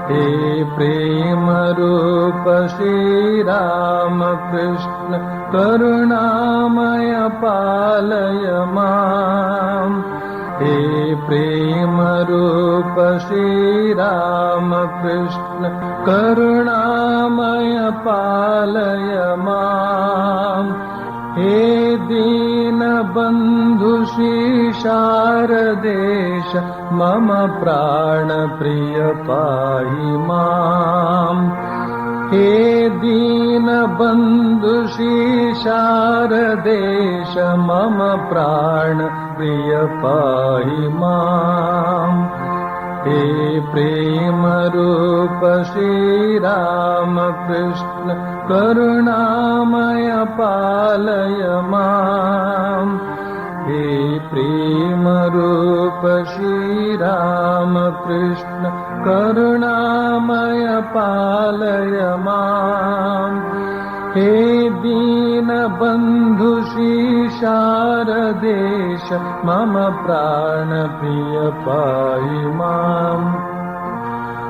हे प्रेम रूप श्री राम कृष्ण करुणामय पालय माम्। हे प्रेम रूप श्री राम कृष्ण करुणामय पालय माम्। हे दीन बंधु श्री शारदेश मम प्राण प्रिय पाहि माम्। हे दीन बंधु श्री शारदेश मम प्राण प्रिय पाहि माम्। हे प्रेम रूप श्री राम कृष्ण करुणामय पालय माम्। हे प्रेम रूप श्री राम कृष्ण करुणामय पालय माम्। हे दीन बंधु श्री शारदेश मम प्राण प्रिय पाहि माम्।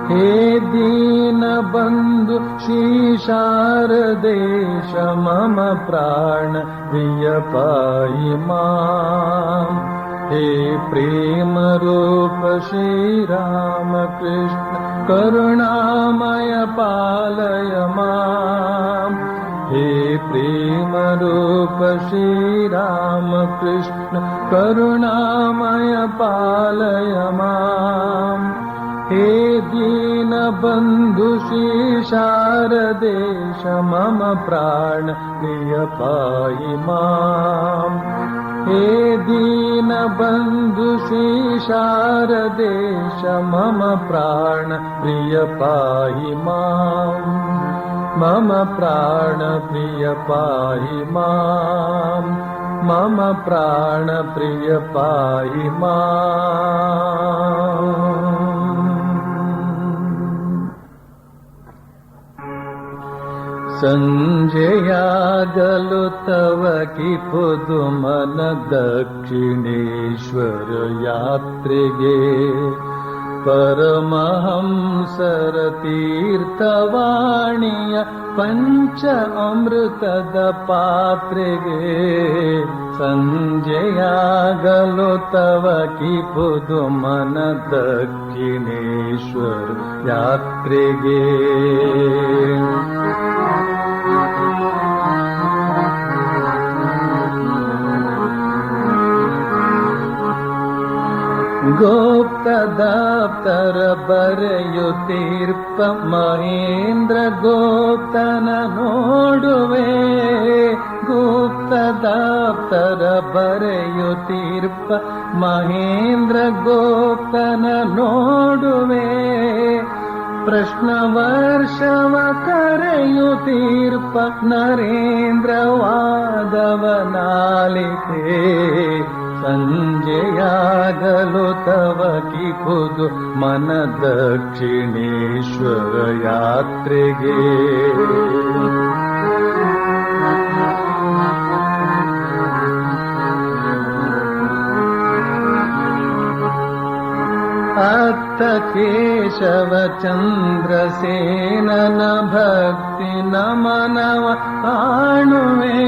हे दीन बंधु श्री शारदेश मम प्राण प्रिय पाहि माम्। हे प्रेम रूप श्री राम कृष्ण करुणामय पालय माम्। हे प्रेम रूप श्री राम कृष्ण करुणामय पालय माम्। हे दीन बंधु श्री शारदेश मम प्राण प्रिय पाहि माम्। हे दीन बंधु श्री शारदेश मम प्राण प्रिय पाहि माम्। मम प्राण प्रिय पाहि माम्। मम प्राण प्रिय पाहि माम्। संजयागलु तव की पुदुमन दक्षिणेश्वर यात्ರೆಗೆ परमहंसर तीर्थवाणीय पंच अमृतद पात्ರೆಗೆ संजयागलु तव की पुदुमन दक्षिणेश्वर यात्ರೆಗೆ गोप्त दप्तर बರೆಯುತ್ತೀರ್ಪ ಮಹೇಂದ್ರ गोप्तನ ನೋಡುವೆ। गुप्त दप्तर बರೆಯುತ್ತೀರ್ಪ ಮಹೇಂದ್ರ गोप्तನ ನೋಡುವೆ। प्रश्न वर्षव कರೆಯುತ್ತೀರ್ಪ नरेंद्र वादवनालिके। संजयागलु तव की पुदु मन दक्षिणेश्वर यात्ರೆಗೆ अत्त केशव चंद्रसेनन भक्ति नमनव काणुवे।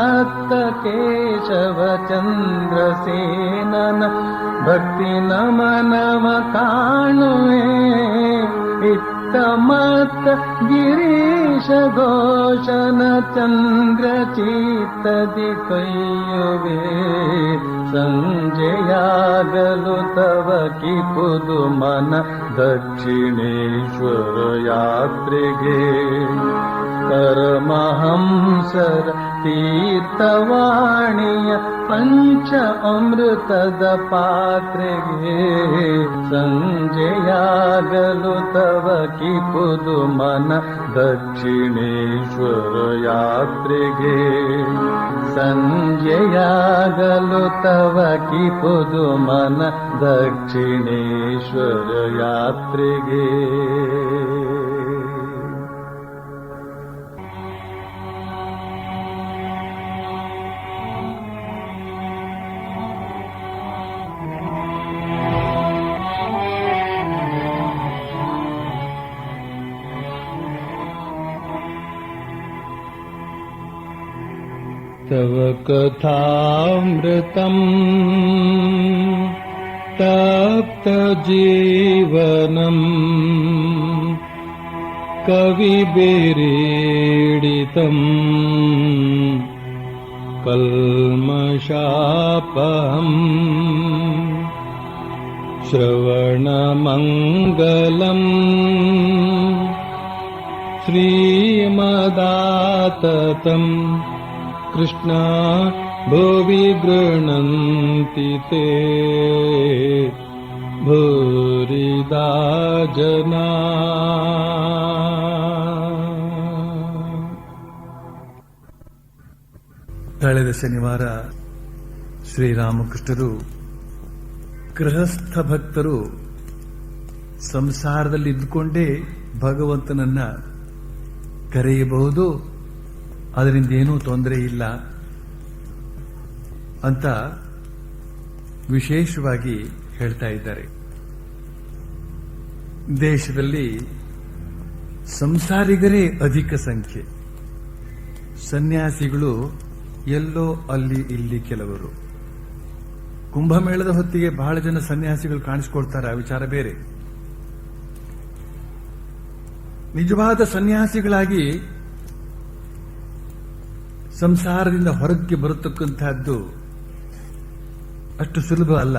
अत्त केशव चंद्रसेनन भक्ति नमनव काणुवे। इत्त मत्त गिरीश घोषन चंद्र चित्तदि कೈಯುವೆ। संजयागलु तव की पुदु मन दक्षिणेश्वर यात्ರೆಗೆ परमहंसर तीर्थवाणीय पंच अमृतद पात्ರೆಗೆ संजयागलु तव की पुदु मन दक्षिणेश्वर यात्ರೆಗೆ संजयागलु तव की पुदु मन दक्षिणेश्वर यात्ರೆಗೆ तव कथामृतम् तप्तजीवनम् कविभिरीडितम् कल्मषापहम् श्रवणमङ्गलम् श्रीमदाततम् कृष्णा भुवि गृह्णन्ति ते भूरिदा जना। ಕಳೆದ ಶನಿವಾರ ಶ್ರೀರಾಮಕೃಷ್ಣರು ಗೃಹಸ್ಥ ಭಕ್ತರು ಸಂಸಾರದಲ್ಲಿ ಇದ್ದುಕೊಂಡೇ ಭಗವಂತನನ್ನ ಕರೆಯಬಹುದು, ಅದರಿಂದ ಏನೂ ತೊಂದರೆ ಇಲ್ಲ ಅಂತ ವಿಶೇಷವಾಗಿ ಹೇಳ್ತಾ ಇದ್ದಾರೆ. ದೇಶದಲ್ಲಿ ಸಂಸಾರಿಗರೇ ಅಧಿಕ ಸಂಖ್ಯೆ, ಸನ್ಯಾಸಿಗಳು ಎಲ್ಲೋ ಅಲ್ಲಿ ಇಲ್ಲಿ ಕೆಲವರು. ಕುಂಭಮೇಳದ ಹೊತ್ತಿಗೆ ಬಹಳ ಜನ ಸನ್ಯಾಸಿಗಳು ಕಾಣಿಸಿಕೊಳ್ತಾರೆ, ಆ ವಿಚಾರ ಬೇರೆ. ನಿಜವಾದ ಸನ್ಯಾಸಿಗಳಾಗಿ ಸಂಸಾರದಿಂದ ಹೊರಕ್ಕೆ ಬರತಕ್ಕಂತಹದ್ದು ಅಷ್ಟು ಸುಲಭ ಅಲ್ಲ,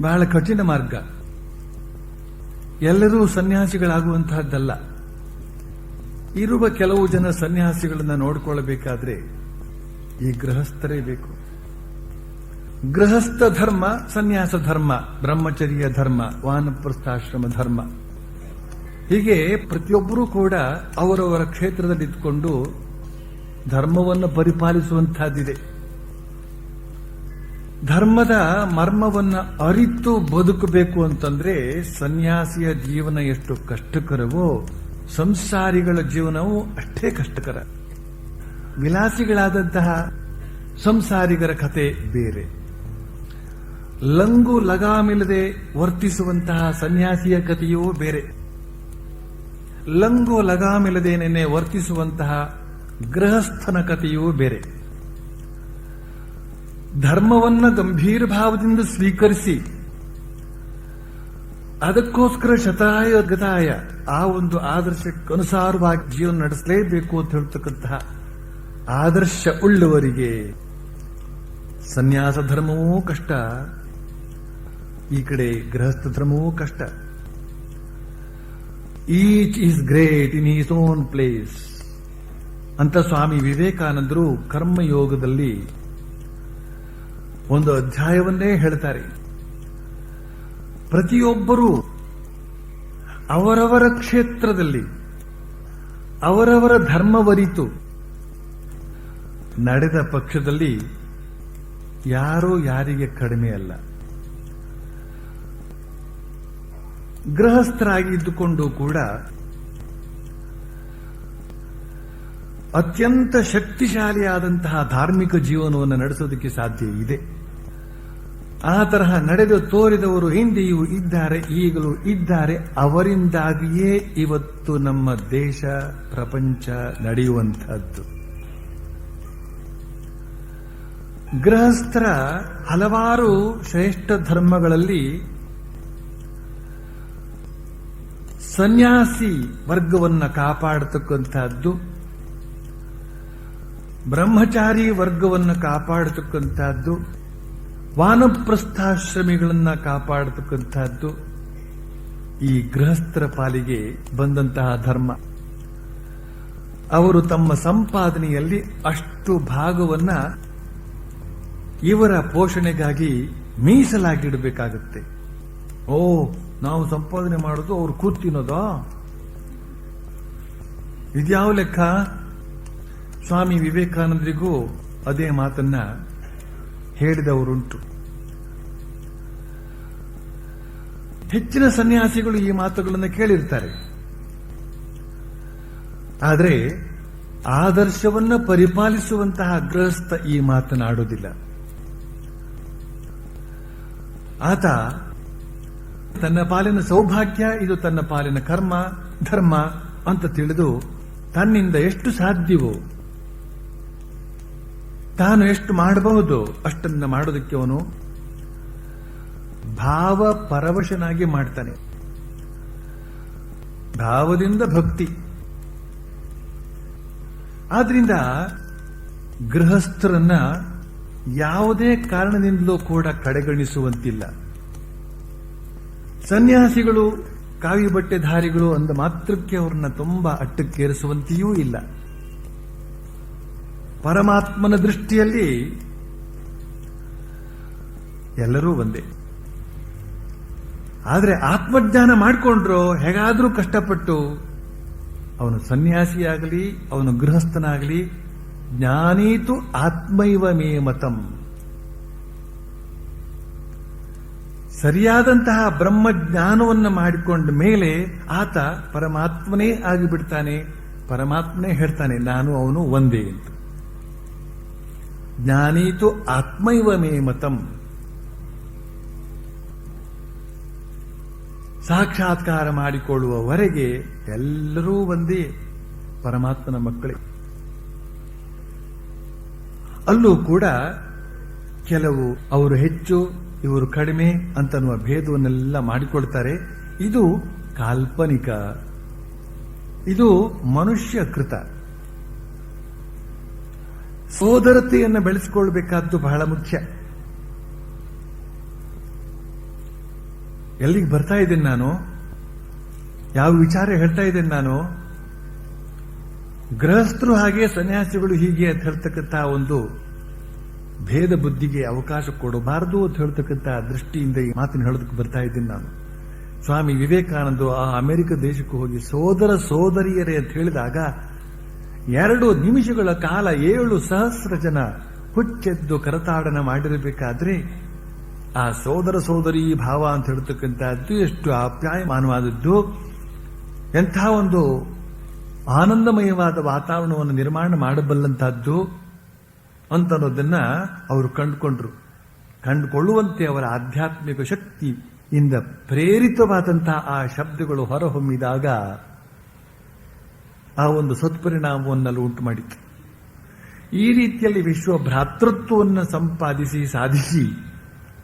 ಬಹಳ ಕಠಿಣ ಮಾರ್ಗ. ಎಲ್ಲರೂ ಸನ್ಯಾಸಿಗಳಾಗುವಂತಹದ್ದಲ್ಲ. ಇರುವ ಕೆಲವು ಜನ ಸನ್ಯಾಸಿಗಳನ್ನ ನೋಡಿಕೊಳ್ಳಬೇಕಾದ್ರೆ ಈ ಗೃಹಸ್ಥರೇ ಬೇಕು. ಗೃಹಸ್ಥ ಧರ್ಮ, ಸನ್ಯಾಸ ಧರ್ಮ, ಬ್ರಹ್ಮಚರ್ಯ ಧರ್ಮ, ವಾನಪ್ರಸ್ಥಾಶ್ರಮ ಧರ್ಮ, ಹೀಗೆ ಪ್ರತಿಯೊಬ್ಬರೂ ಕೂಡ ಅವರವರ ಕ್ಷೇತ್ರದಲ್ಲಿ ಇದ್ದುಕೊಂಡು ಧರ್ಮವನ್ನು ಪರಿಪಾಲಿಸುವಂತಹದ್ದಿದೆ. ಧರ್ಮದ ಮರ್ಮವನ್ನು ಅರಿತು ಬದುಕಬೇಕು ಅಂತಂದ್ರೆ ಸನ್ಯಾಸಿಯ ಜೀವನ ಎಷ್ಟು ಕಷ್ಟಕರವೋ ಸಂಸಾರಿಗಳ ಜೀವನವೂ ಅಷ್ಟೇ ಕಷ್ಟಕರ. ವಿಲಾಸಿಗಳಾದಂತಹ ಸಂಸಾರಿಗರ ಕತೆ ಬೇರೆ. ಲಂಗು ಲಗಾಮಿಲ್ಲದೆ ವರ್ತಿಸುವಂತಹ ಸನ್ಯಾಸಿಯ ಕಥೆಯೂ ಬೇರೆ. ಲಂಗು ಲಗಾಮಿಲ್ಲದೇನೆ ವರ್ತಿಸುವಂತಹ ಗೃಹಸ್ಥನ ಕಥೆಯೂ ಬೇರೆ. ಧರ್ಮವನ್ನ ಗಂಭೀರ ಭಾವದಿಂದ ಸ್ವೀಕರಿಸಿ ಅದಕ್ಕೋಸ್ಕರ ಶತಾಯ ಗತಾಯ ಆ ಒಂದು ಆದರ್ಶಕ್ಕನುಸಾರವಾಗಿ ಜೀವನ ನಡೆಸಲೇಬೇಕು ಅಂತ ಹೇಳ್ತಕ್ಕಂತಹ ಆದರ್ಶ ಉಳ್ಳವರಿಗೆ ಸನ್ಯಾಸ ಧರ್ಮವೂ ಕಷ್ಟ, ಈ ಕಡೆ ಗೃಹಸ್ಥ ಧರ್ಮವೂ ಕಷ್ಟ. Each is great in his own place ಅಂತ ಸ್ವಾಮಿ ವಿವೇಕಾನಂದರು ಕರ್ಮಯೋಗದಲ್ಲಿ ಒಂದು ಅಧ್ಯಾಯವನ್ನೇ ಹೇಳ್ತಾರೆ. ಪ್ರತಿಯೊಬ್ಬರೂ ಅವರವರ ಕ್ಷೇತ್ರದಲ್ಲಿ ಅವರವರ ಧರ್ಮವರಿತು ನಡೆದ ಪಕ್ಷದಲ್ಲಿ ಯಾರೂ ಯಾರಿಗೆ ಕಡಿಮೆ ಅಲ್ಲ. ಗೃಹಸ್ಥರಾಗಿ ಇದ್ದುಕೊಂಡು ಕೂಡ ಅತ್ಯಂತ ಶಕ್ತಿಶಾಲಿಯಾದಂತಹ ಧಾರ್ಮಿಕ ಜೀವನವನ್ನು ನಡೆಸೋದಕ್ಕೆ ಸಾಧ್ಯ ಇದೆ. ಆ ತರಹ ನಡೆದು ತೋರಿದವರು ಹಿಂದೆಯೂ ಇದ್ದಾರೆ, ಈಗಲೂ ಇದ್ದಾರೆ. ಅವರಿಂದಾಗಿಯೇ ಇವತ್ತು ನಮ್ಮ ದೇಶ ಪ್ರಪಂಚ ನಡೆಯುವಂತಹದ್ದು. ಗೃಹಸ್ಥರ ಹಲವಾರು ಶ್ರೇಷ್ಠ ಧರ್ಮಗಳಲ್ಲಿ ಸನ್ಯಾಸಿ ವರ್ಗವನ್ನು ಕಾಪಾಡತಕ್ಕಂತಹದ್ದು, ಬ್ರಹ್ಮಚಾರಿ ವರ್ಗವನ್ನು ಕಾಪಾಡತಕ್ಕಂತಹದ್ದು, ವಾನಪ್ರಸ್ಥಾಶ್ರಮಿಗಳನ್ನ ಕಾಪಾಡತಕ್ಕಂತಹದ್ದು ಈ ಗೃಹಸ್ಥರ ಪಾಲಿಗೆ ಬಂದಂತಹ ಧರ್ಮ. ಅವರು ತಮ್ಮ ಸಂಪಾದನೆಯಲ್ಲಿ ಅಷ್ಟು ಭಾಗವನ್ನ ಇವರ ಪೋಷಣೆಗಾಗಿ ಮೀಸಲಾಗಿಡಬೇಕಾಗುತ್ತೆ. ಓ, ನಾವು ಸಂಪಾದನೆ ಮಾಡೋದು ಅವ್ರು ಕೂತಿನೋದಾ? ಇದ್ಯಾವ ಲೆಕ್ಕ? ಸ್ವಾಮಿ ವಿವೇಕಾನಂದರಿಗೂ ಅದೇ ಮಾತನ್ನ ಹೇಳಿದವರುಂಟು. ಹೆಚ್ಚಿನ ಸನ್ಯಾಸಿಗಳು ಈ ಮಾತುಗಳನ್ನು ಕೇಳಿರ್ತಾರೆ. ಆದರೆ ಆದರ್ಶವನ್ನು ಪರಿಪಾಲಿಸುವಂತಹ ಗೃಹಸ್ಥ ಈ ಮಾತನಾಡುವುದಿಲ್ಲ. ಆತ ತನ್ನ ಪಾಲಿನ ಸೌಭಾಗ್ಯ, ಇದು ತನ್ನ ಪಾಲಿನ ಕರ್ಮ ಧರ್ಮ ಅಂತ ತಿಳಿದು ತನ್ನಿಂದ ಎಷ್ಟು ಸಾಧ್ಯವೋ ತಾನು ಎಷ್ಟು ಮಾಡಬಹುದು ಅಷ್ಟನ್ನ ಮಾಡೋದಕ್ಕೆ ಅವನು ಭಾವ ಪರವಶನಾಗಿ ಮಾಡ್ತಾನೆ. ಭಾವದಿಂದ ಭಕ್ತಿ. ಆದ್ರಿಂದ ಗೃಹಸ್ಥರನ್ನ ಯಾವುದೇ ಕಾರಣದಿಂದಲೂ ಕೂಡ ಕಡೆಗಣಿಸುವಂತಿಲ್ಲ. ಸನ್ಯಾಸಿಗಳು, ಕಾವಿ ಬಟ್ಟೆಧಾರಿಗಳು ಅಂದ ಮಾತ್ರಕ್ಕೆ ಅವ್ರನ್ನ ತುಂಬಾ ಅಟ್ಟಕ್ಕೇರಿಸುವಂತೆಯೂ ಇಲ್ಲ. ಪರಮಾತ್ಮನ ದೃಷ್ಟಿಯಲ್ಲಿ ಎಲ್ಲರೂ ಒಂದೇ. ಆದ್ರೆ ಆತ್ಮಜ್ಞಾನ ಮಾಡಿಕೊಂಡ್ರು ಹೇಗಾದ್ರೂ ಕಷ್ಟಪಟ್ಟು ಅವನು ಸನ್ಯಾಸಿಯಾಗಲಿ ಅವನು ಗೃಹಸ್ಥನಾಗಲಿ ಜ್ಞಾನೀತು ಆತ್ಮೈವ ಮೇ ಮತಂ. ಸರಿಯಾದಂತಹ ಬ್ರಹ್ಮಜ್ಞಾನವನ್ನು ಮಾಡಿಕೊಂಡ ಮೇಲೆ ಆತ ಪರಮಾತ್ಮನೇ ಆಗಿಬಿಡ್ತಾನೆ. ಪರಮಾತ್ಮನೇ ಹೇಳ್ತಾನೆ ನಾನು ಅವನು ಒಂದೇ ಅಂತ. ಜ್ಞಾನೀತು ಆತ್ಮೈವ ಮೇ ಮತಂ. ಸಾಕ್ಷಾತ್ಕಾರ ಮಾಡಿಕೊಳ್ಳುವವರೆಗೆ ಎಲ್ಲರೂ ಒಂದೇ ಪರಮಾತ್ಮನ ಮಕ್ಕಳೇ. ಅಲ್ಲೂ ಕೂಡ ಕೆಲವು ಅವರು ಹೆಚ್ಚು ಇವರು ಕಡಿಮೆ ಅಂತನ್ನುವ ಭೇದವನ್ನೆಲ್ಲ ಮಾಡಿಕೊಳ್ತಾರೆ. ಇದು ಕಾಲ್ಪನಿಕ, ಇದು ಮನುಷ್ಯ ಕೃತ. ಸೋದರತೆಯನ್ನು ಬೆಳೆಸಿಕೊಳ್ಬೇಕಾದ್ದು ಬಹಳ ಮುಖ್ಯ. ಎಲ್ಲಿಗೆ ಬರ್ತಾ ಇದ್ದೇನೆ ನಾನು, ಯಾವ ವಿಚಾರ ಹೇಳ್ತಾ ಇದ್ದೇನೆ ನಾನು? ಗೃಹಸ್ಥರು ಹಾಗೆ ಸನ್ಯಾಸಿಗಳು ಹೀಗೆ ಅಂತ ಹೇಳ್ತಕ್ಕಂಥ ಒಂದು ಭೇದ ಬುದ್ಧಿಗೆ ಅವಕಾಶ ಕೊಡಬಾರದು ಅಂತ ಹೇಳ್ತಕ್ಕಂಥ ದೃಷ್ಟಿಯಿಂದ ಈ ಮಾತನ್ನು ಹೇಳೋದಕ್ಕೆ ಬರ್ತಾ ಇದ್ದೀನಿ ನಾನು. ಸ್ವಾಮಿ ವಿವೇಕಾನಂದರು ಆ ಅಮೆರಿಕ ದೇಶಕ್ಕೆ ಹೋಗಿ ಸೋದರ ಸೋದರಿಯರೇ ಅಂತ ಹೇಳಿದಾಗ 2 ನಿಮಿಷಗಳ ಕಾಲ 7,000 ಜನ ಹುಚ್ಚೆದ್ದು ಕರತಾಡನ ಮಾಡಿರಬೇಕಾದ್ರೆ ಆ ಸೋದರ ಸೋದರಿ ಭಾವ ಅಂತ ಹೇಳ್ತಕ್ಕಂಥದ್ದು ಎಷ್ಟು ಆಪ್ಯಾಯಮಾನವಾದದ್ದು, ಎಂಥ ಒಂದು ಆನಂದಮಯವಾದ ವಾತಾವರಣವನ್ನು ನಿರ್ಮಾಣ ಮಾಡಬಲ್ಲಂತಹದ್ದು ಅಂತನ್ನೋದನ್ನ ಅವರು ಕಂಡುಕೊಳ್ಳುವಂತೆ ಅವರ ಆಧ್ಯಾತ್ಮಿಕ ಶಕ್ತಿಯಿಂದ ಪ್ರೇರಿತವಾದಂತಹ ಆ ಶಬ್ದಗಳು ಹೊರಹೊಮ್ಮಿದಾಗ ಆ ಒಂದು ಸತ್ಪರಿಣಾಮವನ್ನೆಲ್ಲ ಉಂಟು ಮಾಡಿತು. ಈ ರೀತಿಯಲ್ಲಿ ವಿಶ್ವ ಭ್ರಾತೃತ್ವವನ್ನು ಸಂಪಾದಿಸಿ ಸಾಧಿಸಿ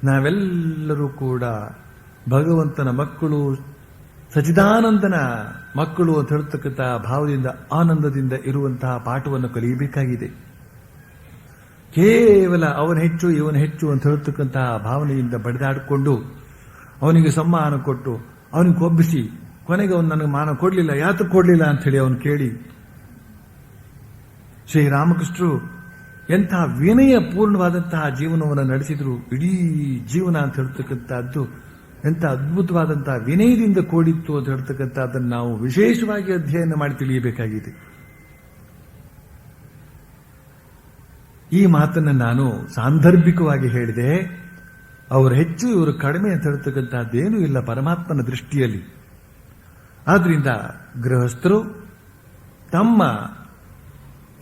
ನಾವೆಲ್ಲರೂ ಕೂಡ ಭಗವಂತನ ಮಕ್ಕಳು, ಸಚಿದಾನಂದನ ಮಕ್ಕಳು ಅಂತ ಹೇಳ್ತಕ್ಕಂಥ ಭಾವದಿಂದ ಆನಂದದಿಂದ ಇರುವಂತಹ ಪಾಠವನ್ನು ಕಲಿಯಬೇಕಾಗಿದೆ. ಕೇವಲ ಅವನ ಹೆಚ್ಚು ಇವನ ಹೆಚ್ಚು ಅಂತ ಹೇಳ್ತಕ್ಕಂತಹ ಭಾವನೆಯಿಂದ ಬಡಿದಾಡಿಕೊಂಡು ಅವನಿಗೆ ಸಮ್ಮಾನ ಕೊಟ್ಟು ಅವನಿಗೆ ಕೊಬ್ಬಿಸಿ ಕೊನೆಗೆ ಅವನು ನನಗೆ ಮಾನ ಕೊಡಲಿಲ್ಲ, ಯಾತಕ್ಕೆ ಕೊಡಲಿಲ್ಲ ಅಂತ ಹೇಳಿ ಅವನು ಕೇಳಿ ಶ್ರೀರಾಮಕೃಷ್ಣರು ಎಂಥ ವಿನಯ ಪೂರ್ಣವಾದಂತಹ ಜೀವನವನ್ನು ನಡೆಸಿದ್ರು. ಇಡೀ ಜೀವನ ಅಂತ ಹೇಳ್ತಕ್ಕಂಥದ್ದು ಎಂಥ ಅದ್ಭುತವಾದಂತಹ ವಿನಯದಿಂದ ಕೂಡಿತ್ತು ಅಂತ ಹೇಳ್ತಕ್ಕಂಥದ್ದನ್ನು ನಾವು ವಿಶೇಷವಾಗಿ ಅಧ್ಯಯನ ಮಾಡಿ ತಿಳಿಯಬೇಕಾಗಿದೆ. ಈ ಮಾತನ್ನು ನಾನು ಸಾಂದರ್ಭಿಕವಾಗಿ ಹೇಳಿದೆ. ಅವರು ಹೆಚ್ಚು ಇವರು ಕಡಿಮೆ ಅಂತ ಹೇಳ್ತಕ್ಕಂಥದ್ದೇನೂ ಇಲ್ಲ ಪರಮಾತ್ಮನ ದೃಷ್ಟಿಯಲ್ಲಿ. ಆದ್ರಿಂದ ಗೃಹಸ್ಥರು ತಮ್ಮ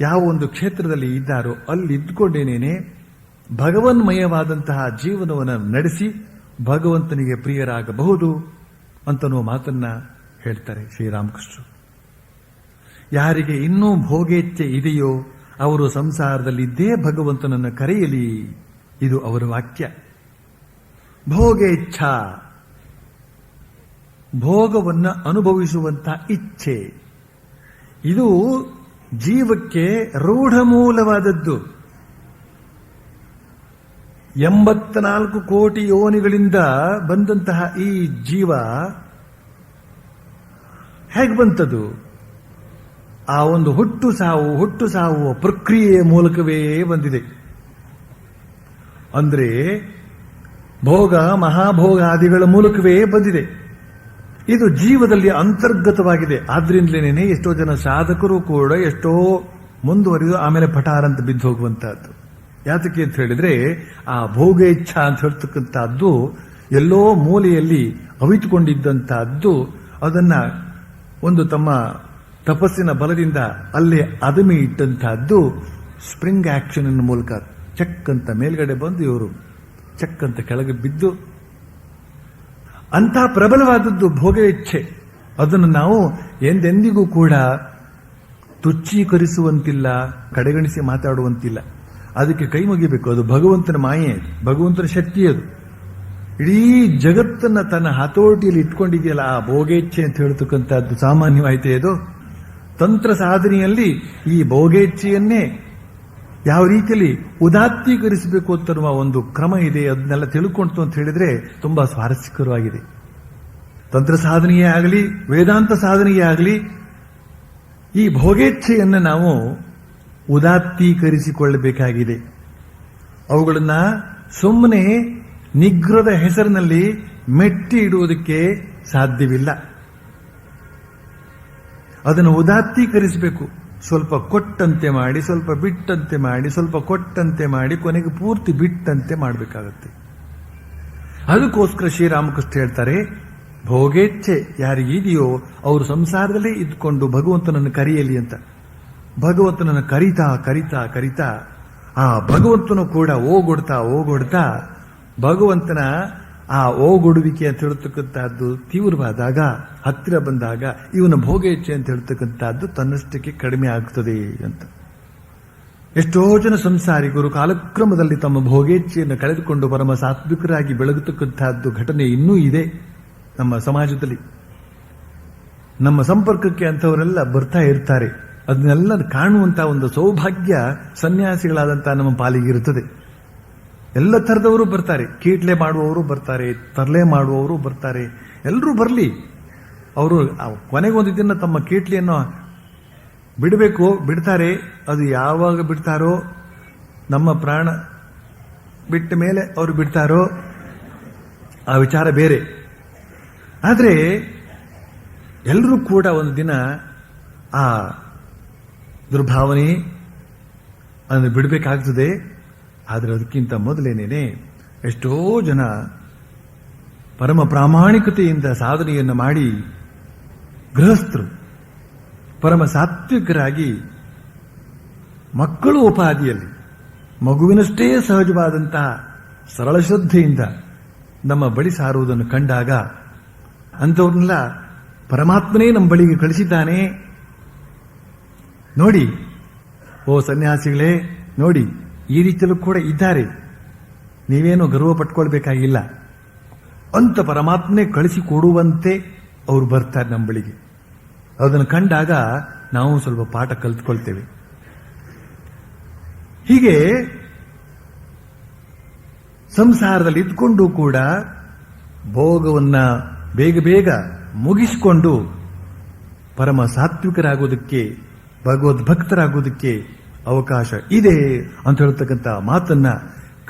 ಯಾವ ಒಂದು ಕ್ಷೇತ್ರದಲ್ಲಿ ಇದ್ದಾರೋ ಅಲ್ಲಿ ಇದ್ದುಕೊಂಡೇನೇನೆ ಭಗವನ್ಮಯವಾದಂತಹ ಜೀವನವನ್ನು ನಡೆಸಿ ಭಗವಂತನಿಗೆ ಪ್ರಿಯರಾಗಬಹುದು ಅಂತನೋ ಮಾತನ್ನ ಹೇಳ್ತಾರೆ ಶ್ರೀರಾಮಕೃಷ್ಣರು. ಯಾರಿಗೆ ಇನ್ನೂ ಭೋಗೇಚ್ಛೆ ಇದೆಯೋ ಅವರು ಸಂಸಾರದಲ್ಲಿದ್ದೇ ಭಗವಂತನನ್ನು ಕರೆಯಲಿ. ಇದು ಅವರ ವಾಕ್ಯ. ಭೋಗೇಚ್ಛಾ, ಭೋಗವನ್ನು ಅನುಭವಿಸುವಂತ ಇಚ್ಛೆ, ಇದು ಜೀವಕ್ಕೆ ರೂಢಮೂಲವಾದದ್ದು. 84 ಕೋಟಿ ಯೋನಿಗಳಿಂದ ಬಂದಂತಹ ಈ ಜೀವ ಹೇಗೆ ಬಂತದು? ಆ ಒಂದು ಹುಟ್ಟು ಸಾವು ಪ್ರಕ್ರಿಯೆಯ ಮೂಲಕವೇ ಬಂದಿದೆ. ಅಂದ್ರೆ ಭೋಗ ಮಹಾಭೋಗಾದಿಗಳ ಮೂಲಕವೇ ಬಂದಿದೆ. ಇದು ಜೀವದಲ್ಲಿ ಅಂತರ್ಗತವಾಗಿದೆ. ಆದ್ರಿಂದಲೇನೆ ಎಷ್ಟೋ ಜನ ಸಾಧಕರು ಕೂಡ ಎಷ್ಟೋ ಮುಂದುವರಿದು ಆಮೇಲೆ ಪಠಾರಂತ ಬಿದ್ದು ಹೋಗುವಂತಹದ್ದು. ಯಾತಕ್ಕೆ ಅಂತ ಹೇಳಿದ್ರೆ ಆ ಭೋಗ ಇಚ್ಛಾ ಅಂತ ಹೇಳ್ತಕ್ಕಂಥದ್ದು ಎಲ್ಲೋ ಮೂಲೆಯಲ್ಲಿ ಅವಿತುಕೊಂಡಿದ್ದಂತಹದ್ದು ಅದನ್ನ ಒಂದು ತಮ್ಮ ತಪಸ್ಸಿನ ಬಲದಿಂದ ಅಲ್ಲೇ ಅದಮಿ ಇಟ್ಟಂತಹದ್ದು ಸ್ಪ್ರಿಂಗ್ ಆಕ್ಷನ್ ಮೂಲಕ ಚಕ್ ಅಂತ ಮೇಲ್ಗಡೆ ಬಂದು ಇವರು ಚಕ್ ಅಂತ ಕೆಳಗೆ ಬಿದ್ದು ಅಂಥ ಪ್ರಬಲವಾದದ್ದು ಭೋಗ ಇಚ್ಛೆ. ಅದನ್ನು ನಾವು ಎಂದೆಂದಿಗೂ ಕೂಡ ತುಚ್ಛೀಕರಿಸುವಂತಿಲ್ಲ, ಕಡೆಗಣಿಸಿ ಮಾತಾಡುವಂತಿಲ್ಲ. ಅದಕ್ಕೆ ಕೈ ಮುಗಿಬೇಕು. ಅದು ಭಗವಂತನ ಮಾಯೆ, ಭಗವಂತನ ಶಕ್ತಿ. ಅದು ಇಡೀ ಜಗತ್ತನ್ನ ತನ್ನ ಹತೋಟಿಯಲ್ಲಿ ಇಟ್ಕೊಂಡಿದೆಯಲ್ಲ, ಆ ಭೋಗೇಚ್ಛೆ ಅಂತ ಹೇಳ್ತಕ್ಕಂಥದ್ದು ಸಾಮಾನ್ಯವಾಯಿತೆ. ಅದು ತಂತ್ರ ಸಾಧನೆಯಲ್ಲಿ ಈ ಭೋಗೇಚ್ಛೆಯನ್ನೇ ಯಾವ ರೀತಿಯಲ್ಲಿ ಉದಾತ್ತೀಕರಿಸಬೇಕು ಅಂತನ್ನುವ ಒಂದು ಕ್ರಮ ಇದೆ. ಅದನ್ನೆಲ್ಲ ತಿಳ್ಕೊಂತು ಅಂತ ಹೇಳಿದ್ರೆ ತುಂಬಾ ಸ್ವಾರಸ್ಯಕರವಾಗಿದೆ. ತಂತ್ರ ಸಾಧನೆಯೇ ಆಗಲಿ, ವೇದಾಂತ ಸಾಧನೆಯೇ ಆಗಲಿ, ಈ ಭೋಗೇಚ್ಛೆಯನ್ನು ನಾವು ಉದಾತ್ತೀಕರಿಸಿಕೊಳ್ಳಬೇಕಾಗಿದೆ. ಅವುಗಳನ್ನ ಸುಮ್ಮನೆ ನಿಗ್ರಹದ ಹೆಸರಿನಲ್ಲಿ ಮೆಟ್ಟಿ ಇಡುವುದಕ್ಕೆ ಸಾಧ್ಯವಿಲ್ಲ. ಅದನ್ನು ಉದಾತ್ತೀಕರಿಸಬೇಕು. ಸ್ವಲ್ಪ ಕೊಟ್ಟಂತೆ ಮಾಡಿ, ಸ್ವಲ್ಪ ಬಿಟ್ಟಂತೆ ಮಾಡಿ, ಸ್ವಲ್ಪ ಕೊಟ್ಟಂತೆ ಮಾಡಿ, ಕೊನೆಗೆ ಪೂರ್ತಿ ಬಿಟ್ಟಂತೆ ಮಾಡಬೇಕಾಗತ್ತೆ. ಅದಕ್ಕೋಸ್ಕರ ಶ್ರೀರಾಮಕೃಷ್ಣ ಹೇಳ್ತಾರೆ, ಭೋಗೇಚ್ಛೆ ಯಾರಿಗಿದೆಯೋ ಅವರು ಸಂಸಾರದಲ್ಲೇ ಇದ್ಕೊಂಡು ಭಗವಂತನನ್ನು ಕರೆಯಲಿ ಅಂತ. ಭಗವಂತನನ್ನು ಕರಿತಾ ಕರಿತಾ ಕರಿತಾ ಆ ಭಗವಂತನು ಕೂಡ ಓಗೊಡ್ತಾ ಭಗವಂತನ ಆ ಓಗೊಡುವಿಕೆ ಅಂತ ಹೇಳ್ತಕ್ಕಂಥದ್ದು ತೀವ್ರವಾದಾಗ, ಹತ್ತಿರ ಬಂದಾಗ ಇವನ ಭೋಗೇಚ್ಛೆ ಅಂತ ಹೇಳ್ತಕ್ಕಂಥದ್ದು ತನ್ನಷ್ಟಕ್ಕೆ ಕಡಿಮೆ ಆಗ್ತದೆ ಅಂತ. ಎಷ್ಟೋ ಜನ ಸಂಸಾರಿಕರು ಕಾಲಕ್ರಮದಲ್ಲಿ ತಮ್ಮ ಭೋಗೇಚ್ಛೆಯನ್ನು ಕಳೆದುಕೊಂಡು ಪರಮ ಸಾತ್ವಿಕರಾಗಿ ಬೆಳಗತಕ್ಕಂಥದ್ದು ಘಟನೆ ಇನ್ನೂ ಇದೆ ನಮ್ಮ ಸಮಾಜದಲ್ಲಿ. ನಮ್ಮ ಸಂಪರ್ಕಕ್ಕೆ ಅಂಥವರೆಲ್ಲ ಬರ್ತಾ ಇರ್ತಾರೆ. ಅದನ್ನೆಲ್ಲ ಕಾಣುವಂತಹ ಒಂದು ಸೌಭಾಗ್ಯ ಸನ್ಯಾಸಿಗಳಾದಂತಹ ನಮ್ಮ ಪಾಲಿಗಿರುತ್ತದೆ. ಎಲ್ಲ ಥರದವರು ಬರ್ತಾರೆ. ಕೀಟ್ಲೆ ಮಾಡುವವರು ಬರ್ತಾರೆ, ತರಲೆ ಮಾಡುವವರು ಬರ್ತಾರೆ. ಎಲ್ಲರೂ ಬರಲಿ. ಅವರು ಕೊನೆಗೊಂದು ದಿನ ತಮ್ಮ ಕೀಟ್ಲೆಯನ್ನು ಬಿಡಬೇಕು, ಬಿಡ್ತಾರೆ. ಅದು ಯಾವಾಗ ಬಿಡ್ತಾರೋ, ನಮ್ಮ ಪ್ರಾಣ ಬಿಟ್ಟ ಮೇಲೆ ಅವರು ಬಿಡ್ತಾರೋ ಆ ವಿಚಾರ ಬೇರೆ. ಆದರೆ ಎಲ್ಲರೂ ಕೂಡ ಒಂದು ದಿನ ಆ ದುರ್ಭಾವನೆ ಅದನ್ನು ಬಿಡಬೇಕಾಗ್ತದೆ. ಆದರೆ ಅದಕ್ಕಿಂತ ಮೊದಲೇನೇನೆ ಎಷ್ಟೋ ಜನ ಪರಮ ಪ್ರಾಮಾಣಿಕತೆಯಿಂದ ಸಾಧನೆಯನ್ನು ಮಾಡಿ ಗೃಹಸ್ಥರು ಪರಮ ಸಾತ್ವಿಕರಾಗಿ ಮಕ್ಕಳು ಉಪಾಧಿಯಲ್ಲಿ ಮಗುವಿನಷ್ಟೇ ಸಹಜವಾದಂತಹ ಸರಳ ಶ್ರದ್ಧೆಯಿಂದ ನಮ್ಮ ಬಳಿ ಸಾರುವುದನ್ನು ಕಂಡಾಗ ಅಂಥವ್ರನ್ನೆಲ್ಲ ಪರಮಾತ್ಮನೇ ನಮ್ಮ ಬಳಿಗೆ ಕಳಿಸಿದ್ದಾನೆ. ನೋಡಿ, ಓ ಸನ್ಯಾಸಿಗಳೇ, ನೋಡಿ ಈ ರೀತಿಯಲ್ಲೂ ಕೂಡ ಇದ್ದಾರೆ, ನೀವೇನು ಗರ್ವ ಪಟ್ಕೊಳ್ಬೇಕಾಗಿಲ್ಲ ಅಂತ ಪರಮಾತ್ಮನೇ ಕಳಿಸಿಕೊಡುವಂತೆ ಅವರು ಬರ್ತಾರೆ ನಮ್ಮ ಬಳಿಗೆ. ಅದನ್ನು ಕಂಡಾಗ ನಾವು ಸ್ವಲ್ಪ ಪಾಠ ಕಲಿತುಕೊಳ್ತೇವೆ. ಹೀಗೆ ಸಂಸಾರದಲ್ಲಿ ಇದ್ಕೊಂಡು ಕೂಡ ಭೋಗವನ್ನ ಬೇಗ ಬೇಗ ಮುಗಿಸಿಕೊಂಡು ಪರಮ ಸಾತ್ವಿಕರಾಗೋದಕ್ಕೆ, ಭಗವದ್ಭಕ್ತರಾಗೋದಕ್ಕೆ ಅವಕಾಶ ಇದೆ ಅಂತ ಹೇಳ್ತಕ್ಕಂಥ ಮಾತನ್ನ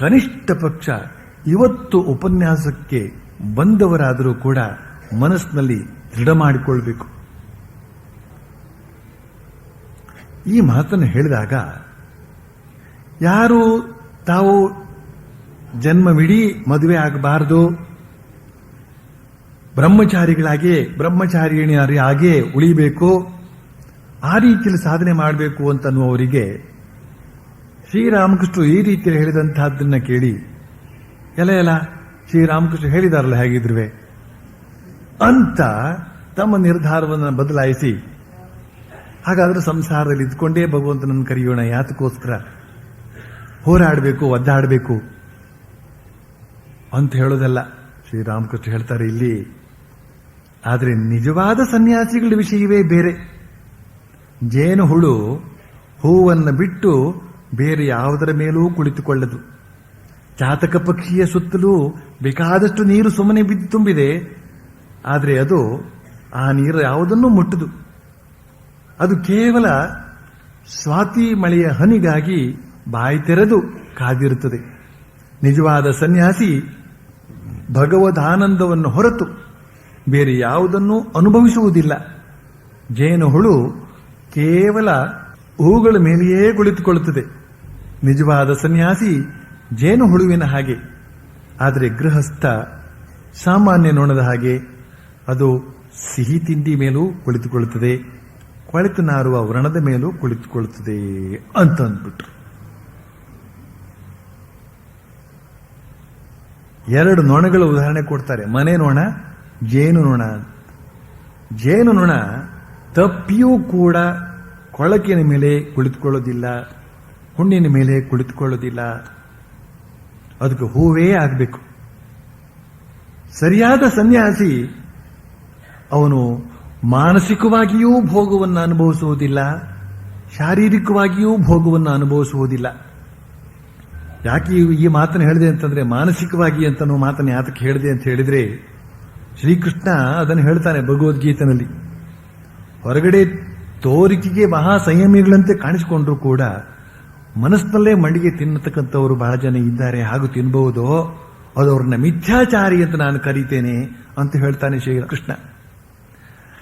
ಕನಿಷ್ಠ ಪಕ್ಷ ಇವತ್ತು ಉಪನ್ಯಾಸಕ್ಕೆ ಬಂದವರಾದರೂ ಕೂಡ ಮನಸ್ಸಿನಲ್ಲಿ ದೃಢ ಮಾಡಿಕೊಳ್ಬೇಕು. ಈ ಮಾತನ್ನು ಹೇಳಿದಾಗ ಯಾರು ತಾವು ಜನ್ಮವಿಡೀ ಮದುವೆ ಆಗಬಾರದು, ಬ್ರಹ್ಮಚಾರಿಣಿಯಾಗಿ ಉಳಿಬೇಕು, ಆ ರೀತಿಯಲ್ಲಿ ಸಾಧನೆ ಮಾಡಬೇಕು ಅಂತನ್ನುವವರಿಗೆ ಶ್ರೀರಾಮಕೃಷ್ಣ ಈ ರೀತಿಯಲ್ಲಿ ಹೇಳಿದಂತಹದ್ದನ್ನ ಕೇಳಿ ಎಲ್ಲ ಶ್ರೀರಾಮಕೃಷ್ಣ ಹೇಳಿದಾರಲ್ಲ ಹೇಗಿದ್ರುವೆ ಅಂತ ತಮ್ಮ ನಿರ್ಧಾರವನ್ನು ಬದಲಾಯಿಸಿ, ಹಾಗಾದ್ರೆ ಸಂಸಾರದಲ್ಲಿ ಇದ್ಕೊಂಡೇ ಭಗವಂತನನ್ನು ಕರೆಯೋಣ, ಯಾತಕ್ಕೋಸ್ಕರ ಹೋರಾಡಬೇಕು, ಒದ್ದಾಡಬೇಕು ಅಂತ ಹೇಳೋದಲ್ಲ. ಶ್ರೀರಾಮಕೃಷ್ಣ ಹೇಳ್ತಾರೆ ಇಲ್ಲಿ, ಆದರೆ ನಿಜವಾದ ಸನ್ಯಾಸಿಗಳ ವಿಷಯವೇ ಬೇರೆ. ಜೇನು ಹುಳು ಹೂವನ್ನು ಬಿಟ್ಟು ಬೇರೆ ಯಾವುದರ ಮೇಲೂ ಕುಳಿತುಕೊಳ್ಳದು. ಚಾತಕ ಪಕ್ಷಿಯ ಸುತ್ತಲೂ ಬೇಕಾದಷ್ಟು ನೀರು ಸುಮ್ಮನೆ ಬಿದ್ದು ತುಂಬಿದೆ, ಆದರೆ ಅದು ಆ ನೀರು ಯಾವುದನ್ನೂ ಮುಟ್ಟದು. ಅದು ಕೇವಲ ಸ್ವಾತಿ ಮಳೆಯ ಹನಿಗಾಗಿ ಬಾಯಿ ತೆರೆದು ಕಾದಿರುತ್ತದೆ. ನಿಜವಾದ ಸನ್ಯಾಸಿ ಭಗವದಾನಂದವನ್ನು ಹೊರತು ಬೇರೆ ಯಾವುದನ್ನೂ ಅನುಭವಿಸುವುದಿಲ್ಲ. ಜೇನು ಹುಳು ಕೇವಲ ಹೂಗಳ ಮೇಲೆಯೇ ಕುಳಿತುಕೊಳ್ಳುತ್ತದೆ. ನಿಜವಾದ ಸನ್ಯಾಸಿ ಜೇನು ಹುಳುವಿನ ಹಾಗೆ. ಆದರೆ ಗೃಹಸ್ಥ ಸಾಮಾನ್ಯ ನೊಣದ ಹಾಗೆ, ಅದು ಸಿಹಿ ತಿಂಡಿ ಮೇಲೂ ಕುಳಿತುಕೊಳ್ಳುತ್ತದೆ, ಕೊಳೆತು ನಾರುವ ವ್ರಣದ ಮೇಲೂ ಕುಳಿತುಕೊಳ್ಳುತ್ತದೆ ಅಂತ ಅಂದ್ಬಿಟ್ರು. ಎರಡು ನೊಣಗಳ ಉದಾಹರಣೆ ಕೊಡ್ತಾರೆ. ಮನೆ ನೊಣ, ಜೇನು ನೊಣ. ಜೇನು ನೊಣ ತಪ್ಪಿಯೂ ಕೂಡ ಕೊಳಕಿನ ಮೇಲೆ ಕುಳಿತುಕೊಳ್ಳೋದಿಲ್ಲ, ಹುಣ್ಣಿನ ಮೇಲೆ ಕುಳಿತುಕೊಳ್ಳೋದಿಲ್ಲ. ಅದಕ್ಕೆ ಹೂವೇ ಆಗಬೇಕು. ಸರಿಯಾದ ಸನ್ಯಾಸಿ ಅವನು ಮಾನಸಿಕವಾಗಿಯೂ ಭೋಗವನ್ನು ಅನುಭವಿಸುವುದಿಲ್ಲ, ಶಾರೀರಿಕವಾಗಿಯೂ ಭೋಗವನ್ನು ಅನುಭವಿಸುವುದಿಲ್ಲ. ಯಾಕೆ ಈ ಮಾತನ್ನು ಹೇಳಿದೆ ಅಂತಂದ್ರೆ, ಮಾನಸಿಕವಾಗಿ ಅಂತ ಮಾತನ್ನು ಯಾತಕ್ಕೆ ಹೇಳಿದೆ ಅಂತ ಹೇಳಿದ್ರೆ, ಶ್ರೀಕೃಷ್ಣ ಅದನ್ನು ಹೇಳ್ತಾನೆ ಭಗವದ್ಗೀತೆಯಲ್ಲಿ. ಹೊರಗಡೆ ತೋರಿಕೆಗೆ ಮಹಾ ಸಂಯಮಿಗಳಂತೆ ಕಾಣಿಸಿಕೊಂಡ್ರು ಕೂಡ ಮನಸ್ಸಿನಲ್ಲೇ ಮಡಿಗೆ ತಿನ್ನತಕ್ಕಂಥವರು ಬಹಳ ಜನ ಇದ್ದಾರೆ. ಹಾಗೂ ತಿನ್ನಬಹುದು, ಅದು ಅವ್ರನ್ನ ಮಿಥ್ಯಾಚಾರಿ ಅಂತ ನಾನು ಕರೀತೇನೆ ಅಂತ ಹೇಳ್ತಾನೆ ಶ್ರೀಕೃಷ್ಣ.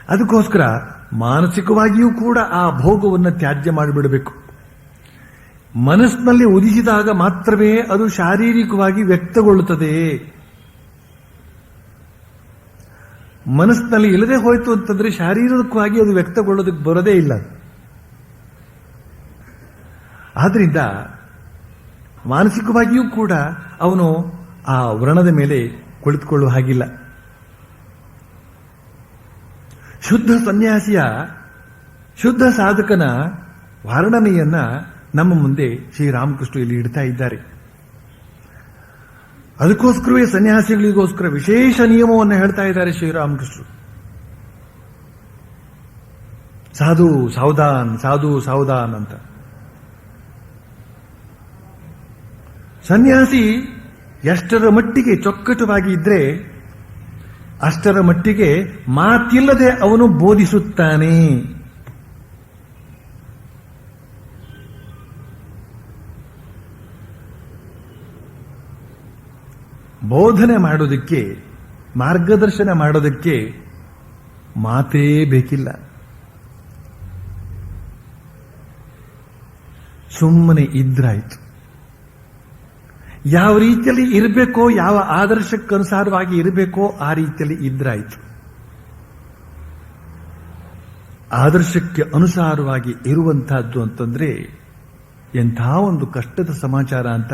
ಅದಕ್ಕೋಸ್ಕರ ಮಾನಸಿಕವಾಗಿಯೂ ಕೂಡ ಆ ಭೋಗವನ್ನು ತ್ಯಾಜ್ಯ ಮಾಡಿಬಿಡಬೇಕು. ಮನಸ್ಸಿನಲ್ಲಿ ಉದಿಸಿದಾಗ ಮಾತ್ರವೇ ಅದು ಶಾರೀರಿಕವಾಗಿ ವ್ಯಕ್ತಗೊಳ್ಳುತ್ತದೆ. ಮನಸ್ಸಿನಲ್ಲಿ ಇಲ್ಲದೆ ಹೋಯಿತು ಅಂತಂದ್ರೆ ಶಾರೀರಿಕವಾಗಿ ಅದು ವ್ಯಕ್ತಗೊಳ್ಳೋದಕ್ಕೆ ಬರೋದೇ ಇಲ್ಲ. ಆದ್ರಿಂದ ಮಾನಸಿಕವಾಗಿಯೂ ಕೂಡ ಅವನು ಆ ವ್ರಣದ ಮೇಲೆ ಕುಳಿತುಕೊಳ್ಳುವ ಹಾಗಿಲ್ಲ. ಶುದ್ಧ ಸನ್ಯಾಸಿಯ, ಶುದ್ಧ ಸಾಧಕನ ವರ್ಣನೆಯನ್ನ ನಮ್ಮ ಮುಂದೆ ಶ್ರೀರಾಮಕೃಷ್ಣ ಇಲ್ಲಿ ಇಡ್ತಾ ಇದ್ದಾರೆ. ಅದಕ್ಕೋಸ್ಕರವೇ ಸನ್ಯಾಸಿಗಳಿಗೋಸ್ಕರ ವಿಶೇಷ ನಿಯಮವನ್ನು ಹೇಳ್ತಾ ಇದ್ದಾರೆ ಶ್ರೀರಾಮಕೃಷ್ಣ. ಸಾಧು ಸಾವಧಾನ್, ಸಾಧು ಸಾವಧಾನ್ ಅಂತ. ಸನ್ಯಾಸಿ ಎಷ್ಟರ ಮಟ್ಟಿಗೆ ಚೊಕ್ಕಟವಾಗಿ ಇದ್ರೆ ಅಷ್ಟರ ಮಟ್ಟಿಗೆ ಮಾತಿಲ್ಲದೆ ಅವನು ಬೋಧಿಸುತ್ತಾನೆ. ಬೋಧನೆ ಮಾಡೋದಕ್ಕೆ, ಮಾರ್ಗದರ್ಶನ ಮಾಡೋದಕ್ಕೆ ಮಾತೇ ಬೇಕಿಲ್ಲ. ಸುಮ್ಮನೆ ಇದ್ರಾಯ್ತು. ಯಾವ ರೀತಿಯಲ್ಲಿ ಇರಬೇಕೋ, ಯಾವ ಆದರ್ಶಕ್ಕನುಸಾರವಾಗಿ ಇರಬೇಕೋ ಆ ರೀತಿಯಲ್ಲಿ ಇದ್ರಾಯ್ತು. ಆದರ್ಶಕ್ಕೆ ಅನುಸಾರವಾಗಿ ಇರುವಂತಹದ್ದು ಅಂತಂದ್ರೆ ಎಂಥ ಒಂದು ಕಷ್ಟದ ಸಮಾಚಾರ ಅಂತ.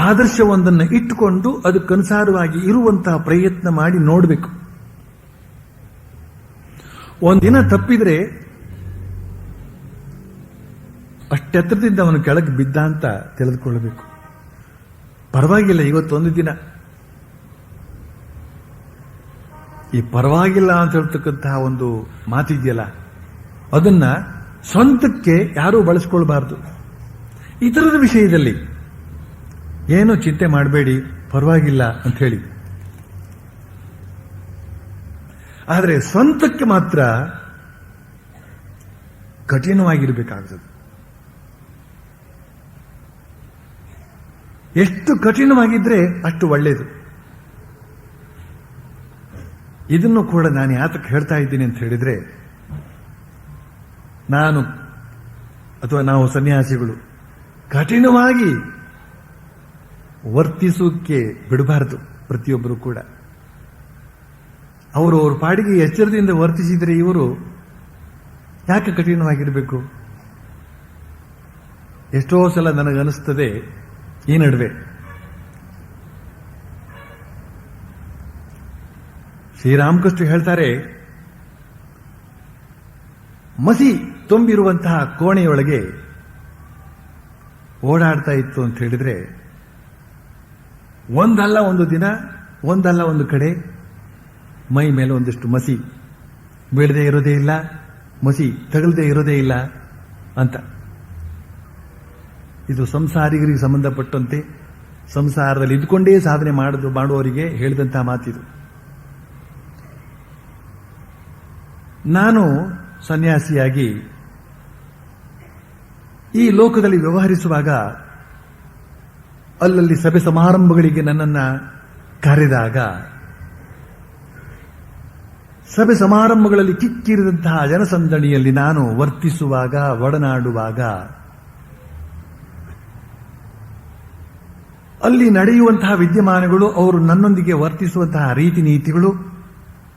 ಆದರ್ಶವೊಂದನ್ನು ಇಟ್ಟುಕೊಂಡು ಅದಕ್ಕನುಸಾರವಾಗಿ ಇರುವಂತಹ ಪ್ರಯತ್ನ ಮಾಡಿ ನೋಡಬೇಕು. ಒಂದಿನ ತಪ್ಪಿದ್ರೆ ಅಷ್ಟೆತ್ತರದಿಂದ ಅವನು ಕೆಳಗೆ ಬಿದ್ದ ಅಂತ ತಿಳಿದುಕೊಳ್ಳಬೇಕು. ಪರವಾಗಿಲ್ಲ, ಇವತ್ತೊಂದು ದಿನ ಈ ಪರವಾಗಿಲ್ಲ ಅಂತ ಹೇಳ್ತಕ್ಕಂತಹ ಒಂದು ಮಾತಿದೆಯಲ್ಲ, ಅದನ್ನ ಸ್ವಂತಕ್ಕೆ ಯಾರೂ ಬಳಸ್ಕೊಳ್ಬಾರ್ದು. ಇತರರ ವಿಷಯದಲ್ಲಿ ಏನೂ ಚಿಂತೆ ಮಾಡಬೇಡಿ, ಪರವಾಗಿಲ್ಲ ಅಂತ ಹೇಳಿ. ಆದರೆ ಸ್ವಂತಕ್ಕೆ ಮಾತ್ರ ಕಠಿಣವಾಗಿರಬೇಕಾಗ್ತದೆ. ಎಷ್ಟು ಕಠಿಣವಾಗಿದ್ರೆ ಅಷ್ಟು ಒಳ್ಳೆಯದು. ಇದನ್ನು ಕೂಡ ನಾನು ಯಾತಕ್ಕೆ ಹೇಳ್ತಾ ಇದ್ದೀನಿ ಅಂತ ಹೇಳಿದ್ರೆ, ನಾನು ಅಥವಾ ನಾವು ಸನ್ಯಾಸಿಗಳು ಕಠಿಣವಾಗಿ ವರ್ತಿಸೋಕೆ ಬಿಡಬಾರದು. ಪ್ರತಿಯೊಬ್ಬರು ಕೂಡ ಅವರು ಅವ್ರ ಪಾಡಿಗೆ ಎಚ್ಚರದಿಂದ ವರ್ತಿಸಿದರೆ ಇವರು ಯಾಕೆ ಕಠಿಣವಾಗಿರಬೇಕು? ಎಷ್ಟೋ ಸಲ ನನಗನ್ನಿಸ್ತದೆ ಈ ನಡುವೆ ಶ್ರೀರಾಮಕೃಷ್ಣ ಹೇಳ್ತಾರೆ, ಮಸಿ ತುಂಬಿರುವಂತಹ ಕೋಣೆಯೊಳಗೆ ಓಡಾಡ್ತಾ ಇತ್ತು ಅಂತ ಹೇಳಿದ್ರೆ, ಒಂದಲ್ಲ ಒಂದು ದಿನ, ಒಂದಲ್ಲ ಒಂದು ಕಡೆ ಮೈ ಮೇಲೆ ಒಂದಿಷ್ಟು ಮಸಿ ಬೀಳದೆ ಇರೋದೇ ಇಲ್ಲ, ಮಸಿ ತಗಲದೆ ಇರೋದೇ ಇಲ್ಲ ಅಂತ. ಇದು ಸಂಸಾರಿಗರಿಗೆ ಸಂಬಂಧಪಟ್ಟಂತೆ ಸಂಸಾರದಲ್ಲಿ ಇದ್ಕೊಂಡೇ ಸಾಧನೆ ಮಾಡುವವರಿಗೆ ಹೇಳಿದಂತಹ ಮಾತಿದು. ನಾನು ಸನ್ಯಾಸಿಯಾಗಿ ಈ ಲೋಕದಲ್ಲಿ ವ್ಯವಹರಿಸುವಾಗ ಅಲ್ಲಲ್ಲಿ ಸಭೆ ಸಮಾರಂಭಗಳಿಗೆ ನನ್ನನ್ನು ಕರೆದಾಗ, ಸಭೆ ಸಮಾರಂಭಗಳಲ್ಲಿ ಕಿಕ್ಕಿರಿದಂತಹ ಜನಸಂದಣಿಯಲ್ಲಿ ನಾನು ವರ್ತಿಸುವಾಗ, ಒಡನಾಡುವಾಗ, ಅಲ್ಲಿ ನಡೆಯುವಂತಹ ವಿದ್ಯಮಾನಗಳು, ಅವರು ನನ್ನೊಂದಿಗೆ ವರ್ತಿಸುವಂತಹ ರೀತಿ ನೀತಿಗಳು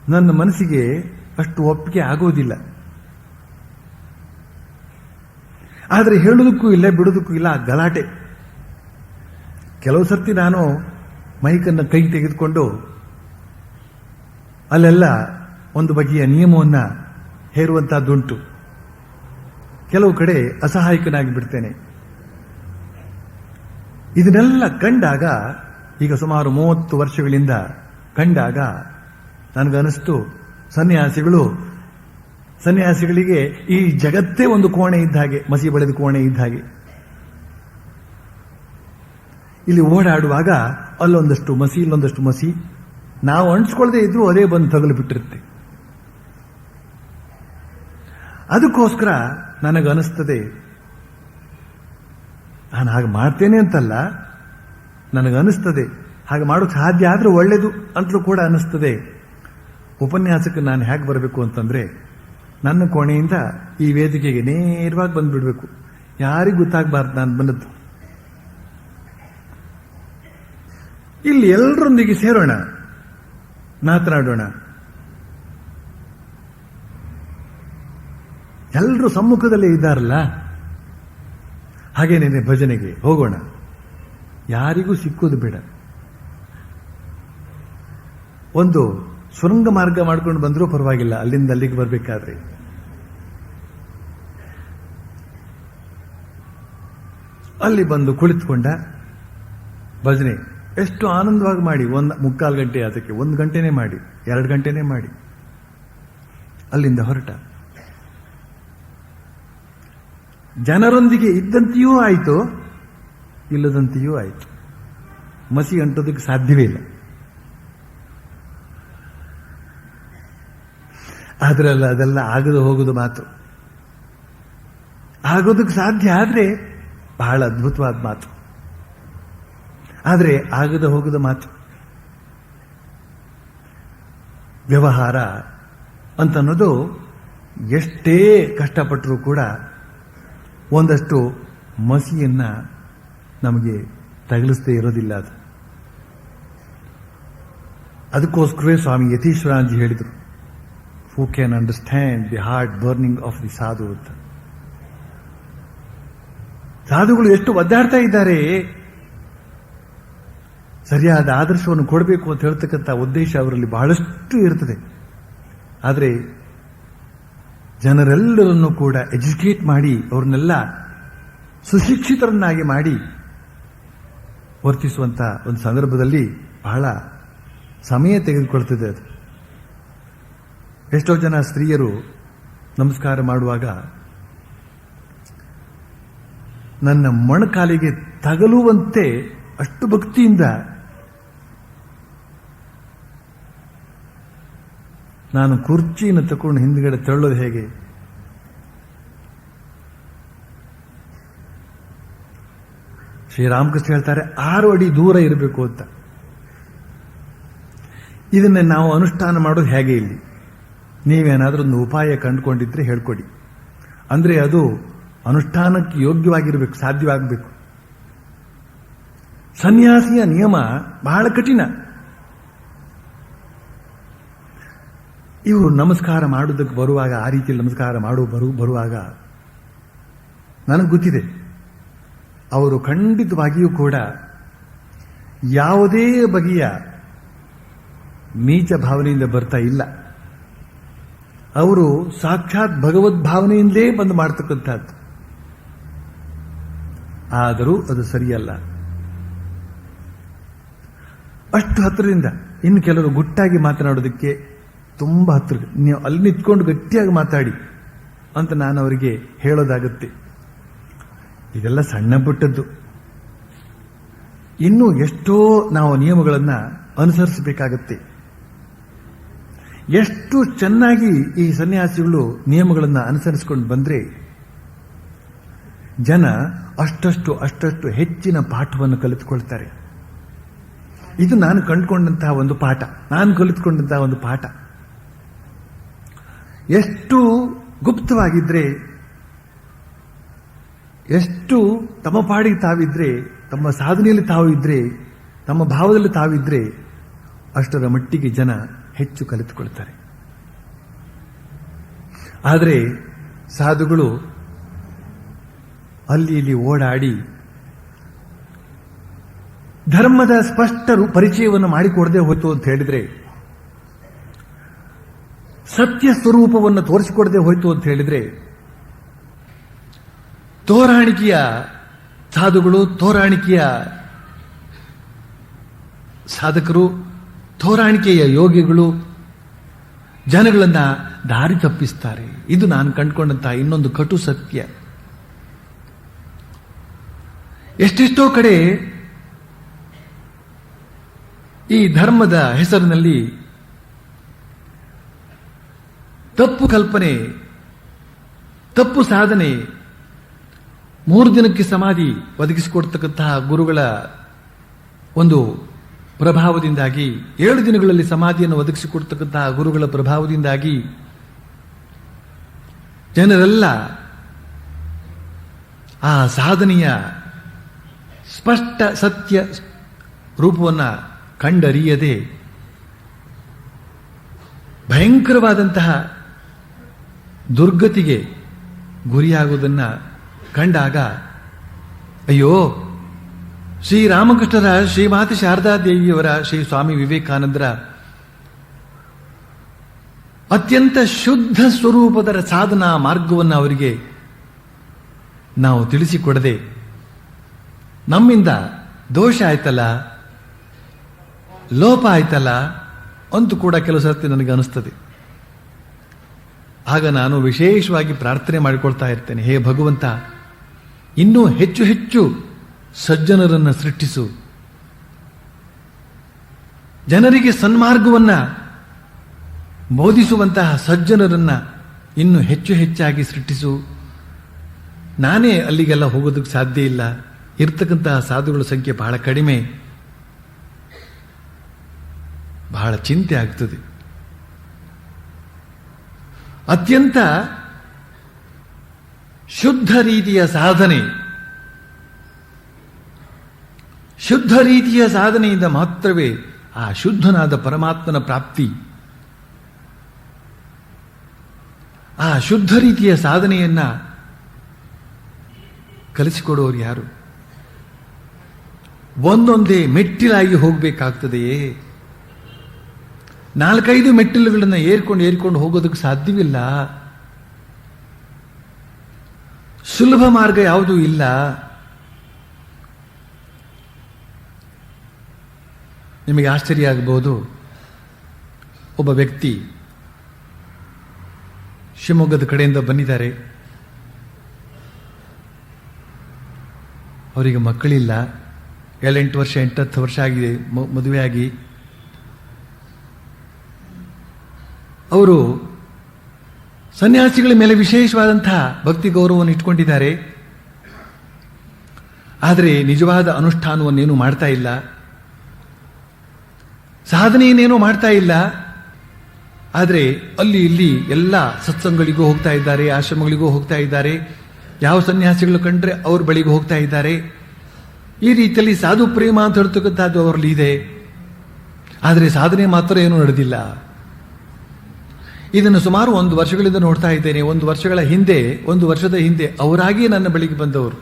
ನನ್ನ ಮನಸ್ಸಿಗೆ ಅಷ್ಟು ಒಪ್ಪಿಗೆ ಆಗೋದಿಲ್ಲ. ಆದರೆ ಹೇಳೋದಕ್ಕೂ ಇಲ್ಲ, ಬಿಡೋದಕ್ಕೂ ಇಲ್ಲ, ಗಲಾಟೆ. ಕೆಲವು ಸರ್ತಿ ನಾನು ಮೈಕನ್ನು ಕೈ ತೆಗೆದುಕೊಂಡು ಅಲ್ಲೆಲ್ಲ ಒಂದು ಬಗೆಯ ನಿಯಮವನ್ನು ಹೇರುವಂತಹದ್ದುಂಟು. ಕೆಲವು ಕಡೆ ಅಸಹಾಯಕನಾಗಿ ಬಿಡ್ತೇನೆ. ಇದನ್ನೆಲ್ಲ ಕಂಡಾಗ, ಈಗ ಸುಮಾರು 30 ವರ್ಷಗಳಿಂದ ಕಂಡಾಗ ನನಗನಿಸ್ತು, ಸನ್ಯಾಸಿಗಳಿಗೆ ಈ ಜಗತ್ತೇ ಒಂದು ಕೋಣೆ ಇದ್ದ ಹಾಗೆ, ಮಸಿ ಬಳಿದ ಕೋಣೆ ಇದ್ದ ಹಾಗೆ. ಇಲ್ಲಿ ಓಡಾಡುವಾಗ ಅಲ್ಲೊಂದಷ್ಟು ಮಸಿ, ಇಲ್ಲೊಂದಷ್ಟು ಮಸಿ, ನಾವು ಅಂಟಿಸ್ಕೊಳ್ಳದೆ ಇದ್ರೂ ಅದೇ ಬಂದು ತಗಲು ಬಿಟ್ಟಿರುತ್ತೆ. ಅದಕ್ಕೋಸ್ಕರ ನನಗನಿಸ್ತದೆ, ನಾನು ಹಾಗೆ ಮಾಡ್ತೇನೆ ಅಂತಲ್ಲ, ನನಗನಿಸ್ತದೆ ಹಾಗೆ ಮಾಡೋಕ್ಕೆ ಸಾಧ್ಯ ಆದ್ರೆ ಒಳ್ಳೇದು ಅಂತಲೂ ಕೂಡ ಅನಿಸ್ತದೆ. ಉಪನ್ಯಾಸಕ್ಕೆ ನಾನು ಹೇಗೆ ಬರಬೇಕು ಅಂತಂದ್ರೆ, ನನ್ನ ಕೋಣೆಯಿಂದ ಈ ವೇದಿಕೆಗೆ ನೇರವಾಗಿ ಬಂದ್ಬಿಡ್ಬೇಕು, ಯಾರಿಗೂ ಗೊತ್ತಾಗಬಾರ್ದು ನಾನು ಬಂದದ್ದು. ಇಲ್ಲಿ ಎಲ್ಲರೊಂದಿಗೆ ಸೇರೋಣ, ಮಾತನಾಡೋಣ, ಎಲ್ಲರೂ ಸಮ್ಮುಖದಲ್ಲೇ ಇದ್ದಾರಲ್ಲ, ಹಾಗೇನೇನೆ ಭಜನೆಗೆ ಹೋಗೋಣ, ಯಾರಿಗೂ ಸಿಕ್ಕೋದು ಬೇಡ. ಒಂದು ಸುರಂಗ ಮಾರ್ಗ ಮಾಡ್ಕೊಂಡು ಬಂದರೂ ಪರವಾಗಿಲ್ಲ, ಅಲ್ಲಿಂದ ಅಲ್ಲಿಗೆ ಬರಬೇಕಾದ್ರೆ. ಅಲ್ಲಿ ಬಂದು ಕುಳಿತುಕೊಂಡ ಭಜನೆ ಎಷ್ಟು ಆನಂದವಾಗಿ ಮಾಡಿ, 1.25 ಗಂಟೆ, ಅದಕ್ಕೆ 1 ಗಂಟೆನೇ ಮಾಡಿ, 2 ಗಂಟೆನೇ ಮಾಡಿ, ಅಲ್ಲಿಂದ ಹೊರಟ. ಜನರೊಂದಿಗೆ ಇದ್ದಂತೆಯೂ ಆಯಿತು, ಇಲ್ಲದಂತೆಯೂ ಆಯಿತು. ಮಸಿ ಅಂಟೋದಕ್ಕೆ ಸಾಧ್ಯವೇ ಇಲ್ಲ. ಆದ್ರಲ್ಲ, ಅದೆಲ್ಲ ಆಗದು ಹೋಗುದು ಮಾತು. ಆಗೋದಕ್ಕೆ ಸಾಧ್ಯ ಆದ್ರೆ ಬಹಳ ಅದ್ಭುತವಾದ ಮಾತು, ಆದರೆ ಆಗದ ಹೋಗದ ಮಾತು. ವ್ಯವಹಾರ ಅಂತನ್ನೋದು ಎಷ್ಟೇ ಕಷ್ಟಪಟ್ಟರೂ ಕೂಡ ಒಂದಷ್ಟು ಮಸಿಯನ್ನ ನಮಗೆ ತಗಲಿಸದೇ ಇರೋದಿಲ್ಲ. ಅದು ಅದಕ್ಕೋಸ್ಕರವೇ ಸ್ವಾಮಿ ಯತೀಶ್ವರಾಂಜಿ ಹೇಳಿದರು, who can understand the heart burning of the ಸಾಧು ಅಂತ. ಸಾಧುಗಳು ಎಷ್ಟು ಒದ್ದಾಡ್ತಾ ಇದ್ದಾರೆ, ಸರಿಯಾದ ಆದರ್ಶವನ್ನು ಕೊಡಬೇಕು ಅಂತ ಹೇಳ್ತಕ್ಕಂಥ ಉದ್ದೇಶ ಅವರಲ್ಲಿ ಬಹಳಷ್ಟು ಇರ್ತದೆ. ಆದರೆ ಜನರೆಲ್ಲರನ್ನೂ ಕೂಡ ಎಜುಕೇಟ್ ಮಾಡಿ, ಅವ್ರನ್ನೆಲ್ಲ ಸುಶಿಕ್ಷಿತರನ್ನಾಗಿ ಮಾಡಿ ವರ್ತಿಸುವಂತ ಒಂದು ಸಂದರ್ಭದಲ್ಲಿ ಬಹಳ ಸಮಯ ತೆಗೆದುಕೊಳ್ತದೆ ಅದು. ಎಷ್ಟೋ ಜನ ಸ್ತ್ರೀಯರು ನಮಸ್ಕಾರ ಮಾಡುವಾಗ ನನ್ನ ಮೊಣಕಾಲಿಗೆ ತಗಲುವಂತೆ ಅಷ್ಟು ಭಕ್ತಿಯಿಂದ ನಾನು ಕುರ್ಚಿಯನ್ನು ತಕೊಂಡು ಹಿಂದ್ಗಡೆ ತಳ್ಳೋದು ಹೇಗೆ? ಶ್ರೀರಾಮಕೃಷ್ಣ ಹೇಳ್ತಾರೆ 6 ಅಡಿ ದೂರ ಇರಬೇಕು ಅಂತ. ಇದನ್ನ ನಾವು ಅನುಷ್ಠಾನ ಮಾಡೋದು ಹೇಗೆ? ಇಲ್ಲಿ ನೀವೇನಾದ್ರೂ ಒಂದು ಉಪಾಯ ಕಂಡುಕೊಂಡಿದ್ರೆ ಹೇಳ್ಕೊಡಿ. ಅಂದ್ರೆ ಅದು ಅನುಷ್ಠಾನಕ್ಕೆ ಯೋಗ್ಯವಾಗಿರಬೇಕು, ಸಾಧ್ಯವಾಗಬೇಕು. ಸನ್ಯಾಸಿಯ ನಿಯಮ ಬಹಳ ಕಠಿಣ. ಇವರು ನಮಸ್ಕಾರ ಮಾಡುವುದಕ್ಕೆ ಬರುವಾಗ, ಆ ರೀತಿಯಲ್ಲಿ ನಮಸ್ಕಾರ ಬರುವಾಗ ನನಗೆ ಗೊತ್ತಿದೆ, ಅವರು ಖಂಡಿತವಾಗಿಯೂ ಕೂಡ ಯಾವುದೇ ಬಗೆಯ ನೀಚ ಭಾವನೆಯಿಂದ ಬರ್ತಾ ಇಲ್ಲ. ಅವರು ಸಾಕ್ಷಾತ್ ಭಗವದ್ ಭಾವನೆಯಿಂದಲೇ ಬಂದು ಮಾಡ್ತಕ್ಕಂಥದ್ದು. ಆದರೂ ಅದು ಸರಿಯಲ್ಲ. ಅಷ್ಟು ಹತ್ತಿರದಿಂದ. ಇನ್ನು ಕೆಲವರು ಗುಟ್ಟಾಗಿ ಮಾತನಾಡೋದಕ್ಕೆ ತುಂಬಾ ಹತ್ತಿರ, ನೀವು ಅಲ್ಲಿ ನಿಂತ್ಕೊಂಡು ಗಟ್ಟಿಯಾಗಿ ಮಾತಾಡಿ ಅಂತ ನಾನು ಅವರಿಗೆ ಹೇಳೋದಾಗುತ್ತೆ. ಇದೆಲ್ಲ ಸಣ್ಣ ಪುಟ್ಟದ್ದು. ಇನ್ನೂ ಎಷ್ಟೋ ನಾವು ನಿಯಮಗಳನ್ನು ಅನುಸರಿಸಬೇಕಾಗತ್ತೆ. ಎಷ್ಟು ಚೆನ್ನಾಗಿ ಈ ಸನ್ಯಾಸಿಗಳು ನಿಯಮಗಳನ್ನು ಅನುಸರಿಸಿಕೊಂಡು ಬಂದ್ರೆ ಜನ ಅಷ್ಟಷ್ಟು ಹೆಚ್ಚಿನ ಪಾಠವನ್ನು ಕಲಿತುಕೊಳ್ತಾರೆ. ಇದು ನಾನು ಕಂಡುಕೊಂಡಂತಹ ಒಂದು ಪಾಠ, ನಾನು ಕಲಿತುಕೊಂಡಂತಹ ಒಂದು ಪಾಠ. ಎಷ್ಟು ಗುಪ್ತವಾಗಿದ್ರೆ, ಎಷ್ಟು ತಮ್ಮ ಪಾಡಿಗೆ ತಾವಿದ್ರೆ, ತಮ್ಮ ಸಾಧನೆಯಲ್ಲಿ ತಾವು ಇದ್ರೆ, ತಮ್ಮ ಭಾವದಲ್ಲಿ ತಾವಿದ್ರೆ, ಅಷ್ಟರ ಮಟ್ಟಿಗೆ ಜನ ಹೆಚ್ಚು ಕಲಿತುಕೊಳ್ತಾರೆ. ಆದರೆ ಸಾಧುಗಳು ಅಲ್ಲಿ ಇಲ್ಲಿ ಓಡಾಡಿ ಧರ್ಮದ ಸ್ಪಷ್ಟ ಪರಿಚಯವನ್ನು ಮಾಡಿಕೊಡದೆ ಹೋಯ್ತು ಅಂತ ಹೇಳಿದ್ರೆ, ಸತ್ಯ ಸ್ವರೂಪವನ್ನು ತೋರಿಸಿಕೊಡದೆ ಹೋಯ್ತು ಅಂತ ಹೇಳಿದ್ರೆ, ತೋರಾಣಿಕೆಯ ಸಾಧುಗಳು, ತೋರಾಣಿಕೆಯ ಸಾಧಕರು, ತೋರಾಣಿಕೆಯ ಯೋಗಿಗಳು ಜನಗಳನ್ನ ದಾರಿ ತಪ್ಪಿಸ್ತಾರೆ. ಇದು ನಾನು ಕಂಡುಕೊಂಡಂತಹ ಇನ್ನೊಂದು ಕಟು ಸತ್ಯ. ಎಷ್ಟೆಷ್ಟೋ ಕಡೆ ಈ ಧರ್ಮದ ಹೆಸರಿನಲ್ಲಿ ತಪ್ಪು ಕಲ್ಪನೆ, ತಪ್ಪು ಸಾಧನೆ, 3 ದಿನಕ್ಕೆ ಸಮಾಧಿ ಒದಗಿಸಿಕೊಡ್ತಕ್ಕಂತಹ ಗುರುಗಳ ಒಂದು ಪ್ರಭಾವದಿಂದಾಗಿ, 7 ದಿನಗಳಲ್ಲಿ ಸಮಾಧಿಯನ್ನು ಒದಗಿಸಿಕೊಡ್ತಕ್ಕಂತಹ ಗುರುಗಳ ಪ್ರಭಾವದಿಂದಾಗಿ ಜನರೆಲ್ಲ ಆ ಸಾಧನೆಯ ಸ್ಪಷ್ಟ ಸತ್ಯ ರೂಪವನ್ನು ಕಂಡರಿಯದೆ ಭಯಂಕರವಾದಂತಹ ದುರ್ಗತಿಗೆ ಗುರಿಯಾಗುವುದನ್ನು ಕಂಡಾಗ, ಅಯ್ಯೋ, ಶ್ರೀರಾಮಕೃಷ್ಣರ, ಶ್ರೀಮಾತೆ ಶಾರದಾ ದೇವಿಯವರ, ಶ್ರೀ ಸ್ವಾಮಿ ವಿವೇಕಾನಂದರ ಅತ್ಯಂತ ಶುದ್ಧ ಸ್ವರೂಪದ ಸಾಧನಾ ಮಾರ್ಗವನ್ನು ಅವರಿಗೆ ನಾವು ತಿಳಿಸಿಕೊಡದೆ ನಮ್ಮಿಂದ ದೋಷ ಆಯ್ತಲ್ಲ, ಲೋಪ ಆಯ್ತಲ್ಲ ಅಂತೂ ಕೂಡ ಕೆಲವು ಸರ್ತಿ ನನಗೆ ಅನಿಸ್ತದೆ. ಆಗ ನಾನು ವಿಶೇಷವಾಗಿ ಪ್ರಾರ್ಥನೆ ಮಾಡಿಕೊಳ್ತಾ ಇರ್ತೇನೆ, ಹೇ ಭಗವಂತ, ಇನ್ನೂ ಹೆಚ್ಚು ಹೆಚ್ಚು ಸಜ್ಜನರನ್ನು ಸೃಷ್ಟಿಸು, ಜನರಿಗೆ ಸನ್ಮಾರ್ಗವನ್ನ ಬೋಧಿಸುವಂತಹ ಸಜ್ಜನರನ್ನ ಇನ್ನೂ ಹೆಚ್ಚು ಹೆಚ್ಚಾಗಿ ಸೃಷ್ಟಿಸು. ನಾನೇ ಅಲ್ಲಿಗೆಲ್ಲ ಹೋಗೋದಕ್ಕೆ ಸಾಧ್ಯ ಇಲ್ಲ, ಇರ್ತಕ್ಕಂತಹ ಸಾಧುಗಳ ಸಂಖ್ಯೆ ಬಹಳ ಕಡಿಮೆ, ಬಹಳ ಚಿಂತೆ ಆಗ್ತದೆ. ಅತ್ಯಂತ ಶುದ್ಧ ರೀತಿಯ ಸಾಧನೆ, ಶುದ್ಧ ರೀತಿಯ ಸಾಧನೆಯಿಂದ ಮಾತ್ರವೇ ಆ ಶುದ್ಧನಾದ ಪರಮಾತ್ಮನ ಪ್ರಾಪ್ತಿ. ಆ ಶುದ್ಧ ರೀತಿಯ ಸಾಧನೆಯನ್ನ ಕಲಿಸಿಕೊಡೋರು ಯಾರು? ಒಂದೊಂದೇ ಮೆಟ್ಟಿಲಾಗಿ ಹೋಗಬೇಕಾಗ್ತದೆಯೇ? 4-5 ಮೆಟ್ಟಿಲುಗಳನ್ನು ಏರ್ಕೊಂಡು ಹೋಗೋದಕ್ಕೆ ಸಾಧ್ಯವಿಲ್ಲ. ಸುಲಭ ಮಾರ್ಗ ಯಾವುದೂ ಇಲ್ಲ. ನಿಮಗೆ ಆಶ್ಚರ್ಯ ಆಗಬಹುದು, ಒಬ್ಬ ವ್ಯಕ್ತಿ ಶಿವಮೊಗ್ಗದ ಕಡೆಯಿಂದ ಬಂದಿದ್ದಾರೆ. ಅವರಿಗೆ ಮಕ್ಕಳಿಲ್ಲ, 7-8 ವರ್ಷ 8-10 ವರ್ಷ ಆಗಿದೆ ಮದುವೆಯಾಗಿ. ಅವರು ಸನ್ಯಾಸಿಗಳ ಮೇಲೆ ವಿಶೇಷವಾದಂತಹ ಭಕ್ತಿ ಗೌರವವನ್ನು ಇಟ್ಕೊಂಡಿದ್ದಾರೆ. ಆದರೆ ನಿಜವಾದ ಅನುಷ್ಠಾನವನ್ನೇನು ಮಾಡ್ತಾ ಇಲ್ಲ, ಸಾಧನೆಯನ್ನೇನೂ ಮಾಡ್ತಾ ಇಲ್ಲ. ಆದರೆ ಅಲ್ಲಿ ಇಲ್ಲಿ ಎಲ್ಲ ಸತ್ಸಂಗಗಳಿಗೂ ಹೋಗ್ತಾ ಇದ್ದಾರೆ, ಆಶ್ರಮಗಳಿಗೂ ಹೋಗ್ತಾ ಇದ್ದಾರೆ, ಯಾವ ಸನ್ಯಾಸಿಗಳು ಕಂಡ್ರೆ ಅವ್ರ ಬಳಿಗೂ ಹೋಗ್ತಾ ಇದ್ದಾರೆ. ಈ ರೀತಿಯಲ್ಲಿ ಸಾಧು ಪ್ರೇಮ ಅಂತ ಹೇಳ್ತಕ್ಕಂಥದ್ದು ಅವರಲ್ಲಿ ಇದೆ. ಆದರೆ ಸಾಧನೆ ಮಾತ್ರ ಏನೂ ನಡೆದಿಲ್ಲ. ಇದನ್ನು ಸುಮಾರು 1 ವರ್ಷಗಳಿಂದ ನೋಡ್ತಾ ಇದ್ದೇನೆ. 1 ವರ್ಷದ ಹಿಂದೆ ಅವರಾಗಿಯೇ ನನ್ನ ಬಳಿಗೆ ಬಂದವರು,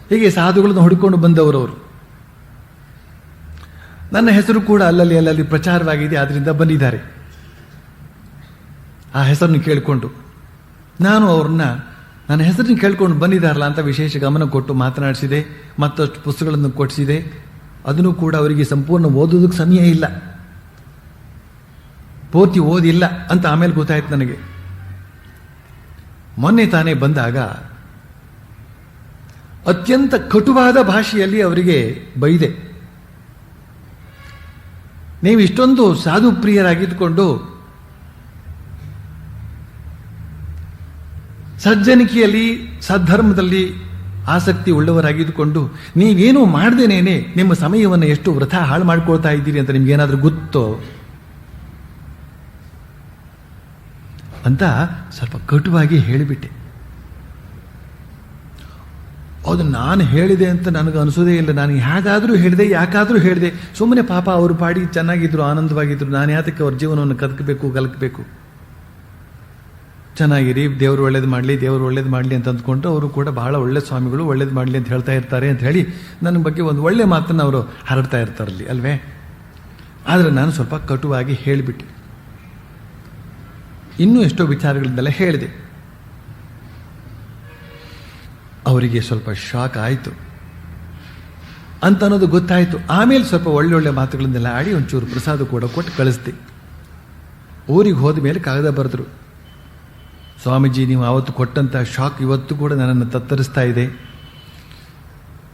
ಹೀಗೆ ಸಾಧುಗಳನ್ನು ಹುಡುಕೊಂಡು ಬಂದವರು ಅವರು. ನನ್ನ ಹೆಸರು ಕೂಡ ಅಲ್ಲಲ್ಲಿ ಪ್ರಚಾರವಾಗಿದೆ, ಆದ್ರಿಂದ ಬಂದಿದ್ದಾರೆ. ಆ ಹೆಸರನ್ನು ಕೇಳಿಕೊಂಡು ನಾನು ಅವ್ರನ್ನ ನನ್ನ ಹೆಸರನ್ನು ಕೇಳ್ಕೊಂಡು ಬಂದಿದ್ದಾರಲ್ಲ ಅಂತ ವಿಶೇಷ ಗಮನ ಕೊಟ್ಟು ಮಾತನಾಡಿಸಿದೆ, ಮತ್ತಷ್ಟು ಪುಸ್ತಕಗಳನ್ನು ಕೊಡಿಸಿದೆ. ಅದನ್ನು ಕೂಡ ಅವರಿಗೆ ಸಂಪೂರ್ಣ ಓದೋದಕ್ಕೆ ಸಮಯ ಇಲ್ಲ, ಪೂರ್ತಿ ಓದಿಲ್ಲ ಅಂತ ಆಮೇಲೆ ಗೊತ್ತಾಯ್ತು ನನಗೆ. ಮೊನ್ನೆ ತಾನೇ ಬಂದಾಗ ಅತ್ಯಂತ ಕಟುವಾದ ಭಾಷೆಯಲ್ಲಿ ಅವರಿಗೆ ಬೈದೆ. ನೀವು ಇಷ್ಟೊಂದು ಸಾಧು ಪ್ರಿಯರಾಗಿದ್ದುಕೊಂಡು ಸಜ್ಜನಿಕೆಯಲ್ಲಿ ಸದ್ಧರ್ಮದಲ್ಲಿ ಆಸಕ್ತಿ ಉಳ್ಳವರಾಗಿದ್ದುಕೊಂಡು ನೀವೇನೂ ಮಾಡದೇನೇನೆ ನಿಮ್ಮ ಸಮಯವನ್ನು ಎಷ್ಟು ವೃಥಾ ಹಾಳು ಮಾಡ್ಕೊಳ್ತಾ ಇದ್ದೀರಿ ಅಂತ ನಿಮ್ಗೇನಾದ್ರೂ ಗೊತ್ತೋ ಅಂತ ಸ್ವಲ್ಪ ಕಟುವಾಗಿ ಹೇಳಿಬಿಟ್ಟೆ. ಅದು ನಾನು ಹೇಳಿದೆ ಅಂತ ನನಗೆ ಅನಿಸೋದೇ ಇಲ್ಲ. ನಾನು ಹೇಗಾದರೂ ಹೇಳಿದೆ, ಯಾಕಾದರೂ ಹೇಳಿದೆ. ಸುಮ್ಮನೆ ಪಾಪ ಅವರು ಪಾಡಿ ಚೆನ್ನಾಗಿದ್ರು, ಆನಂದವಾಗಿದ್ರು. ನಾನು ಯಾತಕ್ಕೆ ಅವ್ರ ಜೀವನವನ್ನು ಕಲಕಬೇಕು. ಚೆನ್ನಾಗಿರಿ, ದೇವರು ಒಳ್ಳೇದು ಮಾಡಲಿ ಅಂತ ಅಂದ್ಕೊಂಡು ಅವರು ಕೂಡ ಬಹಳ ಒಳ್ಳೆ ಸ್ವಾಮಿಗಳು, ಒಳ್ಳೇದು ಮಾಡಲಿ ಅಂತ ಹೇಳ್ತಾ ಇರ್ತಾರೆ ಅಂತ ಹೇಳಿ ನನ್ನ ಬಗ್ಗೆ ಒಂದು ಒಳ್ಳೆ ಮಾತನ್ನು ಅವರು ಹರಡ್ತಾ ಇರ್ತಾರಲ್ಲಿ ಅಲ್ವೇ. ಆದರೆ ನಾನು ಸ್ವಲ್ಪ ಕಟುವಾಗಿ ಹೇಳಿಬಿಟ್ಟೆ. ಇನ್ನೂ ಎಷ್ಟೋ ವಿಚಾರಗಳಿಂದೆಲ್ಲ ಹೇಳಿದೆ. ಅವರಿಗೆ ಸ್ವಲ್ಪ ಶಾಕ್ ಆಯಿತು. ಅಂತ ಅನ್ನೋದು ಗೊತ್ತಾಯಿತು. ಆಮೇಲೆ ಸ್ವಲ್ಪ ಒಳ್ಳೊಳ್ಳೆ ಮಾತುಗಳನ್ನೆಲ್ಲ ಆಡಿ ಒಂಚೂರು ಪ್ರಸಾದ ಕೂಡ ಕೊಟ್ಟು ಕಳಿಸ್ದೆ. ಊರಿಗೆ ಹೋದ ಮೇಲೆ ಕಾಗದ ಬರೆದ್ರು, ಸ್ವಾಮೀಜಿ ನೀವು ಆವತ್ತು ಕೊಟ್ಟಂತ ಶಾಕ್ ಇವತ್ತು ಕೂಡ ನನ್ನನ್ನು ತತ್ತರಿಸ್ತಾ ಇದೆ.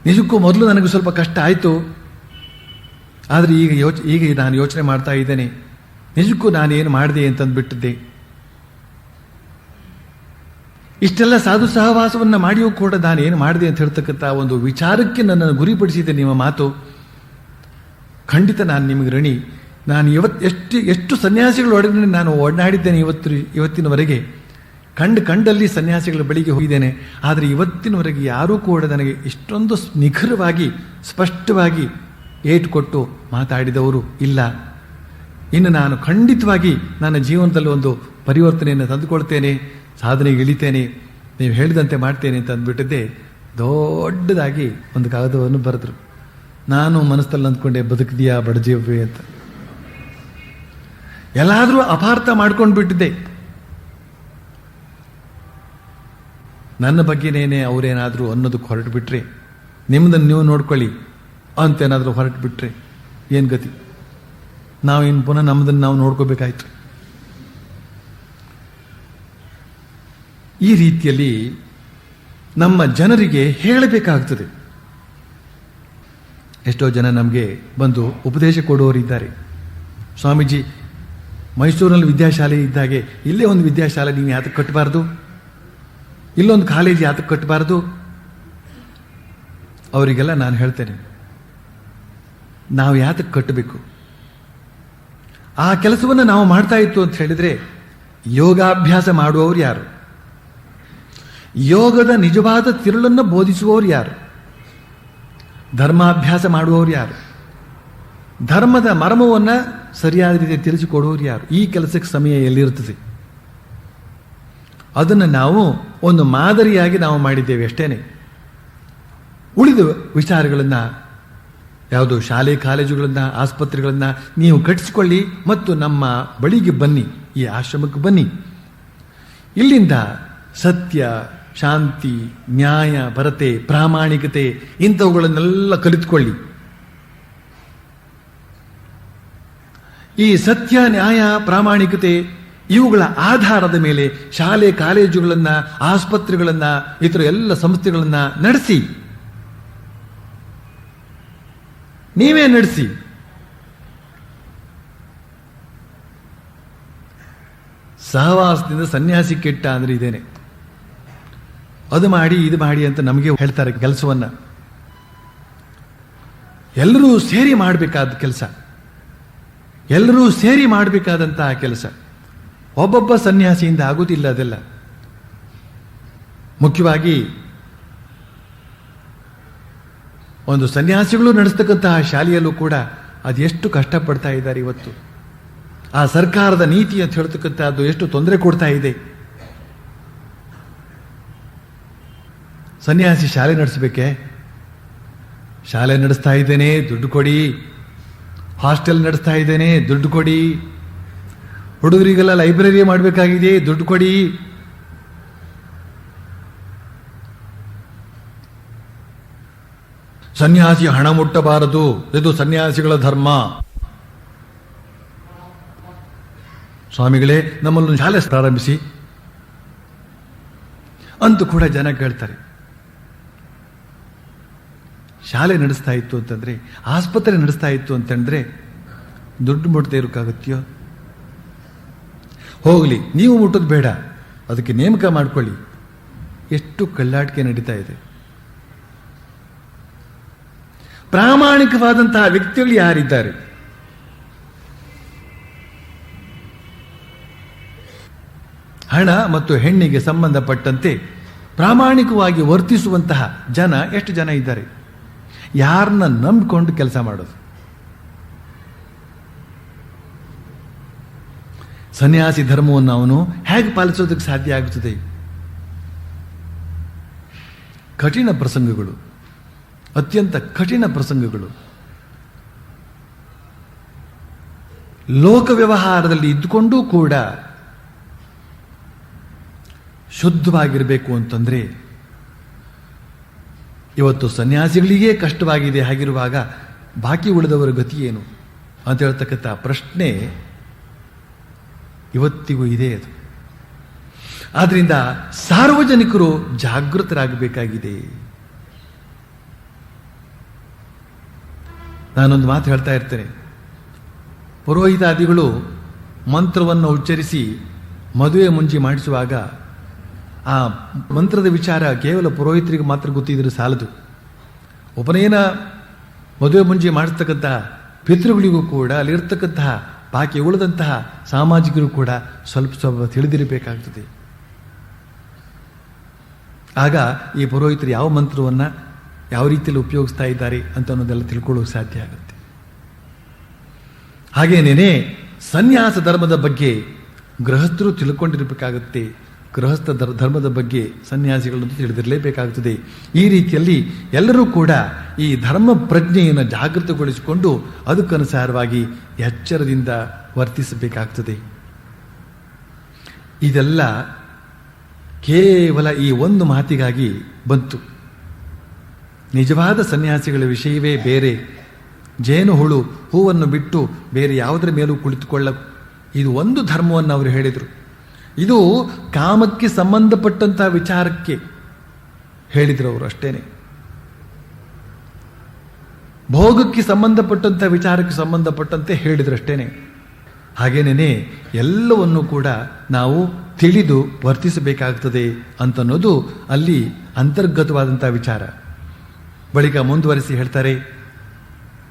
ನಿಜಕ್ಕೂ ಮೊದಲು ನನಗೆ ಸ್ವಲ್ಪ ಕಷ್ಟ ಆಯಿತು, ಆದರೆ ಈಗ ನಾನು ಯೋಚನೆ ಮಾಡ್ತಾ ಇದ್ದೇನೆ, ನಿಜಕ್ಕೂ ನಾನೇನು ಮಾಡಿದೆ ಅಂತಂದ್ಬಿಟ್ಟಿದ್ದೆ. ಇಷ್ಟೆಲ್ಲ ಸಾಧು ಸಹವಾಸವನ್ನು ಮಾಡಿಯೂ ಕೂಡ ನಾನೇನು ಮಾಡಿದೆ ಅಂತ ಹೇಳ್ತಕ್ಕಂಥ ಒಂದು ವಿಚಾರಕ್ಕೆ ನನ್ನನ್ನು ಗುರಿಪಡಿಸಿದೆ ನಿಮ್ಮ ಮಾತು. ಖಂಡಿತ ನಾನು ನಿಮಗೆ ಋಣಿ. ನಾನು ಎಷ್ಟು ಸನ್ಯಾಸಿಗಳೊಡನೆ ನಾನು ಒಡನಾಡಿದ್ದೇನೆ ಇವತ್ತಿನವರೆಗೆ. ಕಂಡಲ್ಲಿ ಸನ್ಯಾಸಿಗಳ ಬಳಿಗೆ ಹೋಗಿದ್ದೇನೆ. ಆದರೆ ಇವತ್ತಿನವರೆಗೆ ಯಾರೂ ಕೂಡ ನನಗೆ ಇಷ್ಟೊಂದು ನಿಖರವಾಗಿ ಸ್ಪಷ್ಟವಾಗಿ ಏಟು ಕೊಟ್ಟು ಮಾತಾಡಿದವರು ಇಲ್ಲ. ಇನ್ನು ನಾನು ಖಂಡಿತವಾಗಿ ನನ್ನ ಜೀವನದಲ್ಲಿ ಒಂದು ಪರಿವರ್ತನೆಯನ್ನು ತಂದುಕೊಳ್ತೇನೆ, ಸಾಧನೆಗೆ ಇಳಿತೇನೆ, ನೀವು ಹೇಳಿದಂತೆ ಮಾಡ್ತೇನೆ ಅಂತ ಅಂದ್ಬಿಟ್ಟಿದ್ದೆ. ದೊಡ್ಡದಾಗಿ ಒಂದು ಕಾಗದವನ್ನು ಬರೆದ್ರು. ನಾನು ಮನಸ್ಸಲ್ಲಿ ಅಂದ್ಕೊಂಡೆ, ಬದುಕಿದೆಯಾ ಬಡಜೀವೇ ಅಂತ. ಎಲ್ಲಾದರೂ ಅಪಾರ್ಥ ಮಾಡ್ಕೊಂಡು ಬಿಟ್ಟಿದ್ದೆ. ನನ್ನ ಬಗ್ಗೆನೇನೆ ಅವರೇನಾದರೂ ಅನ್ನೋದಕ್ಕೆ ಹೊರಟು ಬಿಟ್ರೆ, ನಿಮ್ಮದನ್ನು ನೀವು ನೋಡ್ಕೊಳ್ಳಿ ಅಂತೇನಾದರೂ ಹೊರಟು ಬಿಟ್ರೆ ಏನು ಗತಿ? ನಾವು ಇನ್ನು ಪುನಃ ನಮ್ಮದನ್ನು ನಾವು ನೋಡ್ಕೋಬೇಕಾಯ್ತು. ಈ ರೀತಿಯಲ್ಲಿ ನಮ್ಮ ಜನರಿಗೆ ಹೇಳಬೇಕಾಗ್ತದೆ. ಎಷ್ಟೋ ಜನ ನಮಗೆ ಬಂದು ಉಪದೇಶ ಕೊಡುವವರಿದ್ದಾರೆ. ಸ್ವಾಮೀಜಿ, ಮೈಸೂರಿನಲ್ಲಿ ವಿದ್ಯಾಶಾಲೆ ಇದ್ದಾಗೆ ಇಲ್ಲೇ ಒಂದು ವಿದ್ಯಾಶಾಲೆ ನೀವು ಯಾತಕ್ಕೆ ಕಟ್ಟಬಾರ್ದು, ಇಲ್ಲೊಂದು ಕಾಲೇಜ್ ಯಾತಕ್ಕೆ ಕಟ್ಟಬಾರ್ದು? ಅವರಿಗೆಲ್ಲ ನಾನು ಹೇಳ್ತೇನೆ, ನಾವು ಯಾತಕ್ಕೆ ಕಟ್ಟಬೇಕು? ಆ ಕೆಲಸವನ್ನು ನಾವು ಮಾಡ್ತಾ ಇತ್ತು ಅಂತ ಹೇಳಿದ್ರೆ ಯೋಗಾಭ್ಯಾಸ ಮಾಡುವವರು ಯಾರು? ಯೋಗದ ನಿಜವಾದ ತಿರುಳನ್ನು ಬೋಧಿಸುವವರು ಯಾರು? ಧರ್ಮಾಭ್ಯಾಸ ಮಾಡುವವರು ಯಾರು? ಧರ್ಮದ ಮರ್ಮವನ್ನು ಸರಿಯಾದ ರೀತಿ ತಿಳಿಸಿಕೊಡುವವರು ಯಾರು? ಈ ಕೆಲಸಕ್ಕೆ ಸಮಯ ಎಲ್ಲಿರುತ್ತದೆ? ಅದನ್ನು ನಾವು ಒಂದು ಮಾದರಿಯಾಗಿ ನಾವು ಮಾಡಿದ್ದೇವೆ ಅಷ್ಟೇನೆ. ಉಳಿದ ವಿಚಾರಗಳನ್ನು, ಯಾವುದು ಶಾಲೆ ಕಾಲೇಜುಗಳನ್ನು, ಆಸ್ಪತ್ರೆಗಳನ್ನು ನೀವು ಕಟ್ಟಿಸಿಕೊಳ್ಳಿ ಮತ್ತು ನಮ್ಮ ಬಳಿಗೆ ಬನ್ನಿ, ಈ ಆಶ್ರಮಕ್ಕೆ ಬನ್ನಿ. ಇಲ್ಲಿಂದ ಸತ್ಯ, ಶಾಂತಿ, ನ್ಯಾಯ, ಪರತೆ, ಪ್ರಾಮಾಣಿಕತೆ ಇಂಥವುಗಳನ್ನೆಲ್ಲ ಕಲಿತುಕೊಳ್ಳಿ. ಈ ಸತ್ಯ, ನ್ಯಾಯ, ಪ್ರಾಮಾಣಿಕತೆ ಇವುಗಳ ಆಧಾರದ ಮೇಲೆ ಶಾಲೆ ಕಾಲೇಜುಗಳನ್ನು, ಆಸ್ಪತ್ರೆಗಳನ್ನು, ಇತರ ಎಲ್ಲ ಸಂಸ್ಥೆಗಳನ್ನು ನಡೆಸಿ. ನೀವೇ ನಡೆಸಿ. ಸಹವಾಸದಿಂದ ಸನ್ಯಾಸಿ ಕೆಟ್ಟ ಅಂದ್ರೆ ಇದೇನೆ. ಅದು ಮಾಡಿ ಇದು ಮಾಡಿ ಅಂತ ನಮಗೆ ಹೇಳ್ತಾರೆ ಕೆಲಸವನ್ನ. ಎಲ್ಲರೂ ಸೇರಿ ಮಾಡಬೇಕಾದ ಕೆಲಸ, ಎಲ್ಲರೂ ಸೇರಿ ಮಾಡಬೇಕಾದಂತಹ ಕೆಲಸ. ಒಬ್ಬೊಬ್ಬ ಸನ್ಯಾಸಿಯಿಂದ ಆಗುವುದಿಲ್ಲ ಅದೆಲ್ಲ. ಮುಖ್ಯವಾಗಿ ಒಂದು ಸನ್ಯಾಸಿಗಳು ನಡೆಸ್ತಕ್ಕಂತಹ ಶಾಲೆಯಲ್ಲೂ ಕೂಡ ಅದೆಷ್ಟು ಕಷ್ಟಪಡ್ತಾ ಇದ್ದಾರೆ ಇವತ್ತು. ಆ ಸರ್ಕಾರದ ನೀತಿ ಅಂತ ಹೇಳ್ತಕ್ಕಂಥದ್ದು ಎಷ್ಟು ತೊಂದರೆ ಕೊಡ್ತಾ ಇದೆ. ಸನ್ಯಾಸಿ ಶಾಲೆ ನಡೆಸಬೇಕೆ? ಶಾಲೆ ನಡೆಸ್ತಾ ಇದ್ದೇನೆ, ದುಡ್ಡು ಕೊಡಿ. ಹಾಸ್ಟೆಲ್ ನಡೆಸ್ತಾ ಇದ್ದೇನೆ, ದುಡ್ಡು ಕೊಡಿ. ಹುಡುಗರಿಗೆಲ್ಲ ಲೈಬ್ರರಿ ಮಾಡಬೇಕಾಗಿದೆ, ದುಡ್ಡು ಕೊಡಿ. ಸನ್ಯಾಸಿ ಹಣ ಮುಟ್ಟಬಾರದು, ಇದು ಸನ್ಯಾಸಿಗಳ ಧರ್ಮ. ಸ್ವಾಮಿಗಳೇ, ನಮ್ಮಲ್ಲೊಂದು ಶಾಲೆ ಪ್ರಾರಂಭಿಸಿ ಅಂತೂ ಕೂಡ ಜನ ಕೇಳ್ತಾರೆ. ಶಾಲೆ ನಡೆಸ್ತಾ ಇತ್ತು ಅಂತಂದ್ರೆ, ಆಸ್ಪತ್ರೆ ನಡೆಸ್ತಾ ಇತ್ತು ಅಂತಂದ್ರೆ ದುಡ್ಡು ಮುಟ್ಟದೆ ಇರೋಕ್ಕಾಗತ್ತೆಯೋ? ಹೋಗಲಿ, ನೀವು ಮುಟ್ಟೋದು ಬೇಡ, ಅದಕ್ಕೆ ನೇಮಕ ಮಾಡ್ಕೊಳ್ಳಿ. ಎಷ್ಟು ಕಳ್ಳಾಟಿಕೆ ನಡೀತಾ ಇದೆ. ಪ್ರಾಮಾಣಿಕವಾದಂತಹ ವ್ಯಕ್ತಿಗಳು ಯಾರಿದ್ದಾರೆ? ಹಣ ಮತ್ತು ಹೆಣ್ಣಿಗೆ ಸಂಬಂಧಪಟ್ಟಂತೆ ಪ್ರಾಮಾಣಿಕವಾಗಿ ವರ್ತಿಸುವಂತಹ ಜನ ಎಷ್ಟು ಜನ ಇದ್ದಾರೆ? ಯಾರನ್ನ ನಂಬಿಕೊಂಡು ಕೆಲಸ ಮಾಡೋದು? ಸನ್ಯಾಸಿ ಧರ್ಮವನ್ನು ಅವನು ಹೇಗೆ ಪಾಲಿಸೋದಕ್ಕೆ ಸಾಧ್ಯ ಆಗುತ್ತದೆ? ಕಠಿಣ ಪ್ರಸಂಗಗಳು, ಅತ್ಯಂತ ಕಠಿಣ ಪ್ರಸಂಗಗಳು. ಲೋಕ ವ್ಯವಹಾರದಲ್ಲಿ ಇದ್ದುಕೊಂಡೂ ಕೂಡ ಶುದ್ಧವಾಗಿರಬೇಕು ಅಂತಂದ್ರೆ ಇವತ್ತು ಸನ್ಯಾಸಿಗಳಿಗೇ ಕಷ್ಟವಾಗಿದೆ. ಹಾಗಿರುವಾಗ ಬಾಕಿ ಉಳಿದವರ ಗತಿ ಏನು ಅಂತ ಹೇಳ್ತಕ್ಕಂಥ ಪ್ರಶ್ನೆ ಇವತ್ತಿಗೂ ಇದೆ. ಅದು ಆದ್ರಿಂದ ಸಾರ್ವಜನಿಕರು ಜಾಗೃತರಾಗಬೇಕಾಗಿದೆ. ನಾನೊಂದು ಮಾತು ಹೇಳ್ತಾ ಇರ್ತೇನೆ. ಪುರೋಹಿತಾದಿಗಳು ಮಂತ್ರವನ್ನು ಉಚ್ಚರಿಸಿ ಮದುವೆ ಮುಂಜಿ ಮಾಡಿಸುವಾಗ ಆ ಮಂತ್ರದ ವಿಚಾರ ಕೇವಲ ಪುರೋಹಿತರಿಗೆ ಮಾತ್ರ ಗೊತ್ತಿದ್ರೆ ಸಾಲದು. ಉಪನಯನ ಮದುವೆ ಮುಂಜಿ ಮಾಡಿಸ್ತಕ್ಕಂಥ ಪಿತೃಗಳಿಗೂ ಕೂಡ ಅಲ್ಲಿರ್ತಕ್ಕಂತಹ ಬಾಕಿ ಉಳಿದಂತಹ ಸಾಮಾಜಿಕರು ಕೂಡ ಸ್ವಲ್ಪ ಸ್ವಲ್ಪ ತಿಳಿದಿರಬೇಕಾಗ್ತದೆ. ಆಗ ಈ ಪುರೋಹಿತರು ಯಾವ ಮಂತ್ರವನ್ನು ಯಾವ ರೀತಿಯಲ್ಲಿ ಉಪಯೋಗಿಸ್ತಾ ಇದ್ದಾರೆ ಅಂತ ಅನ್ನೋದೆಲ್ಲ ತಿಳ್ಕೊಳ್ಳೋಕೆ ಸಾಧ್ಯ ಆಗುತ್ತೆ. ಹಾಗೇನೇನೆ ಸನ್ಯಾಸ ಧರ್ಮದ ಬಗ್ಗೆ ಗೃಹಸ್ಥರು ತಿಳ್ಕೊಂಡಿರಬೇಕಾಗುತ್ತೆ. ಗೃಹಸ್ಥ ಧರ್ಮದ ಬಗ್ಗೆ ಸನ್ಯಾಸಿಗಳನ್ನು ತಿಳಿದಿರಲೇಬೇಕಾಗುತ್ತದೆ. ಈ ರೀತಿಯಲ್ಲಿ ಎಲ್ಲರೂ ಕೂಡ ಈ ಧರ್ಮ ಪ್ರಜ್ಞೆಯನ್ನು ಜಾಗೃತಗೊಳಿಸಿಕೊಂಡು ಅದಕ್ಕನುಸಾರವಾಗಿ ಎಚ್ಚರದಿಂದ ವರ್ತಿಸಬೇಕಾಗ್ತದೆ. ಇದೆಲ್ಲ ಕೇವಲ ಈ ಒಂದು ಮಾತಿಗಾಗಿ ಬಂತು. ನಿಜವಾದ ಸನ್ಯಾಸಿಗಳ ವಿಷಯವೇ ಬೇರೆ. ಜೇನು ಹುಳು ಹೂವನ್ನು ಬಿಟ್ಟು ಬೇರೆ ಯಾವುದರ ಮೇಲೂ ಕುಳಿತುಕೊಳ್ಳ, ಇದು ಒಂದು ಧರ್ಮವನ್ನು ಅವರು ಹೇಳಿದರು. ಇದು ಕಾಮಕ್ಕೆ ಸಂಬಂಧಪಟ್ಟಂತಹ ವಿಚಾರಕ್ಕೆ ಹೇಳಿದರು ಅವರು, ಅಷ್ಟೇನೆ. ಭೋಗಕ್ಕೆ ಸಂಬಂಧಪಟ್ಟಂತಹ ವಿಚಾರಕ್ಕೆ ಸಂಬಂಧಪಟ್ಟಂತೆ ಹೇಳಿದ್ರು, ಅಷ್ಟೇನೆ. ಹಾಗೇನೇನೆ ಎಲ್ಲವನ್ನು ಕೂಡ ನಾವು ತಿಳಿದು ವರ್ತಿಸಬೇಕಾಗ್ತದೆ ಅಂತನ್ನೋದು ಅಲ್ಲಿ ಅಂತರ್ಗತವಾದಂತಹ ವಿಚಾರ. ಬಳಿಕ ಮುಂದುವರಿಸಿ ಹೇಳ್ತಾರೆ,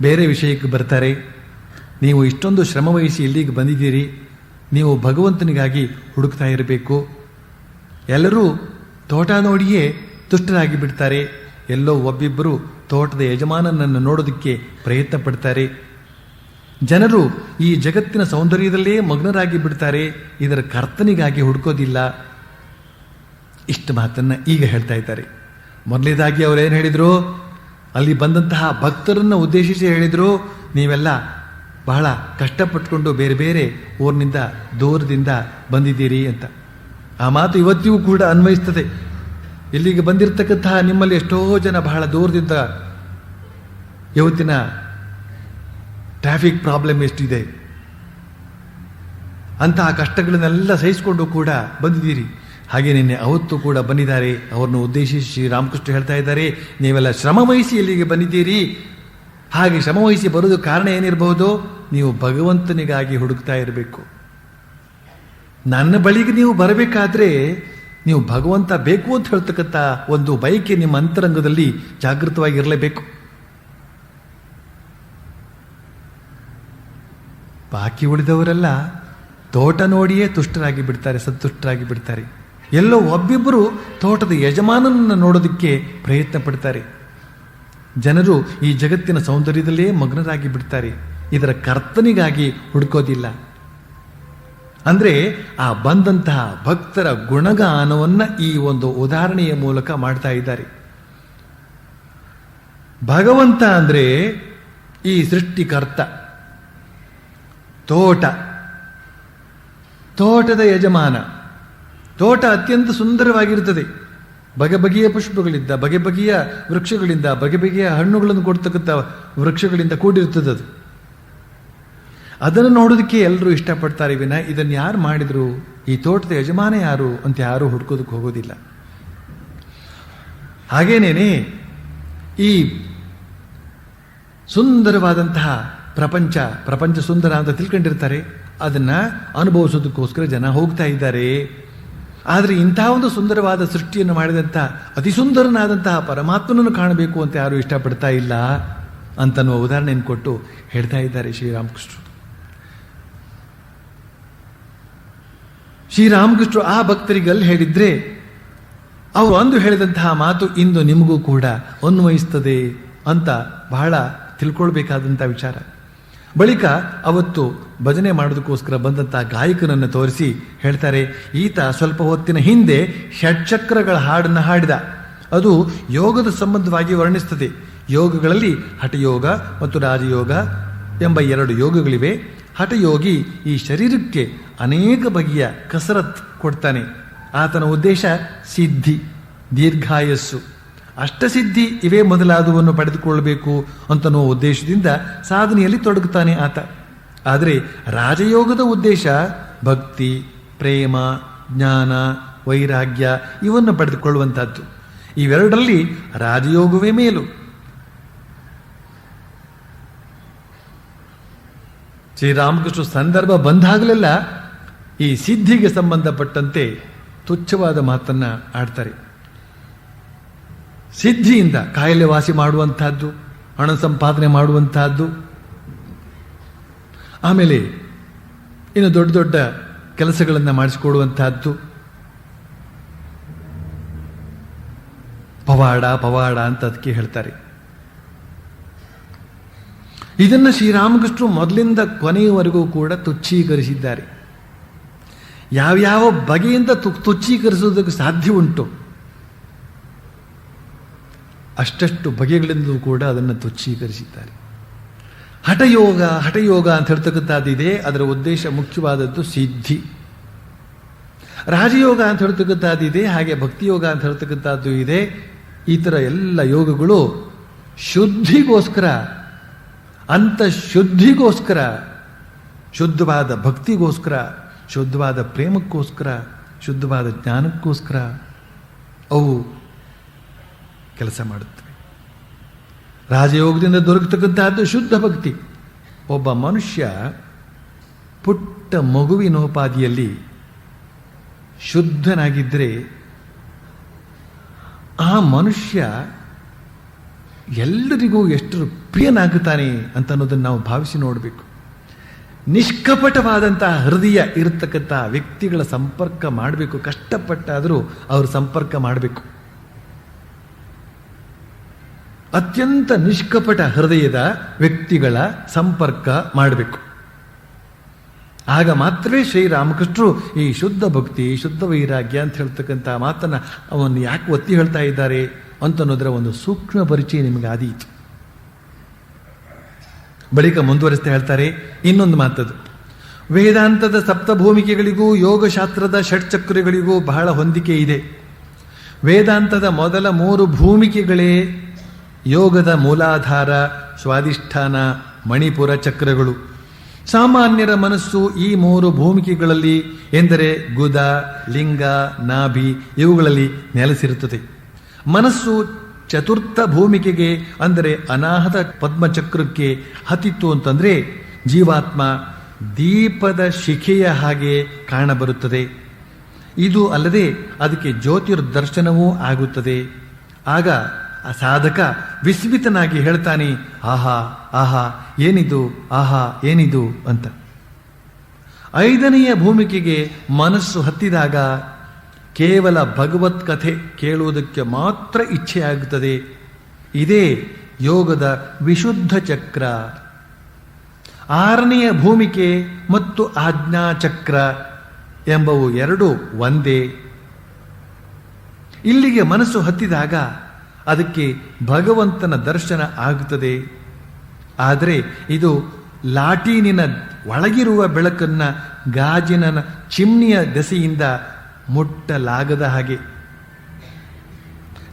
ಬೇರೆ ವಿಷಯಕ್ಕೆ ಬರ್ತಾರೆ. ನೀವು ಇಷ್ಟೊಂದು ಶ್ರಮವಹಿಸಿ ಇಲ್ಲಿಗೆ ಬಂದಿದ್ದೀರಿ, ನೀವು ಭಗವಂತನಿಗಾಗಿ ಹುಡುಕ್ತಾ ಇರಬೇಕು. ಎಲ್ಲರೂ ತೋಟ ನೋಡಿಯೇ ತುಷ್ಟರಾಗಿ ಬಿಡ್ತಾರೆ. ಎಲ್ಲೋ ಒಬ್ಬಿಬ್ಬರು ತೋಟದ ಯಜಮಾನನನ್ನು ನೋಡೋದಕ್ಕೆ ಪ್ರಯತ್ನ ಪಡ್ತಾರೆ. ಜನರು ಈ ಜಗತ್ತಿನ ಸೌಂದರ್ಯದಲ್ಲೇ ಮಗ್ನರಾಗಿ ಬಿಡ್ತಾರೆ, ಇದರ ಕರ್ತನಿಗಾಗಿ ಹುಡುಕೋದಿಲ್ಲ. ಇಷ್ಟು ಮಾತನ್ನ ಈಗ ಹೇಳ್ತಾ ಇದ್ದಾರೆ. ಮೊದಲನೇದಾಗಿ ಅವರೇನು ಹೇಳಿದ್ರು, ಅಲ್ಲಿ ಬಂದಂತಹ ಭಕ್ತರನ್ನು ಉದ್ದೇಶಿಸಿ ಹೇಳಿದ್ರು, ನೀವೆಲ್ಲ ಬಹಳ ಕಷ್ಟಪಟ್ಟುಕೊಂಡು ಬೇರೆ ಬೇರೆ ಊರಿನಿಂದ ದೂರದಿಂದ ಬಂದಿದ್ದೀರಿ ಅಂತ. ಆ ಮಾತು ಇವತ್ತಿಗೂ ಕೂಡ ಅನ್ವಯಿಸ್ತದೆ. ಇಲ್ಲಿಗೆ ಬಂದಿರತಕ್ಕಂತಹ ನಿಮ್ಮಲ್ಲಿ ಎಷ್ಟೋ ಜನ ಬಹಳ ದೂರದಿಂದ, ಇವತ್ತಿನ ಟ್ರಾಫಿಕ್ ಪ್ರಾಬ್ಲಮ್ ಎಷ್ಟಿದೆ, ಅಂತಹ ಕಷ್ಟಗಳನ್ನೆಲ್ಲ ಸಹಿಸಿಕೊಂಡು ಕೂಡ ಬಂದಿದ್ದೀರಿ. ಹಾಗೆ ನಿನ್ನೆ ಅವತ್ತು ಕೂಡ ಬಂದಿದ್ದಾರೆ. ಅವರನ್ನು ಉದ್ದೇಶಿಸಿ ಶ್ರೀರಾಮಕೃಷ್ಣ ಹೇಳ್ತಾ ಇದ್ದಾರೆ, ನೀವೆಲ್ಲ ಶ್ರಮವಹಿಸಿ ಇಲ್ಲಿಗೆ ಬಂದಿದ್ದೀರಿ. ಹಾಗೆ ಶ್ರಮವಹಿಸಿ ಬರೋದು ಕಾರಣ ಏನಿರಬಹುದು, ನೀವು ಭಗವಂತನಿಗಾಗಿ ಹುಡುಕ್ತಾ ಇರಬೇಕು. ನನ್ನ ಬಳಿಗೆ ನೀವು ಬರಬೇಕಾದ್ರೆ ನೀವು ಭಗವಂತ ಬೇಕು ಅಂತ ಹೇಳ್ತಕ್ಕಂಥ ಒಂದು ಬಯಕೆ ನಿಮ್ಮ ಅಂತರಂಗದಲ್ಲಿ ಜಾಗೃತವಾಗಿರಲೇಬೇಕು. ಬಾಕಿ ಉಳಿದವರೆಲ್ಲ ತೋಟ ನೋಡಿಯೇ ತುಷ್ಟರಾಗಿ ಬಿಡ್ತಾರೆ, ಸಂತುಷ್ಟರಾಗಿ ಬಿಡ್ತಾರೆ. ಎಲ್ಲೋ ಒಬ್ಬಿಬ್ಬರು ತೋಟದ ಯಜಮಾನನನ್ನು ನೋಡೋದಕ್ಕೆ ಪ್ರಯತ್ನ ಪಡ್ತಾರೆ. ಜನರು ಈ ಜಗತ್ತಿನ ಸೌಂದರ್ಯದಲ್ಲೇ ಮಗ್ನರಾಗಿ ಬಿಡ್ತಾರೆ, ಇದರ ಕರ್ತನಿಗಾಗಿ ಹುಡುಕೋದಿಲ್ಲ. ಅಂದ್ರೆ ಆ ಬಂದಂತಹ ಭಕ್ತರ ಗುಣಗಾನವನ್ನ ಈ ಒಂದು ಉದಾಹರಣೆಯ ಮೂಲಕ ಮಾಡ್ತಾ ಇದ್ದಾರೆ. ಭಗವಂತ ಅಂದ್ರೆ ಈ ಸೃಷ್ಟಿಕರ್ತ, ತೋಟದ ಯಜಮಾನ. ತೋಟ ಅತ್ಯಂತ ಸುಂದರವಾಗಿರುತ್ತದೆ. ಬಗೆ ಬಗೆಯ ಪುಷ್ಪಗಳಿಂದ, ಬಗೆ ಬಗೆಯ ವೃಕ್ಷಗಳಿಂದ, ಬಗೆ ಬಗೆಯ ಹಣ್ಣುಗಳನ್ನು ಕೊಡ್ತಕ್ಕಂಥ ವೃಕ್ಷಗಳಿಂದ ಕೂಡಿರ್ತದೆ ಅದು. ಅದನ್ನು ನೋಡೋದಕ್ಕೆ ಎಲ್ಲರೂ ಇಷ್ಟಪಡ್ತಾರೆ ವಿನ ಇದನ್ನು ಯಾರು ಮಾಡಿದ್ರು, ಈ ತೋಟದ ಯಜಮಾನ ಯಾರು ಅಂತ ಯಾರು ಹುಡ್ಕೋದಕ್ಕೆ ಹೋಗೋದಿಲ್ಲ. ಹಾಗೇನೇನೆ ಈ ಸುಂದರವಾದಂತಹ ಪ್ರಪಂಚ ಸುಂದರ ಅಂತ ತಿಳ್ಕೊಂಡಿರ್ತಾರೆ. ಅದನ್ನ ಅನುಭವಿಸೋದಕ್ಕೋಸ್ಕರ ಜನ ಹೋಗ್ತಾ ಇದ್ದಾರೆ. ಆದರೆ ಇಂತಹ ಒಂದು ಸುಂದರವಾದ ಸೃಷ್ಟಿಯನ್ನು ಮಾಡಿದಂಥ ಅತಿ ಸುಂದರನಾದಂತಹ ಪರಮಾತ್ಮನನ್ನು ಕಾಣಬೇಕು ಅಂತ ಯಾರು ಇಷ್ಟಪಡ್ತಾ ಇಲ್ಲ ಅಂತನ್ನುವ ಉದಾಹರಣೆಯನ್ನು ಕೊಟ್ಟು ಹೇಳ್ತಾ ಇದ್ದಾರೆ ಶ್ರೀರಾಮಕೃಷ್ಣರು. ಶ್ರೀರಾಮಕೃಷ್ಣರು ಆ ಭಕ್ತರಿಗಲ್ಲಿ ಹೇಳಿದ್ರೆ ಅವರು ಅಂದು ಹೇಳಿದಂತಹ ಮಾತು ಇಂದು ನಿಮಗೂ ಕೂಡ ಅನ್ವಯಿಸ್ತದೆ ಅಂತ ಬಹಳ ತಿಳ್ಕೊಳ್ಬೇಕಾದಂತಹ ವಿಚಾರ. ಬಳಿಕ ಅವತ್ತು ಭಜನೆ ಮಾಡೋದಕ್ಕೋಸ್ಕರ ಬಂದಂತಹ ಗಾಯಕನನ್ನು ತೋರಿಸಿ ಹೇಳ್ತಾರೆ, ಈತ ಸ್ವಲ್ಪ ಹೊತ್ತಿನ ಹಿಂದೆ ಷಟ್ಚಕ್ರಗಳ ಹಾಡನ್ನು ಹಾಡಿದ. ಅದು ಯೋಗದ ಸಂಬಂಧವಾಗಿ ವರ್ಣಿಸ್ತದೆ. ಯೋಗಗಳಲ್ಲಿ ಹಠಯೋಗ ಮತ್ತು ರಾಜಯೋಗ ಎಂಬ 2 ಯೋಗಗಳಿವೆ. ಹಠಯೋಗಿ ಈ ಶರೀರಕ್ಕೆ ಅನೇಕ ಬಗೆಯ ಕಸರತ್ ಕೊಡ್ತಾನೆ. ಆತನ ಉದ್ದೇಶ ಸಿದ್ಧಿ, ದೀರ್ಘಾಯಸ್ಸು. ಅಷ್ಟಸಿದ್ಧಿ ಇವೇ ಮೊದಲಾದವನ್ನು ಪಡೆದುಕೊಳ್ಳಬೇಕು ಅಂತನೋ ಉದ್ದೇಶದಿಂದ ಸಾಧನೆಯಲ್ಲಿ ತೊಡಗುತ್ತಾನೆ ಆತ. ಆದರೆ ರಾಜಯೋಗದ ಉದ್ದೇಶ ಭಕ್ತಿ, ಪ್ರೇಮ, ಜ್ಞಾನ, ವೈರಾಗ್ಯ ಇವನ್ನು ಪಡೆದುಕೊಳ್ಳುವಂತಹದ್ದು. ಇವೆರಡರಲ್ಲಿ ರಾಜಯೋಗವೇ ಮೇಲು. ಶ್ರೀರಾಮಕೃಷ್ಣ ಸಂದರ್ಭ ಬಂದಾಗಲೆಲ್ಲ ಈ ಸಿದ್ಧಿಗೆ ಸಂಬಂಧಪಟ್ಟಂತೆ ತುಚ್ಛವಾದ ಮಾತನ್ನ ಆಡ್ತಾರೆ. ಸಿದ್ಧಿಯಿಂದ ಕಾಯಿಲೆ ವಾಸಿ ಮಾಡುವಂತಹದ್ದು, ಹಣ ಸಂಪಾದನೆ ಮಾಡುವಂತಹದ್ದು, ಆಮೇಲೆ ಇನ್ನು ದೊಡ್ಡ ದೊಡ್ಡ ಕೆಲಸಗಳನ್ನು ಮಾಡಿಸಿಕೊಡುವಂತಹದ್ದು, ಪವಾಡ ಅಂತ ಅದಕ್ಕೆ ಹೇಳ್ತಾರೆ. ಇದನ್ನು ಶ್ರೀರಾಮಕೃಷ್ಣರು ಮೊದಲಿಂದ ಕೊನೆಯವರೆಗೂ ಕೂಡ ತುಚ್ಛೀಕರಿಸಿದ್ದಾರೆ. ಯಾವ್ಯಾವ ಬಗೆಯಿಂದ ತುಚ್ಛೀಕರಿಸುವುದಕ್ಕೆ ಸಾಧ್ಯ ಉಂಟು ಅಷ್ಟಷ್ಟು ಬಗೆಗಳಿಂದಲೂ ಕೂಡ ಅದನ್ನು ತುಚ್ಛೀಕರಿಸಿದ್ದಾರೆ. ಹಠಯೋಗ ಅಂತ ಹೇಳ್ತಕ್ಕಂಥದ್ದಿದೆ. ಅದರ ಉದ್ದೇಶ ಮುಖ್ಯವಾದದ್ದು ಸಿದ್ಧಿ. ರಾಜಯೋಗ ಅಂತ ಹೇಳ್ತಕ್ಕಂಥದ್ದಿದೆ, ಹಾಗೆ ಭಕ್ತಿಯೋಗ ಅಂತ ಹೇಳ್ತಕ್ಕಂಥದ್ದು ಇದೆ. ಈ ಥರ ಎಲ್ಲ ಯೋಗಗಳು ಶುದ್ಧಿಗೋಸ್ಕರ, ಅಂತಃಶುದ್ಧಿಗೋಸ್ಕರ, ಶುದ್ಧವಾದ ಭಕ್ತಿಗೋಸ್ಕರ, ಶುದ್ಧವಾದ ಪ್ರೇಮಕ್ಕೋಸ್ಕರ, ಶುದ್ಧವಾದ ಜ್ಞಾನಕ್ಕೋಸ್ಕರ ಅವು ಕೆಲಸ ಮಾಡುತ್ತವೆ. ರಾಜಯೋಗದಿಂದ ದೊರಕತಕ್ಕಂತಹದ್ದು ಶುದ್ಧ ಭಕ್ತಿ. ಒಬ್ಬ ಮನುಷ್ಯ ಪುಟ್ಟ ಮಗುವಿನೋಪಾದಿಯಲ್ಲಿ ಶುದ್ಧನಾಗಿದ್ದರೆ ಆ ಮನುಷ್ಯ ಎಲ್ಲರಿಗೂ ಎಷ್ಟು ಪ್ರಿಯನಾಗುತ್ತಾನೆ ಅಂತ ಅನ್ನೋದನ್ನು ನಾವು ಭಾವಿಸಿ ನೋಡಬೇಕು. ನಿಷ್ಕಪಟವಾದಂತಹ ಹೃದಯ ಇರತಕ್ಕಂತಹ ವ್ಯಕ್ತಿಗಳ ಸಂಪರ್ಕ ಮಾಡಬೇಕು. ಕಷ್ಟಪಟ್ಟಾದರೂ ಅವರು ಸಂಪರ್ಕ ಮಾಡಬೇಕು. ಅತ್ಯಂತ ನಿಷ್ಕಪಟ ಹೃದಯದ ವ್ಯಕ್ತಿಗಳ ಸಂಪರ್ಕ ಮಾಡಬೇಕು. ಆಗ ಮಾತ್ರವೇ ಶ್ರೀರಾಮಕೃಷ್ಣರು ಈ ಶುದ್ಧ ಭಕ್ತಿ, ಶುದ್ಧ ವೈರಾಗ್ಯ ಅಂತ ಹೇಳ್ತಕ್ಕಂಥ ಮಾತನ್ನ ಅವನು ಯಾಕೆ ಒತ್ತಿ ಹೇಳ್ತಾ ಇದ್ದಾರೆ ಅಂತನ್ನೋದರ ಒಂದು ಸೂಕ್ಷ್ಮ ಪರಿಚಯ ನಿಮಗೆ ಆದೀತು. ಬಳಿಕ ಮುಂದುವರಿಸ್ತಾ ಹೇಳ್ತಾರೆ ಇನ್ನೊಂದು ಮಾತದು. ವೇದಾಂತದ ಸಪ್ತಭೂಮಿಕೆಗಳಿಗೂ ಯೋಗಶಾಸ್ತ್ರದ ಷಟ್ಚಕ್ರಗಳಿಗೂ ಬಹಳ ಹೊಂದಿಕೆ ಇದೆ. ವೇದಾಂತದ ಮೊದಲ 3 ಭೂಮಿಕೆಗಳೇ ಯೋಗದ ಮೂಲಾಧಾರ, ಸ್ವಾಧಿಷ್ಠಾನ, ಮಣಿಪುರ ಚಕ್ರಗಳು. ಸಾಮಾನ್ಯರ ಮನಸ್ಸು ಈ 3 ಭೂಮಿಕೆಗಳಲ್ಲಿ ಎಂದರೆ ಗುದ, ಲಿಂಗ, ನಾಭಿ ಇವುಗಳಲ್ಲಿ ನೆಲೆಸಿರುತ್ತದೆ. ಮನಸ್ಸು ಚತುರ್ಥ ಭೂಮಿಕೆಗೆ ಅಂದರೆ ಅನಾಹತ ಪದ್ಮಚಕ್ರಕ್ಕೆ ಹತ್ತಿತ್ತು ಅಂತಂದ್ರೆ ಜೀವಾತ್ಮ ದೀಪದ ಶಿಖೆಯ ಹಾಗೆ ಕಾಣಬರುತ್ತದೆ. ಇದು ಅಲ್ಲದೆ ಅದಕ್ಕೆ ಜ್ಯೋತಿರ್ದರ್ಶನವೂ ಆಗುತ್ತದೆ. ಆಗ ಆ ಸಾಧಕ ವಿಸ್ಮಿತನಾಗಿ ಹೇಳ್ತಾನೆ, ಆಹಾ ಆಹಾ ಏನಿದು, ಆಹಾ ಏನಿದು ಅಂತ. 5ನೆಯ ಭೂಮಿಕೆಗೆ ಮನಸ್ಸು ಹತ್ತಿದಾಗ ಕೇವಲ ಭಗವತ್ ಕಥೆ ಕೇಳುವುದಕ್ಕೆ ಮಾತ್ರ ಇಚ್ಛೆಯಾಗುತ್ತದೆ. ಇದೇ ಯೋಗದ ವಿಶುದ್ಧ ಚಕ್ರ. 6ನೆಯ ಭೂಮಿಕೆ ಮತ್ತು ಆಜ್ಞಾಚಕ್ರ ಎಂಬವು 2 ಒಂದೇ. ಇಲ್ಲಿಗೆ ಮನಸ್ಸು ಹತ್ತಿದಾಗ ಅದಕ್ಕೆ ಭಗವಂತನ ದರ್ಶನ ಆಗುತ್ತದೆ. ಆದರೆ ಇದು ಲಾಟೀನಿನ ಒಳಗಿರುವ ಬೆಳಕನ್ನ ಗಾಜಿನ ಚಿಮ್ನಿಯ ದೆಸೆಯಿಂದ ಮುಟ್ಟಲಾಗದ ಹಾಗೆ.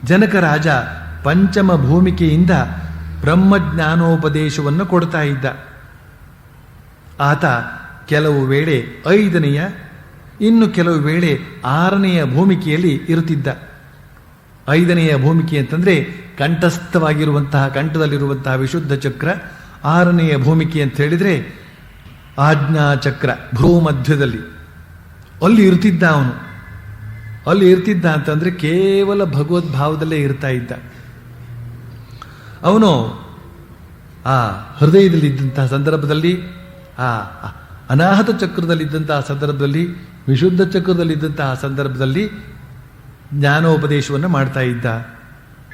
ಜನಕ ರಾಜ ಪಂಚಮ ಭೂಮಿಕೆಯಿಂದ ಬ್ರಹ್ಮಜ್ಞಾನೋಪದೇಶವನ್ನು ಕೊಡ್ತಾ ಇದ್ದ. ಆತ ಕೆಲವು ವೇಳೆ 5ನೆಯ, ಇನ್ನು ಕೆಲವು ವೇಳೆ 6ನೆಯ ಭೂಮಿಕೆಯಲ್ಲಿ ಇರುತ್ತಿದ್ದ. 5ನೆಯ ಭೂಮಿಕೆ ಅಂತಂದ್ರೆ ಕಂಠಸ್ಥವಾಗಿರುವಂತಹ, ಕಂಠದಲ್ಲಿರುವಂತಹ ವಿಶುದ್ಧ ಚಕ್ರ. 6ನೆಯ ಭೂಮಿಕೆ ಅಂತ ಹೇಳಿದ್ರೆ ಆಜ್ಞಾಚಕ್ರ ಭೂಮಧ್ಯದಲ್ಲಿ. ಅಲ್ಲಿ ಇರ್ತಿದ್ದ ಅವನು. ಅಲ್ಲಿ ಇರ್ತಿದ್ದ ಅಂತಂದ್ರೆ ಕೇವಲ ಭಗವದ್ಭಾವದಲ್ಲೇ ಇರ್ತಾ ಇದ್ದ ಅವನು. ಆ ಹೃದಯದಲ್ಲಿದ್ದಂತಹ ಸಂದರ್ಭದಲ್ಲಿ, ಆ ಅನಾಹತ ಚಕ್ರದಲ್ಲಿದ್ದಂತಹ ಸಂದರ್ಭದಲ್ಲಿ, ವಿಶುದ್ಧ ಚಕ್ರದಲ್ಲಿದ್ದಂತಹ ಸಂದರ್ಭದಲ್ಲಿ ಜ್ಞಾನೋಪದೇಶವನ್ನು ಮಾಡ್ತಾ ಇದ್ದ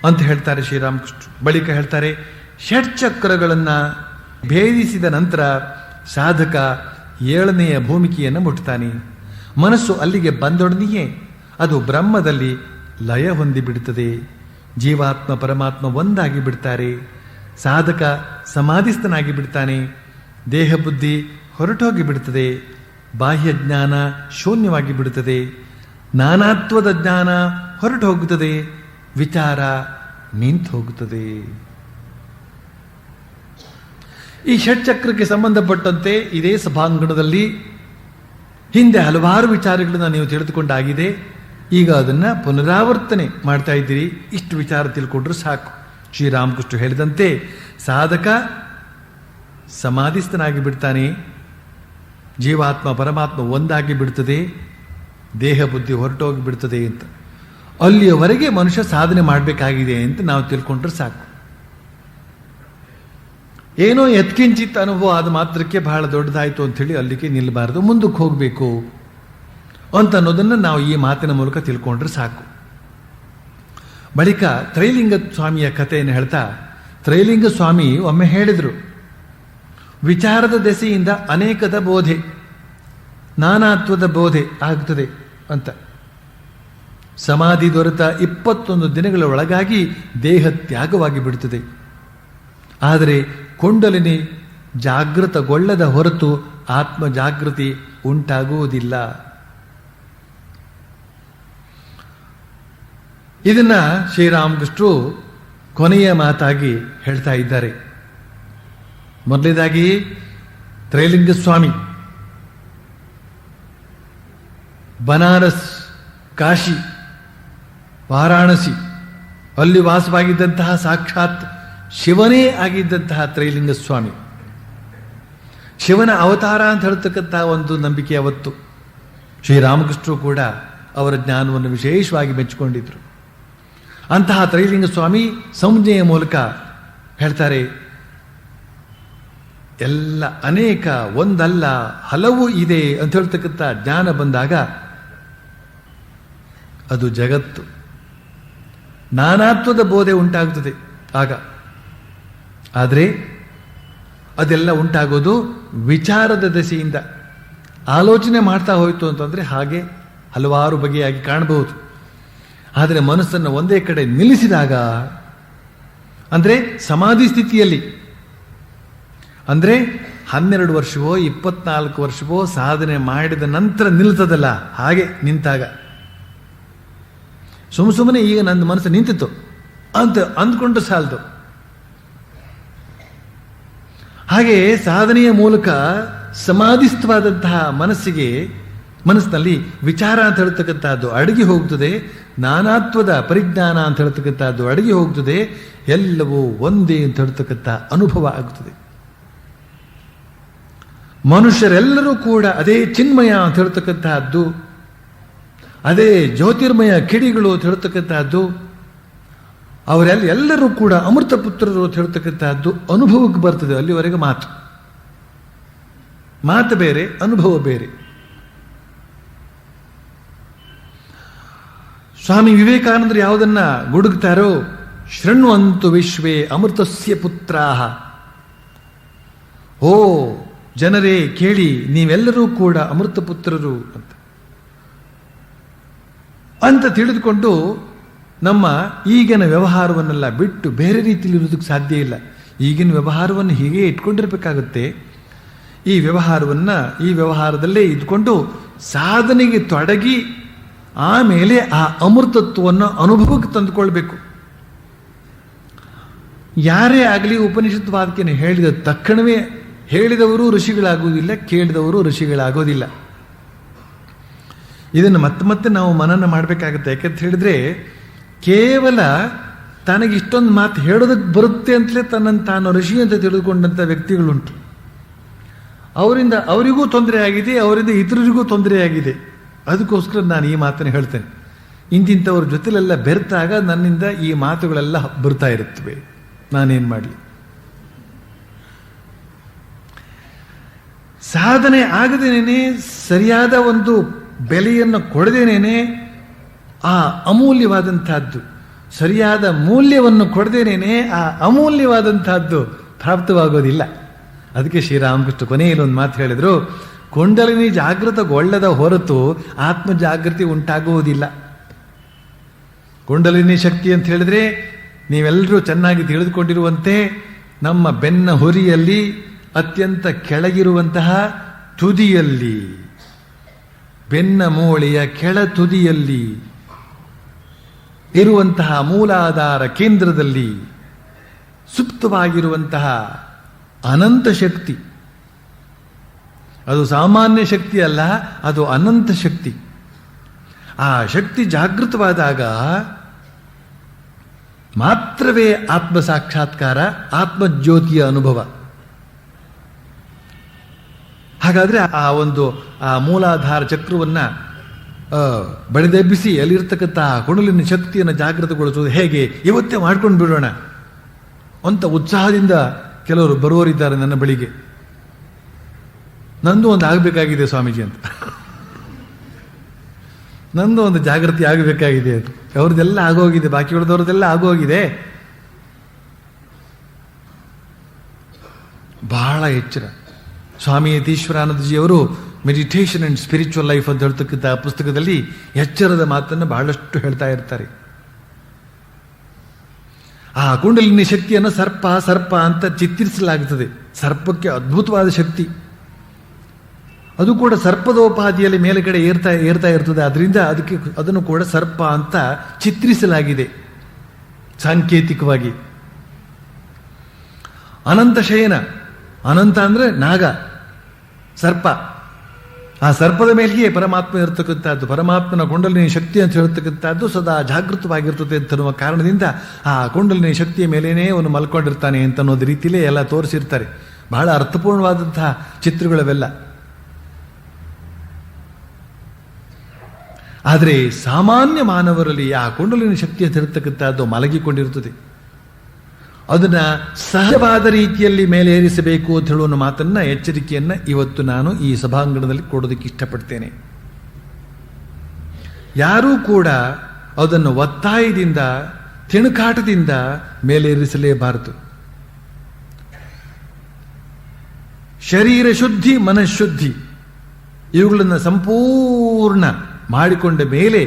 ಅಂತ ಹೇಳ್ತಾರೆ ಶ್ರೀರಾಮಕೃಷ್ಣ. ಬಳಿಕ ಹೇಳ್ತಾರೆ, ಷಟ್ಚಕ್ರಗಳನ್ನು ಭೇದಿಸಿದ ನಂತರ ಸಾಧಕ 7ನೆಯ ಭೂಮಿಕೆಯನ್ನು ಮುಟ್ತಾನೆ. ಮನಸ್ಸು ಅಲ್ಲಿಗೆ ಬಂದೊಡನೆಯೇ ಅದು ಬ್ರಹ್ಮದಲ್ಲಿ ಲಯ ಹೊಂದಿಬಿಡುತ್ತದೆ. ಜೀವಾತ್ಮ ಪರಮಾತ್ಮ ಒಂದಾಗಿ ಬಿಡ್ತಾರೆ. ಸಾಧಕ ಸಮಾಧಿಸ್ಥನಾಗಿ ಬಿಡ್ತಾನೆ. ದೇಹ ಬುದ್ಧಿ ಹೊರಟೋಗಿ ಬಿಡುತ್ತದೆ. ಬಾಹ್ಯ ಜ್ಞಾನ ಶೂನ್ಯವಾಗಿ ಬಿಡುತ್ತದೆ. ನಾನಾತ್ವದ ಜ್ಞಾನ ಹೊರಟು ಹೋಗುತ್ತದೆ. ವಿಚಾರ, ನಿಂತು ಹೋಗುತ್ತದೆ. ಈ ಷಟ್ಚಕ್ರಕ್ಕೆ ಸಂಬಂಧಪಟ್ಟಂತೆ ಇದೇ ಸಭಾಂಗಣದಲ್ಲಿ ಹಿಂದೆ ಹಲವಾರು ವಿಚಾರಗಳನ್ನ ನೀವು ತಿಳಿದುಕೊಂಡಾಗಿದೆ. ಈಗ ಅದನ್ನ ಪುನರಾವರ್ತನೆ ಮಾಡ್ತಾ ಇದ್ದೀರಿ. ಇಷ್ಟು ವಿಚಾರ ತಿಳ್ಕೊಂಡ್ರು ಸಾಕು. ಶ್ರೀರಾಮಕೃಷ್ಣ ಹೇಳಿದಂತೆ ಸಾಧಕ ಸಮಾಧಿಸ್ಥನಾಗಿ ಬಿಡ್ತಾನೆ, ಜೀವಾತ್ಮ ಪರಮಾತ್ಮ ಒಂದಾಗಿ ಬಿಡ್ತದೆ, ದೇಹ ಬುದ್ಧಿ ಹೊರಟೋಗಿ ಬಿಡ್ತದೆ ಅಂತ. ಅಲ್ಲಿಯವರೆಗೆ ಮನುಷ್ಯ ಸಾಧನೆ ಮಾಡಬೇಕಾಗಿದೆ ಅಂತ ನಾವು ತಿಳ್ಕೊಂಡ್ರೆ ಸಾಕು. ಏನೋ ಯತ್ಕಿಂಚಿತ್ ಅನುಭವ ಆದ ಮಾತ್ರಕ್ಕೆ ಬಹಳ ದೊಡ್ಡದಾಯಿತು ಅಂಥೇಳಿ ಅಲ್ಲಿಗೆ ನಿಲ್ಲಬಾರದು, ಮುಂದಕ್ಕೆ ಹೋಗಬೇಕು ಅಂತ ಅನ್ನೋದನ್ನು ನಾವು ಈ ಮಾತಿನ ಮೂಲಕ ತಿಳ್ಕೊಂಡ್ರೆ ಸಾಕು. ಬಳಿಕ ತ್ರೈಲಿಂಗ ಸ್ವಾಮಿಯ ಕಥೆಯನ್ನು ಹೇಳ್ತಾ, ತ್ರೈಲಿಂಗ ಸ್ವಾಮಿ ಒಮ್ಮೆ ಹೇಳಿದರು, ವಿಚಾರದ ದೆಸೆಯಿಂದ ಅನೇಕದ ಬೋಧೆ, ನಾನಾತ್ವದ ಬೋಧೆ ಆಗ್ತದೆ ಅಂತ. ಸಮಾಧಿ ದೊರೆತ 21 ದಿನಗಳ ಒಳಗಾಗಿ ದೇಹ ತ್ಯಾಗವಾಗಿ ಬಿಡುತ್ತದೆ. ಆದರೆ ಕುಂಡಲಿನಿ ಜಾಗೃತಗೊಳ್ಳದ ಹೊರತು ಆತ್ಮ ಜಾಗೃತಿ ಉಂಟಾಗುವುದಿಲ್ಲ. ಇದನ್ನ ಶ್ರೀರಾಮಕೃಷ್ಣರು ಕೊನೆಯ ಮಾತಾಗಿ ಹೇಳ್ತಾ ಇದ್ದಾರೆ. ಮೊದಲನೇದಾಗಿ ತ್ರೈಲಿಂಗ ಸ್ವಾಮಿ ಬನಾರಸ್, ಕಾಶಿ, ವಾರಾಣಸಿ ಅಲ್ಲಿ ವಾಸವಾಗಿದ್ದಂತಹ ಸಾಕ್ಷಾತ್ ಶಿವನೇ ಆಗಿದ್ದಂತಹ ತ್ರೈಲಿಂಗ ಸ್ವಾಮಿ, ಶಿವನ ಅವತಾರ ಅಂತ ಹೇಳ್ತಕ್ಕಂತಹ ಒಂದು ನಂಬಿಕೆ ಅವತ್ತು. ಶ್ರೀರಾಮಕೃಷ್ಣರು ಕೂಡ ಅವರ ಜ್ಞಾನವನ್ನು ವಿಶೇಷವಾಗಿ ಮೆಚ್ಚಿಕೊಂಡಿದ್ರು. ಅಂತಹ ತ್ರೈಲಿಂಗ ಸ್ವಾಮಿ ಸಂಜ್ಞೆಯ ಮೂಲಕ ಹೇಳ್ತಾರೆ, ಎಲ್ಲ ಅನೇಕ, ಒಂದಲ್ಲ ಹಲವು ಇದೆ ಅಂತ ಹೇಳ್ತಕ್ಕಂಥ ಜ್ಞಾನ ಬಂದಾಗ ಅದು ಜಗತ್ತು, ನಾನಾತ್ವದ ಬೋಧೆ ಉಂಟಾಗುತ್ತದೆ ಆಗ. ಆದರೆ ಅದೆಲ್ಲ ಉಂಟಾಗೋದು ವಿಚಾರದ ದೆಸೆಯಿಂದ. ಆಲೋಚನೆ ಮಾಡ್ತಾ ಹೋಯಿತು ಅಂತಂದ್ರೆ ಹಾಗೆ ಹಲವಾರು ಬಗೆಯಾಗಿ ಕಾಣಬಹುದು. ಆದರೆ ಮನಸ್ಸನ್ನು ಒಂದೇ ಕಡೆ ನಿಲ್ಲಿಸಿದಾಗ, ಅಂದ್ರೆ ಸಮಾಧಿ ಸ್ಥಿತಿಯಲ್ಲಿ, ಅಂದ್ರೆ 12 ವರ್ಷವೋ 24 ವರ್ಷವೋ ಸಾಧನೆ ಮಾಡಿದ ನಂತರ ನಿಲ್ತದಲ್ಲ, ಹಾಗೆ ನಿಂತಾಗ ಸುಮ್ಮನೆ ಈಗ ನನ್ನ ಮನಸ್ಸು ನಿಂತಿತ್ತು ಅಂತ ಅಂದ್ಕೊಂಡು ಸಾಲದು. ಹಾಗೆ ಸಾಧನೆಯ ಮೂಲಕ ಸಮಾಧಿಸ್ಥವಾದಂತಹ ಮನಸ್ಸಿನಲ್ಲಿ ವಿಚಾರ ಅಂತ ಹೇಳ್ತಕ್ಕಂಥದ್ದು ಅಡಗಿ ಹೋಗ್ತದೆ, ನಾನಾತ್ವದ ಪರಿಜ್ಞಾನ ಅಂತ ಹೇಳ್ತಕ್ಕಂಥದ್ದು ಅಡಗಿ ಹೋಗ್ತದೆ, ಎಲ್ಲವೂ ಒಂದೇ ಅಂತ ಹೇಳ್ತಕ್ಕಂಥ ಅನುಭವ ಆಗುತ್ತದೆ. ಮನುಷ್ಯರೆಲ್ಲರೂ ಕೂಡ ಅದೇ ಚಿನ್ಮಯ ಅಂತ ಹೇಳ್ತಕ್ಕಂತಹದ್ದು, ಅದೇ ಜ್ಯೋತಿರ್ಮಯ ಕಿಡಿಗಳು ಅಂತ ಹೇಳ್ತಕ್ಕಂತಹದ್ದು, ಅವರೆಲ್ಲರೂ ಕೂಡ ಅಮೃತ ಪುತ್ರರು ಅಂತ ಹೇಳ್ತಕ್ಕಂತಹದ್ದು ಅನುಭವಕ್ಕೆ ಬರ್ತದೆ. ಅಲ್ಲಿವರೆಗೆ ಮಾತು ಬೇರೆ, ಅನುಭವ ಬೇರೆ. ಸ್ವಾಮಿ ವಿವೇಕಾನಂದರು ಯಾವುದನ್ನ ಗುಡುಗ್ತಾರೋ, ಶೃಣ್ವಂತು ವಿಶ್ವೇ ಅಮೃತಸ್ಯ ಪುತ್ರಾಹ, ಓ ಜನರೇ ಕೇಳಿ, ನೀವೆಲ್ಲರೂ ಕೂಡ ಅಮೃತ ಪುತ್ರರು ಅಂತ ತಿಳಿದುಕೊಂಡು ನಮ್ಮ ಈಗಿನ ವ್ಯವಹಾರವನ್ನೆಲ್ಲ ಬಿಟ್ಟು ಬೇರೆ ರೀತಿಯಲ್ಲಿ ಇರೋದಕ್ಕೆ ಸಾಧ್ಯ ಇಲ್ಲ. ಈಗಿನ ವ್ಯವಹಾರವನ್ನು ಹೀಗೆ ಇಟ್ಕೊಂಡಿರ್ಬೇಕಾಗುತ್ತೆ. ಈ ವ್ಯವಹಾರದಲ್ಲೇ ಇದ್ಕೊಂಡು ಸಾಧನೆಗೆ ತೊಡಗಿ ಆಮೇಲೆ ಆ ಅಮೃತತ್ವವನ್ನು ಅನುಭವಕ್ಕೆ ತಂದುಕೊಳ್ಬೇಕು. ಯಾರೇ ಆಗಲಿ ಉಪನಿಷತ್ ವಾಕ್ಯನ ಹೇಳಿದ ತಕ್ಷಣವೇ ಹೇಳಿದವರು ಋಷಿಗಳಾಗುವುದಿಲ್ಲ, ಕೇಳಿದವರು ಋಷಿಗಳಾಗೋದಿಲ್ಲ. ಇದನ್ನು ಮತ್ತೆ ನಾವು ಮನನ ಮಾಡಬೇಕಾಗುತ್ತೆ. ಯಾಕಂತ ಹೇಳಿದ್ರೆ, ಕೇವಲ ತನಗೆ ಇಷ್ಟೊಂದು ಮಾತು ಹೇಳೋದಕ್ಕೆ ಬರುತ್ತೆ ಅಂತಲೇ ತನ್ನನ್ನು ತಾನು ಋಷಿ ಅಂತ ತಿಳಿದುಕೊಂಡಂಥ ವ್ಯಕ್ತಿಗಳುಂಟು. ಅವರಿಂದ ಅವರಿಗೂ ತೊಂದರೆ ಆಗಿದೆ, ಅವರಿಂದ ಇತರರಿಗೂ ತೊಂದರೆ ಆಗಿದೆ. ಅದಕ್ಕೋಸ್ಕರ ನಾನು ಈ ಮಾತನ್ನು ಹೇಳ್ತೇನೆ. ಇಂತಿಂಥವ್ರ ಜೊತೆಲೆಲ್ಲ ಬೆರೆತಾಗ ನನ್ನಿಂದ ಈ ಮಾತುಗಳೆಲ್ಲ ಬರ್ತಾ ಇರುತ್ತವೆ. ನಾನೇನು ಮಾಡಲಿ? ಸಾಧನೆ ಆಗದೇನೆ, ಸರಿಯಾದ ಒಂದು ಬೆಲೆಯನ್ನು ಕೊಡದೇನೆ ಆ ಅಮೂಲ್ಯವಾದಂತಹದ್ದು, ಸರಿಯಾದ ಮೂಲ್ಯವನ್ನು ಕೊಡದೇನೆ ಆ ಅಮೂಲ್ಯವಾದಂತಹದ್ದು ಪ್ರಾಪ್ತವಾಗೋದಿಲ್ಲ. ಅದಕ್ಕೆ ಶ್ರೀರಾಮಕೃಷ್ಣ ಕೊನೆಯಲ್ಲಿ ಒಂದು ಮಾತು ಹೇಳಿದ್ರು, ಕುಂಡಲಿನಿ ಜಾಗೃತಗೊಳ್ಳದ ಹೊರತು ಆತ್ಮ ಜಾಗೃತಿ ಉಂಟಾಗುವುದಿಲ್ಲ. ಕುಂಡಲಿನಿ ಶಕ್ತಿ ಅಂತ ಹೇಳಿದ್ರೆ, ನೀವೆಲ್ಲರೂ ಚೆನ್ನಾಗಿ ತಿಳಿದುಕೊಂಡಿರುವಂತೆ ನಮ್ಮ ಬೆನ್ನ ಹುರಿಯಲ್ಲಿ ಅತ್ಯಂತ ಕೆಳಗಿರುವಂತಹ ತುದಿಯಲ್ಲಿ, ಬೆನ್ನ ಮೂಳೆಯ ಕೆಳ ತುದಿಯಲ್ಲಿ ಇರುವಂತಹ ಮೂಲಾಧಾರ ಕೇಂದ್ರದಲ್ಲಿ ಸುಪ್ತವಾಗಿರುವಂತಹ ಅನಂತ ಶಕ್ತಿ, ಅದು ಸಾಮಾನ್ಯ ಶಕ್ತಿ ಅಲ್ಲ, ಅದು ಅನಂತ ಶಕ್ತಿ. ಆ ಶಕ್ತಿ ಜಾಗೃತವಾದಾಗ ಮಾತ್ರವೇ ಆತ್ಮ ಸಾಕ್ಷಾತ್ಕಾರ, ಆತ್ಮಜ್ಯೋತಿಯ ಅನುಭವ. ಹಾಗಾದ್ರೆ ಆ ಮೂಲಾಧಾರ ಚಕ್ರವನ್ನ ಬಡಿದೆಬ್ಬಿಸಿ ಅಲ್ಲಿರ್ತಕ್ಕಂಥ ಕುಂಡಲಿನಿ ಶಕ್ತಿಯನ್ನು ಜಾಗೃತಗೊಳಿಸುವುದು ಹೇಗೆ, ಇವತ್ತೇ ಮಾಡ್ಕೊಂಡು ಬಿಡೋಣ ಅಂತ ಉತ್ಸಾಹದಿಂದ ಕೆಲವರು ಬರುವವರಿದ್ದಾರೆ ನನ್ನ ಬಳಿಗೆ. ನಂದು ಒಂದು ಆಗಬೇಕಾಗಿದೆ ಸ್ವಾಮೀಜಿ ಅಂತ, ನಂದು ಒಂದು ಜಾಗೃತಿ ಆಗಬೇಕಾಗಿದೆ ಅಂತ. ಅವ್ರದ್ದೆಲ್ಲ ಆಗೋಗಿದೆ, ಬಾಕಿ ಉಳಿದವ್ರದ್ದೆಲ್ಲ ಆಗೋಗಿದೆ. ಬಹಳ ಎಚ್ಚರ. ಸ್ವಾಮಿ ಯತೀಶ್ವರಾನಂದಜಿಯವರು ಮೆಡಿಟೇಷನ್ ಅಂಡ್ ಸ್ಪಿರಿಚುವಲ್ ಲೈಫ್ ಅಂತ ಹೇಳ್ತಕ್ಕಂಥ ಪುಸ್ತಕದಲ್ಲಿ ಎಚ್ಚರದ ಮಾತನ್ನು ಬಹಳಷ್ಟು ಹೇಳ್ತಾ ಇರ್ತಾರೆ. ಆ ಕುಂಡಲಿನಿ ಶಕ್ತಿಯನ್ನು ಸರ್ಪ ಸರ್ಪ ಅಂತ ಚಿತ್ರಿಸಲಾಗುತ್ತದೆ. ಸರ್ಪಕ್ಕೆ ಅದ್ಭುತವಾದ ಶಕ್ತಿ, ಅದು ಕೂಡ ಸರ್ಪದೋಪಾದಿಯಲ್ಲಿ ಮೇಲುಗಡೆ ಏರ್ತಾ ಇರ್ತದೆ. ಅದರಿಂದ ಅದನ್ನು ಕೂಡ ಸರ್ಪ ಅಂತ ಚಿತ್ರಿಸಲಾಗಿದೆ ಸಾಂಕೇತಿಕವಾಗಿ. ಅನಂತ ಶಯನ, ಅನಂತ ಅಂದ್ರೆ ನಾಗ, ಸರ್ಪ. ಆ ಸರ್ಪದ ಮೇಲೆಯೇ ಪರಮಾತ್ಮ ಇರತಕ್ಕಂಥದ್ದು, ಪರಮಾತ್ಮನ ಕುಂಡಲಿನಿ ಶಕ್ತಿ ಅಂತ ಹೇಳ್ತಕ್ಕಂಥದ್ದು ಸದಾ ಜಾಗೃತವಾಗಿರ್ತದೆ ಅಂತನ್ನುವ ಕಾರಣದಿಂದ ಆ ಕುಂಡಲಿನಿ ಶಕ್ತಿಯ ಮೇಲೇನೇ ಅವನು ಮಲ್ಕೊಂಡಿರ್ತಾನೆ ಅಂತ ಅನ್ನೋದು ರೀತಿಯಲ್ಲೇ ಎಲ್ಲ ತೋರಿಸಿರ್ತಾರೆ. ಬಹಳ ಅರ್ಥಪೂರ್ಣವಾದಂತಹ ಚಿತ್ರಗಳವೆಲ್ಲ. ಆದರೆ ಸಾಮಾನ್ಯ ಮಾನವರಲ್ಲಿ ಆ ಕುಂಡಲಿನಿ ಶಕ್ತಿ ಅಂತ ಹೇಳ್ತಕ್ಕಂಥದ್ದು ಮಲಗಿಕೊಂಡಿರುತ್ತದೆ. ಅದನ್ನ ಸಹಜವಾದ ರೀತಿಯಲ್ಲಿ ಮೇಲೇರಿಸಬೇಕು ಅಂತ ಹೇಳುವ ಮಾತನ್ನ, ಎಚ್ಚರಿಕೆಯನ್ನ ಇವತ್ತು ನಾನು ಈ ಸಭಾಂಗಣದಲ್ಲಿ ಕೊಡೋದಕ್ಕೆ ಇಷ್ಟಪಡ್ತೇನೆ. ಯಾರೂ ಕೂಡ ಅದನ್ನು ಒತ್ತಾಯದಿಂದ, ತಿಣುಕಾಟದಿಂದ ಮೇಲೇರಿಸಲೇಬಾರದು. ಶರೀರ ಶುದ್ಧಿ, ಮನಃಶುದ್ಧಿ ಇವುಗಳನ್ನು ಸಂಪೂರ್ಣ ಮಾಡಿಕೊಂಡ ಮೇಲೆ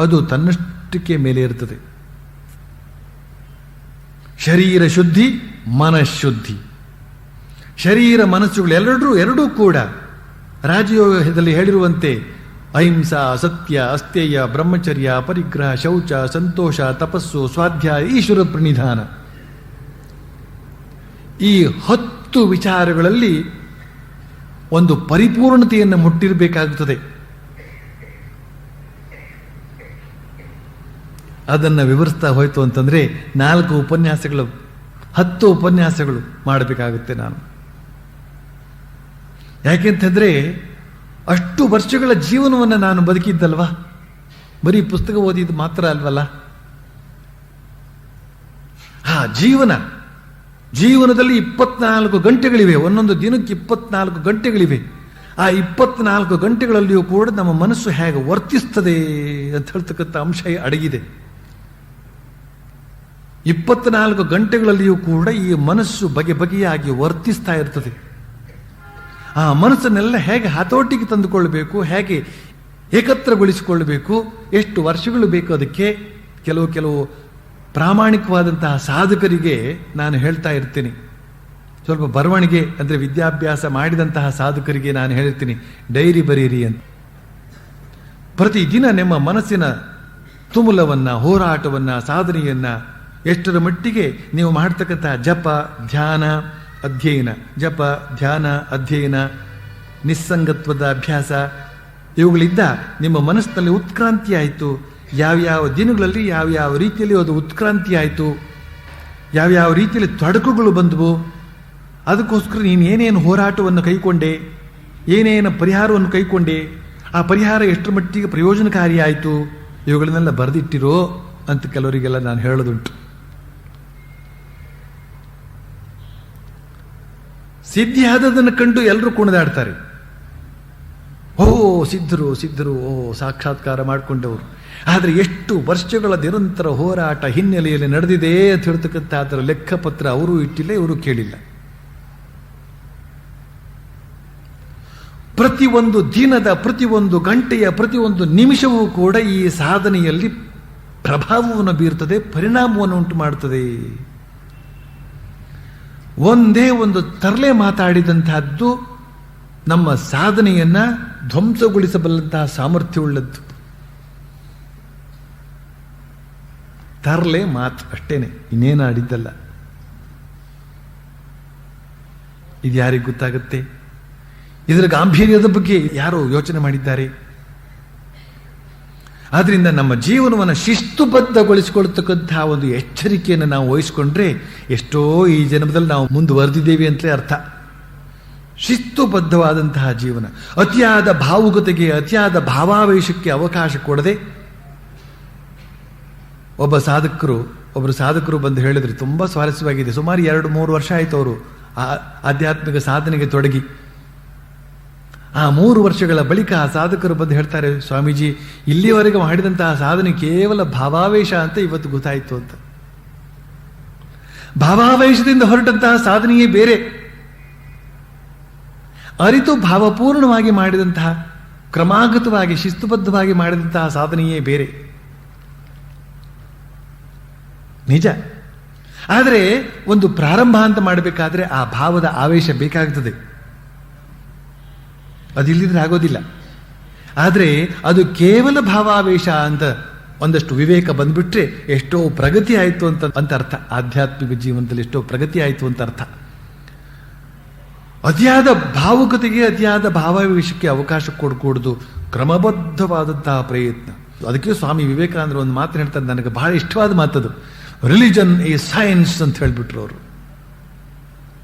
ಅದು ತನ್ನಷ್ಟಕ್ಕೆ ಮೇಲೆ ಇರ್ತದೆ. ಶರೀರ ಶುದ್ಧಿ, ಮನಃಶುದ್ಧಿ. ಶರೀರ ಮನಸ್ಸುಗಳು ಎರಡೂ ಕೂಡ ರಾಜಯೋಗದಲ್ಲಿ ಹೇಳಿರುವಂತೆ ಅಹಿಂಸಾ, ಸತ್ಯ, ಅಸ್ಥೇಯ, ಬ್ರಹ್ಮಚರ್ಯ, ಪರಿಗ್ರಹ, ಶೌಚ, ಸಂತೋಷ, ತಪಸ್ಸು, ಸ್ವಾಧ್ಯಾಯ, ಈಶ್ವರ ಪ್ರಣಿಧಾನ, ಈ 10 ವಿಚಾರಗಳಲ್ಲಿ ಒಂದು ಪರಿಪೂರ್ಣತೆಯನ್ನು ಮುಟ್ಟಿರಬೇಕಾಗುತ್ತದೆ. ಅದನ್ನು ವಿವರಿಸ್ತಾ ಹೋಯ್ತು ಅಂತಂದ್ರೆ 4 ಉಪನ್ಯಾಸಗಳು, 10 ಉಪನ್ಯಾಸಗಳು ಮಾಡಬೇಕಾಗುತ್ತೆ ನಾನು. ಯಾಕೆಂತಂದ್ರೆ ಅಷ್ಟು ವರ್ಷಗಳ ಜೀವನವನ್ನು ನಾನು ಬದುಕಿದ್ದಲ್ವಾ, ಬರೀ ಪುಸ್ತಕ ಓದಿದ್ದು ಮಾತ್ರ ಅಲ್ವಲ್ಲ. ಜೀವನದಲ್ಲಿ 24 ಗಂಟೆಗಳಿವೆ, ಒಂದೊಂದು ದಿನಕ್ಕೆ 24 ಗಂಟೆಗಳಿವೆ. ಆ 24 ಗಂಟೆಗಳಲ್ಲಿಯೂ ಕೂಡ ನಮ್ಮ ಮನಸ್ಸು ಹೇಗೆ ವರ್ತಿಸ್ತದೆ ಅಂತ ಹೇಳ್ತಕ್ಕಂಥ ಅಂಶ ಅಡಗಿದೆ. 24 ಗಂಟೆಗಳಲ್ಲಿಯೂ ಕೂಡ ಈ ಮನಸ್ಸು ಬಗೆ ಬಗೆಯಾಗಿ ವರ್ತಿಸ್ತಾ ಇರ್ತದೆ. ಆ ಮನಸ್ಸನ್ನೆಲ್ಲ ಹೇಗೆ ಹತೋಟಿಗೆ ತಂದುಕೊಳ್ಳಬೇಕು, ಹೇಗೆ ಏಕತ್ರಗೊಳಿಸಿಕೊಳ್ಳಬೇಕು, ಎಷ್ಟು ವರ್ಷಗಳು ಬೇಕು ಅದಕ್ಕೆ. ಕೆಲವು ಪ್ರಾಮಾಣಿಕವಾದಂತಹ ಸಾಧಕರಿಗೆ ನಾನು ಹೇಳ್ತಾ ಇರ್ತೀನಿ, ಸ್ವಲ್ಪ ಬರವಣಿಗೆ ಅಂದರೆ ವಿದ್ಯಾಭ್ಯಾಸ ಮಾಡಿದಂತಹ ಸಾಧಕರಿಗೆ ನಾನು ಹೇಳ್ತೀನಿ, ಡೈರಿ ಬರೀರಿ ಅಂತ. ಪ್ರತಿದಿನ ನಿಮ್ಮ ಮನಸ್ಸಿನ ತುಮುಲವನ್ನ, ಹೋರಾಟವನ್ನ, ಸಾಧನೆಯನ್ನ ಎಷ್ಟರ ಮಟ್ಟಿಗೆ ನೀವು ಮಾಡ್ತಕ್ಕಂಥ ಜಪ, ಧ್ಯಾನ, ಅಧ್ಯಯನ, ಜಪ, ಧ್ಯಾನ, ಅಧ್ಯಯನ, ನಿಸ್ಸಂಗತ್ವದ ಅಭ್ಯಾಸ ಇವುಗಳಿಂದ ನಿಮ್ಮ ಮನಸ್ಸಿನಲ್ಲಿ ಉತ್ಕ್ರಾಂತಿ ಆಯಿತು. ಯಾವ್ಯಾವ ದಿನಗಳಲ್ಲಿ ಯಾವ್ಯಾವ ರೀತಿಯಲ್ಲಿ ಅದು ಉತ್ಕ್ರಾಂತಿ ಆಯಿತು, ಯಾವ್ಯಾವ ರೀತಿಯಲ್ಲಿ ತೊಡಕುಗಳು ಬಂದವು, ಅದಕ್ಕೋಸ್ಕರ ನೀನು ಏನೇನು ಹೋರಾಟವನ್ನು ಕೈಕೊಂಡೆ, ಏನೇನು ಪರಿಹಾರವನ್ನು ಕೈಕೊಂಡೆ, ಆ ಪರಿಹಾರ ಎಷ್ಟರ ಮಟ್ಟಿಗೆ ಪ್ರಯೋಜನಕಾರಿ ಆಯಿತು, ಇವುಗಳನ್ನೆಲ್ಲ ಬರೆದಿಟ್ಟಿರೋ ಅಂತ ಕೆಲವರಿಗೆಲ್ಲ ನಾನು ಹೇಳೋದುಂಟು. ಸಿದ್ಧಿ ಆದದನ್ನು ಕಂಡು ಎಲ್ಲರೂ ಕುಣಿದಾಡ್ತಾರೆ. ಓ ಸಿದ್ಧರು, ಓ ಸಾಕ್ಷಾತ್ಕಾರ ಮಾಡಿಕೊಂಡವರು. ಆದರೆ ಎಷ್ಟು ವರ್ಷಗಳ ನಿರಂತರ ಹೋರಾಟ ಹಿನ್ನೆಲೆಯಲ್ಲಿ ನಡೆದಿದೆ ಅಂತ ಹೇಳ್ತಕ್ಕಂಥ ಅದರ ಲೆಕ್ಕಪತ್ರ ಅವರು ಇಟ್ಟಿಲ್ಲ, ಇವರು ಕೇಳಿಲ್ಲ. ಪ್ರತಿಯೊಂದು ದಿನದ, ಪ್ರತಿಯೊಂದು ಗಂಟೆಯ, ಪ್ರತಿಯೊಂದು ನಿಮಿಷವೂ ಕೂಡ ಈ ಸಾಧನೆಯಲ್ಲಿ ಪ್ರಭಾವವನ್ನು ಬೀರ್ತದೆ, ಪರಿಣಾಮವನ್ನು ಉಂಟು ಮಾಡುತ್ತದೆ. ಒಂದೇ ಒಂದು ತರಲೆ ಮಾತಾಡಿದಂತಹದ್ದು ನಮ್ಮ ಸಾಧನೆಯನ್ನ ಧ್ವಂಸಗೊಳಿಸಬಲ್ಲಂತಹ ಸಾಮರ್ಥ್ಯವುಳ್ಳದ್ದು. ತರಲೆ ಮಾತು ಅಷ್ಟೇನೆ, ಇನ್ನೇನು ಆಡಿದ್ದಲ್ಲ. ಇದು ಯಾರಿಗೆ ಗೊತ್ತಾಗುತ್ತೆ? ಇದರ ಗಾಂಭೀರ್ಯದ ಬಗ್ಗೆ ಯಾರು ಯೋಚನೆ ಮಾಡಿದ್ದಾರೆ? ಆದ್ರಿಂದ ನಮ್ಮ ಜೀವನವನ್ನು ಶಿಸ್ತುಬದ್ಧಗೊಳಿಸಿಕೊಳ್ತಕ್ಕಂತಹ ಒಂದು ಎಚ್ಚರಿಕೆಯನ್ನು ನಾವು ವಹಿಸಿಕೊಂಡ್ರೆ ಎಷ್ಟೋ ಈ ಜನ್ಮದಲ್ಲಿ ನಾವು ಮುಂದುವರೆದಿದ್ದೇವೆ ಅಂತಲೇ ಅರ್ಥ. ಶಿಸ್ತುಬದ್ಧವಾದಂತಹ ಜೀವನ, ಅತಿಯಾದ ಭಾವುಕತೆಗೆ, ಅತಿಯಾದ ಭಾವಾವೇಶಕ್ಕೆ ಅವಕಾಶ ಕೊಡದೆ. ಒಬ್ಬರು ಸಾಧಕರು ಬಂದು ಹೇಳಿದ್ರು, ತುಂಬಾ ಸ್ವಾರಸ್ಯವಾಗಿದೆ. ಸುಮಾರು 2-3 ವರ್ಷ ಆಯ್ತು ಅವರು ಆಧ್ಯಾತ್ಮಿಕ ಸಾಧನೆಗೆ ತೊಡಗಿ. ಆ 3 ವರ್ಷಗಳ ಬಳಿಕ ಆ ಸಾಧಕರು ಬಂದು ಹೇಳ್ತಾರೆ, ಸ್ವಾಮೀಜಿ, ಇಲ್ಲಿವರೆಗೆ ಮಾಡಿದಂತಹ ಸಾಧನೆ ಕೇವಲ ಭಾವಾವೇಶ ಅಂತ ಇವತ್ತು ಗೊತ್ತಾಯಿತು ಅಂತ. ಭಾವಾವೇಶದಿಂದ ಹೊರಟಂತಹ ಸಾಧನೆಯೇ ಬೇರೆ, ಅರಿತು ಭಾವಪೂರ್ಣವಾಗಿ ಮಾಡಿದಂತಹ, ಕ್ರಮಾಗತವಾಗಿ ಶಿಸ್ತುಬದ್ಧವಾಗಿ ಮಾಡಿದಂತಹ ಸಾಧನೆಯೇ ಬೇರೆ. ನಿಜ. ಆದರೆ ಒಂದು ಪ್ರಾರಂಭ ಅಂತ ಮಾಡಬೇಕಾದ್ರೆ ಆ ಭಾವದ ಆವೇಶ ಬೇಕಾಗ್ತದೆ, ಅದಿಲ್ಲದ್ರೆ ಆಗೋದಿಲ್ಲ. ಆದರೆ ಅದು ಕೇವಲ ಭಾವಾವೇಶ ಅಂತ ಒಂದಷ್ಟು ವಿವೇಕ ಬಂದ್ಬಿಟ್ರೆ ಎಷ್ಟೋ ಪ್ರಗತಿ ಆಯಿತು ಅಂತ ಅರ್ಥ. ಆಧ್ಯಾತ್ಮಿಕ ಜೀವನದಲ್ಲಿ ಎಷ್ಟೋ ಪ್ರಗತಿ ಆಯಿತು ಅಂತ ಅರ್ಥ. ಅತಿಯಾದ ಭಾವುಕತೆಗೆ, ಅತಿಯಾದ ಭಾವಾವೇಶಕ್ಕೆ ಅವಕಾಶ ಕೊಡಕೂಡದು, ಕ್ರಮಬದ್ಧವಾದಂತಹ ಪ್ರಯತ್ನ. ಅದಕ್ಕೆ ಸ್ವಾಮಿ ವಿವೇಕಾನಂದರು ಒಂದು ಮಾತು ಹೇಳ್ತಾರೆ, ನನಗೆ ಬಹಳ ಇಷ್ಟವಾದ ಮಾತದು. ರಿಲಿಜನ್ ಈಸ್ ಸೈನ್ಸ್ ಅಂತ ಹೇಳ್ಬಿಟ್ರು ಅವರು.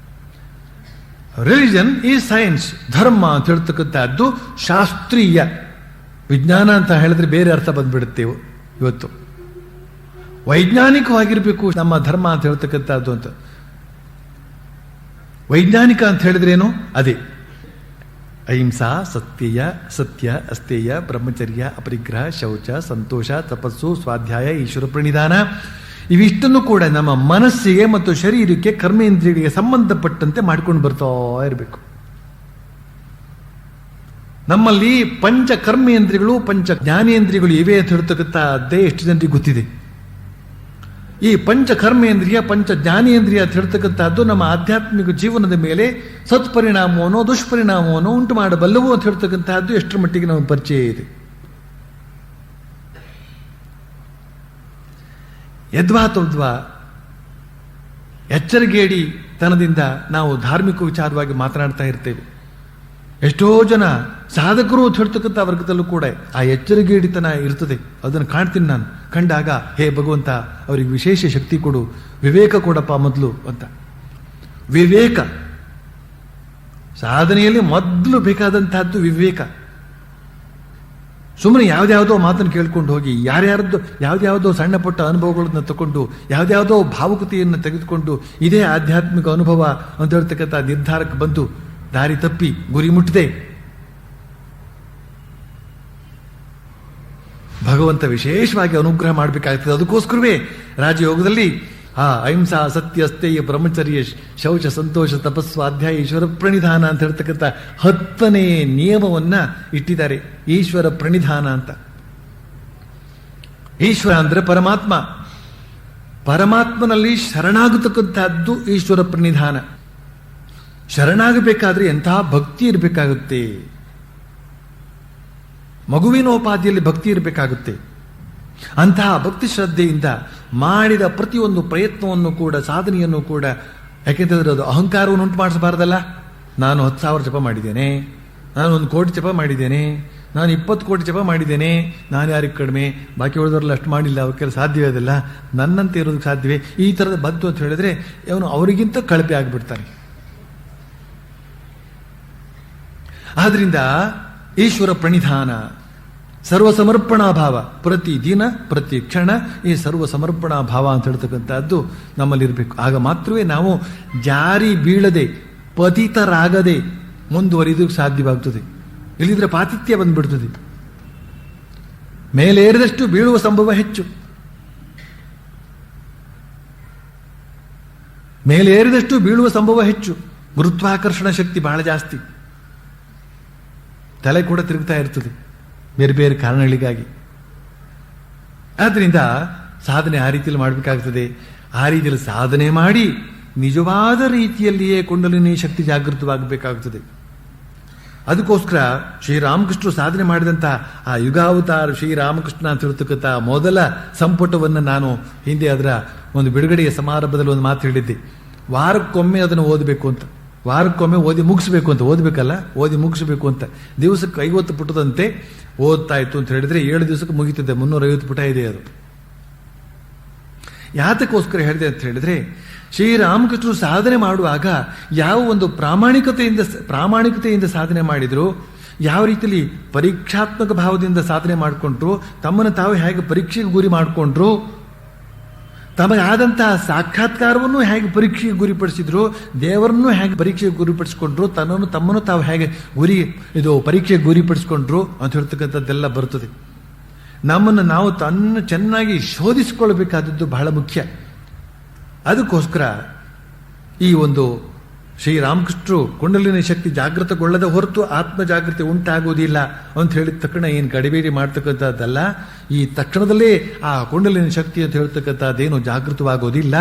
ರಿಲಿಜನ್ ಈಸ್ ಸೈನ್ಸ್, ಧರ್ಮ ಅಂತ ಹೇಳ್ತಕ್ಕಂಥದ್ದು ಶಾಸ್ತ್ರೀಯ. ವಿಜ್ಞಾನ ಅಂತ ಹೇಳಿದ್ರೆ ಬೇರೆ ಅರ್ಥ ಬಂದ್ಬಿಡುತ್ತೇವೆ ಇವತ್ತು. ವೈಜ್ಞಾನಿಕವಾಗಿರ್ಬೇಕು ನಮ್ಮ ಧರ್ಮ ಅಂತ ಹೇಳ್ತಕ್ಕಂಥದ್ದು ಅಂತ. ವೈಜ್ಞಾನಿಕ ಅಂತ ಹೇಳಿದ್ರೇನು? ಅದೇ ಅಹಿಂಸಾ, ಸತ್ಯ ಅಸ್ತೇಯ, ಬ್ರಹ್ಮಚರ್ಯ, ಅಪರಿಗ್ರಹ, ಶೌಚ, ಸಂತೋಷ, ತಪಸ್ಸು, ಸ್ವಾಧ್ಯಾಯ, ಈಶ್ವರ ಪ್ರಣಿಧಾನ, ಇವಿಷ್ಟನ್ನು ಕೂಡ ನಮ್ಮ ಮನಸ್ಸಿಗೆ ಮತ್ತು ಶರೀರಕ್ಕೆ, ಕರ್ಮೇಂದ್ರಿಯಗಳಿಗೆ ಸಂಬಂಧಪಟ್ಟಂತೆ ಮಾಡ್ಕೊಂಡು ಬರ್ತಾ ಇರಬೇಕು. ನಮ್ಮಲ್ಲಿ ಪಂಚ ಕರ್ಮೇಂದ್ರಿಯಗಳು, ಪಂಚ ಜ್ಞಾನೇಂದ್ರಿಯಗಳು ಇವೆ ಅಂತ ಹೇಳ್ತಕ್ಕಂಥದ್ದೇ ಎಷ್ಟು ಜನರಿಗೆ ಗೊತ್ತಿದೆ. ಈ ಪಂಚ ಕರ್ಮೇಂದ್ರಿಯ, ಪಂಚ ಜ್ಞಾನೇಂದ್ರಿಯ ಅಂತ ಹೇಳ್ತಕ್ಕಂಥದ್ದು ನಮ್ಮ ಆಧ್ಯಾತ್ಮಿಕ ಜೀವನದ ಮೇಲೆ ಸತ್ಪರಿಣಾಮವನ್ನೋ ದುಷ್ಪರಿಣಾಮವನ್ನೋ ಉಂಟು ಮಾಡಬಲ್ಲವೋ ಅಂತ ಹೇಳ್ತಕ್ಕಂಥದ್ದು ಎಷ್ಟರ ಮಟ್ಟಿಗೆ ನಮ್ಮ ಪರಿಚಯ ಇದೆ. ಯದ್ವಾ ತದ್ವಾ ಎಚ್ಚರಿಗೇಡಿ ತನದಿಂದ ನಾವು ಧಾರ್ಮಿಕ ವಿಚಾರವಾಗಿ ಮಾತನಾಡ್ತಾ ಇರ್ತೇವೆ. ಎಷ್ಟೋ ಜನ ಸಾಧಕರು ಅಂತ ಹೇಳ್ತಕ್ಕಂಥ ವರ್ಗದಲ್ಲೂ ಕೂಡ ಆ ಎಚ್ಚರಿಗೇಡಿತನ ಇರ್ತದೆ. ಅದನ್ನು ಕಾಣ್ತೀನಿ ನಾನು. ಕಂಡಾಗ ಹೇ ಭಗವಂತ, ಅವರಿಗೆ ವಿಶೇಷ ಶಕ್ತಿ ಕೊಡು, ವಿವೇಕ ಕೊಡಪ್ಪ ಮೊದಲು ಅಂತ. ವಿವೇಕ ಸಾಧನೆಯಲ್ಲಿ ಮೊದಲು ಬೇಕಾದಂತಹದ್ದು ವಿವೇಕ. ಸುಮ್ಮನೆ ಯಾವ್ದ್ಯಾವುದೋ ಮಾತನ್ನು ಕೇಳ್ಕೊಂಡು ಹೋಗಿ, ಯಾವ್ದ್ಯಾವುದೋ ಸಣ್ಣ ಪುಟ್ಟ ಅನುಭವಗಳನ್ನ ತಗೊಂಡು, ಯಾವ್ದ್ಯಾವುದೋ ಭಾವುಕತೆಯನ್ನು ತೆಗೆದುಕೊಂಡು ಇದೇ ಆಧ್ಯಾತ್ಮಿಕ ಅನುಭವ ಅಂತ ಹೇಳ್ತಕ್ಕಂಥ ನಿರ್ಧಾರಕ್ಕೆ ಬಂದು ದಾರಿ ತಪ್ಪಿ ಗುರಿ ಮುಟ್ಟದೆ ಭಗವಂತ ವಿಶೇಷವಾಗಿ ಅನುಗ್ರಹ ಮಾಡಬೇಕಾಗ್ತದೆ. ಅದಕ್ಕೋಸ್ಕರವೇ ರಾಜಯೋಗದಲ್ಲಿ ಅಹಿಂಸಾ, ಸತ್ಯ, ಅಸ್ತೇಯ, ಬ್ರಹ್ಮಚರ್ಯ, ಶೌಚ, ಸಂತೋಷ, ತಪಸ್ಸು, ಅಧ್ಯಾಯ, ಈಶ್ವರ ಪ್ರಣಿಧಾನ ಅಂತ ಹೇಳ್ತಕ್ಕಂಥ 10ನೇ ನಿಯಮವನ್ನ ಇಟ್ಟಿದ್ದಾರೆ. ಈಶ್ವರ ಪ್ರಣಿಧಾನ ಅಂತ. ಈಶ್ವರ ಅಂದ್ರೆ ಪರಮಾತ್ಮ. ಪರಮಾತ್ಮನಲ್ಲಿ ಶರಣಾಗತಕ್ಕಂಥದ್ದು ಈಶ್ವರ ಪ್ರಣಿಧಾನ. ಶರಣಾಗಬೇಕಾದ್ರೆ ಎಂತಹ ಭಕ್ತಿ ಇರಬೇಕಾಗುತ್ತೆ. ಮಗುವಿನೋಪಾದಿಯಲ್ಲಿ ಭಕ್ತಿ ಇರಬೇಕಾಗುತ್ತೆ. ಅಂತಹ ಭಕ್ತಿ ಶ್ರದ್ಧೆಯಿಂದ ಮಾಡಿದ ಪ್ರತಿಯೊಂದು ಪ್ರಯತ್ನವನ್ನು ಕೂಡ, ಸಾಧನೆಯನ್ನು ಕೂಡ, ಯಾಕೆಂತಂದ್ರೆ ಅದು ಅಹಂಕಾರವನ್ನು ಉಂಟು ಮಾಡಿಸಬಾರ್ದಲ್ಲ. ನಾನು 10,000 ಜಪ ಮಾಡಿದ್ದೇನೆ, ನಾನು 1 ಕೋಟಿ ಜಪ ಮಾಡಿದ್ದೇನೆ, ನಾನು 20 ಕೋಟಿ ಜಪ ಮಾಡಿದ್ದೇನೆ, ನಾನು ಯಾರಿಗೆ ಕಡಿಮೆ, ಬಾಕಿ ಉಳಿದವರೆಲ್ಲ ಅಷ್ಟು ಮಾಡಿಲ್ಲ, ಅವ್ರಿಗೆಲ್ಲ ಸಾಧ್ಯವೇ ಅದಲ್ಲ, ನನ್ನಂತೆ ಇರೋದಕ್ಕೆ ಸಾಧ್ಯವೇ, ಈ ಥರದ ಬಂತು ಅಂತ ಹೇಳಿದ್ರೆ ಅವನು ಅವರಿಗಿಂತ ಕಳಪೆ ಆಗಿಬಿಡ್ತಾನೆ. ಆದ್ರಿಂದ ಈಶ್ವರ ಪ್ರಣಿಧಾನ, ಸರ್ವಸಮರ್ಪಣಾ ಭಾವ, ಪ್ರತಿ ದಿನ ಪ್ರತಿ ಕ್ಷಣ ಈ ಸರ್ವ ಸಮರ್ಪಣಾ ಭಾವ ಅಂತ ಹೇಳ್ತಕ್ಕಂಥದ್ದು ನಮ್ಮಲ್ಲಿರಬೇಕು. ಆಗ ಮಾತ್ರವೇ ನಾವು ಜಾರಿ ಬೀಳದೆ, ಪತಿತರಾಗದೆ ಮುಂದುವರಿಯೋದಕ್ಕೆ ಸಾಧ್ಯವಾಗ್ತದೆ. ಇಲ್ಲಿದ್ರೆ ಪಾತಿತ್ಯ ಬಂದ್ಬಿಡ್ತದೆ. ಮೇಲೇರಿದಷ್ಟು ಬೀಳುವ ಸಂಭವ ಹೆಚ್ಚು. ಮೇಲೇರಿದಷ್ಟು ಬೀಳುವ ಸಂಭವ ಹೆಚ್ಚು. ಗುರುತ್ವಾಕರ್ಷಣ ಶಕ್ತಿ ಬಹಳ ಜಾಸ್ತಿ. ತಲೆ ಕೂಡ ತಿರುಗ್ತಾ ಇರ್ತದೆ ಬೇರೆ ಬೇರೆ ಕಾರಣಗಳಿಗಾಗಿ. ಆದ್ದರಿಂದ ಸಾಧನೆ ಆ ರೀತಿಯಲ್ಲಿ ಮಾಡಬೇಕಾಗ್ತದೆ. ಆ ರೀತಿಯಲ್ಲಿ ಸಾಧನೆ ಮಾಡಿ ನಿಜವಾದ ರೀತಿಯಲ್ಲಿಯೇ ಕುಂಡಲಿನಿ ಶಕ್ತಿ ಜಾಗೃತವಾಗಬೇಕಾಗುತ್ತದೆ. ಅದಕ್ಕೋಸ್ಕರ ಶ್ರೀರಾಮಕೃಷ್ಣರು ಸಾಧನೆ ಮಾಡಿದಂಥ ಆ ಯುಗಾವತಾರ ಶ್ರೀರಾಮಕೃಷ್ಣ ಅಂತ ಇರತಕ್ಕಂಥ ಮೊದಲ ಸಂಪುಟವನ್ನು ನಾನು ಹಿಂದೆ ಅದರ ಒಂದು ಬಿಡುಗಡೆಯ ಸಮಾರಂಭದಲ್ಲಿ ಒಂದು ಮಾತು ಹೇಳಿದ್ದೆ. ವಾರಕ್ಕೊಮ್ಮೆ ಅದನ್ನು ಓದಬೇಕು ಅಂತ, ವಾರಕ್ಕೊಮ್ಮೆ ಓದಿ ಮುಗಿಸ್ಬೇಕು ಅಂತ, ಓದಬೇಕಲ್ಲ ಓದಿ ಮುಗಿಸ್ಬೇಕು ಅಂತ. ದಿವಸಕ್ಕೆ 50 ಪುಟದಂತೆ ಓದ್ತಾ ಇತ್ತು ಅಂತ ಹೇಳಿದ್ರೆ 7 ದಿವಸಕ್ಕೆ ಮುಗಿತಿದ್ದೆ. 350 ಪುಟ ಇದೆ ಅದು. ಯಾತಕ್ಕೋಸ್ಕರ ಹೇಳಿದೆ ಅಂತ ಹೇಳಿದ್ರೆ, ಶ್ರೀರಾಮಕೃಷ್ಣರು ಸಾಧನೆ ಮಾಡುವಾಗ ಯಾವ ಒಂದು ಪ್ರಾಮಾಣಿಕತೆಯಿಂದ ಸಾಧನೆ ಮಾಡಿದ್ರು, ಯಾವ ರೀತಿಯಲ್ಲಿ ಪರೀಕ್ಷಾತ್ಮಕ ಭಾವದಿಂದ ಸಾಧನೆ ಮಾಡಿಕೊಂಡ್ರು, ತಮ್ಮನ್ನು ತಾವು ಹೇಗೆ ಪರೀಕ್ಷೆಗೆ ಗುರಿ ಮಾಡಿಕೊಂಡ್ರು, ತಮಗಾದಂತಹ ಸಾಕ್ಷಾತ್ಕಾರವನ್ನು ಹೇಗೆ ಪರೀಕ್ಷೆಗೆ ಗುರಿಪಡಿಸಿದ್ರು, ದೇವರನ್ನು ಹೇಗೆ ಪರೀಕ್ಷೆಗೆ ಗುರಿಪಡಿಸಿಕೊಂಡ್ರು, ತಮ್ಮನ್ನು ತಾವು ಹೇಗೆ ಪರೀಕ್ಷೆಗೆ ಗುರಿಪಡಿಸಿಕೊಂಡ್ರು ಅಂತ ಹೇಳ್ತಕ್ಕಂಥದ್ದೆಲ್ಲ ಬರ್ತದೆ. ನಮ್ಮನ್ನು ನಾವು ಚೆನ್ನಾಗಿ ಶೋಧಿಸಿಕೊಳ್ಳಬೇಕಾದದ್ದು ಬಹಳ ಮುಖ್ಯ. ಅದಕ್ಕೋಸ್ಕರ ಈ ಒಂದು ಶ್ರೀರಾಮಕೃಷ್ಣರು ಕುಂಡಲಿನಿ ಶಕ್ತಿ ಜಾಗೃತಗೊಳ್ಳದ ಹೊರತು ಆತ್ಮ ಜಾಗೃತಿ ಉಂಟಾಗುವುದಿಲ್ಲ ಅಂತ ಹೇಳಿದ ತಕ್ಷಣ ಏನು ಗಡಿಬೇಡಿ ಮಾಡ್ತಕ್ಕಂಥದ್ದಲ್ಲ. ಈ ತಕ್ಷಣದಲ್ಲೇ ಆ ಕುಂಡಲಿನಿ ಶಕ್ತಿ ಅಂತ ಹೇಳ್ತಕ್ಕಂಥದ್ದೇನು ಜಾಗೃತವಾಗೋದಿಲ್ಲ.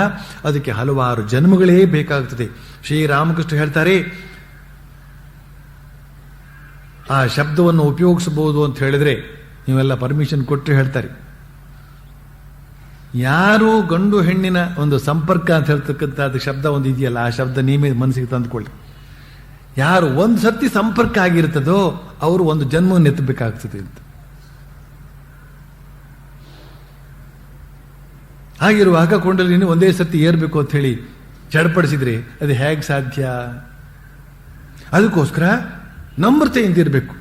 ಅದಕ್ಕೆ ಹಲವಾರು ಜನ್ಮಗಳೇ ಬೇಕಾಗ್ತದೆ. ಶ್ರೀರಾಮಕೃಷ್ಣ ಹೇಳ್ತಾರೆ, ಆ ಶಬ್ದವನ್ನು ಉಪಯೋಗಿಸಬಹುದು ಅಂತ ಹೇಳಿದ್ರೆ ನೀವೆಲ್ಲ ಪರ್ಮಿಷನ್ ಕೊಟ್ಟರೆ ಹೇಳ್ತಾರೆ. ಯಾರು ಗಂಡು ಹೆಣ್ಣಿನ ಒಂದು ಸಂಪರ್ಕ ಅಂತ ಹೇಳ್ತಕ್ಕಂಥದ್ದು ಶಬ್ದ ಒಂದು ಇದೆಯಲ್ಲ, ಆ ಶಬ್ದ ನೀವೇ ಮನಸ್ಸಿಗೆ ತಂದುಕೊಳ್ಳಿ. ಯಾರು ಒಂದು ಸರ್ತಿ ಸಂಪರ್ಕ ಆಗಿರ್ತದೋ ಅವರು ಒಂದು ಜನ್ಮವನ್ನು ಎತ್ತಬೇಕಾಗ್ತದೆ ಅಂತ. ಹಾಗಿರುವಾಗ ಕುಂಡಲಿನಿ ಒಂದೇ ಸರ್ತಿ ಏರ್ಬೇಕು ಅಂತ ಹೇಳಿ ಚಡಪಡಿಸಿದ್ರೆ ಅದು ಹೇಗೆ ಸಾಧ್ಯ? ಅದಕ್ಕೋಸ್ಕರ ನಮ್ರತೆಯಿಂದ ಇರಬೇಕು,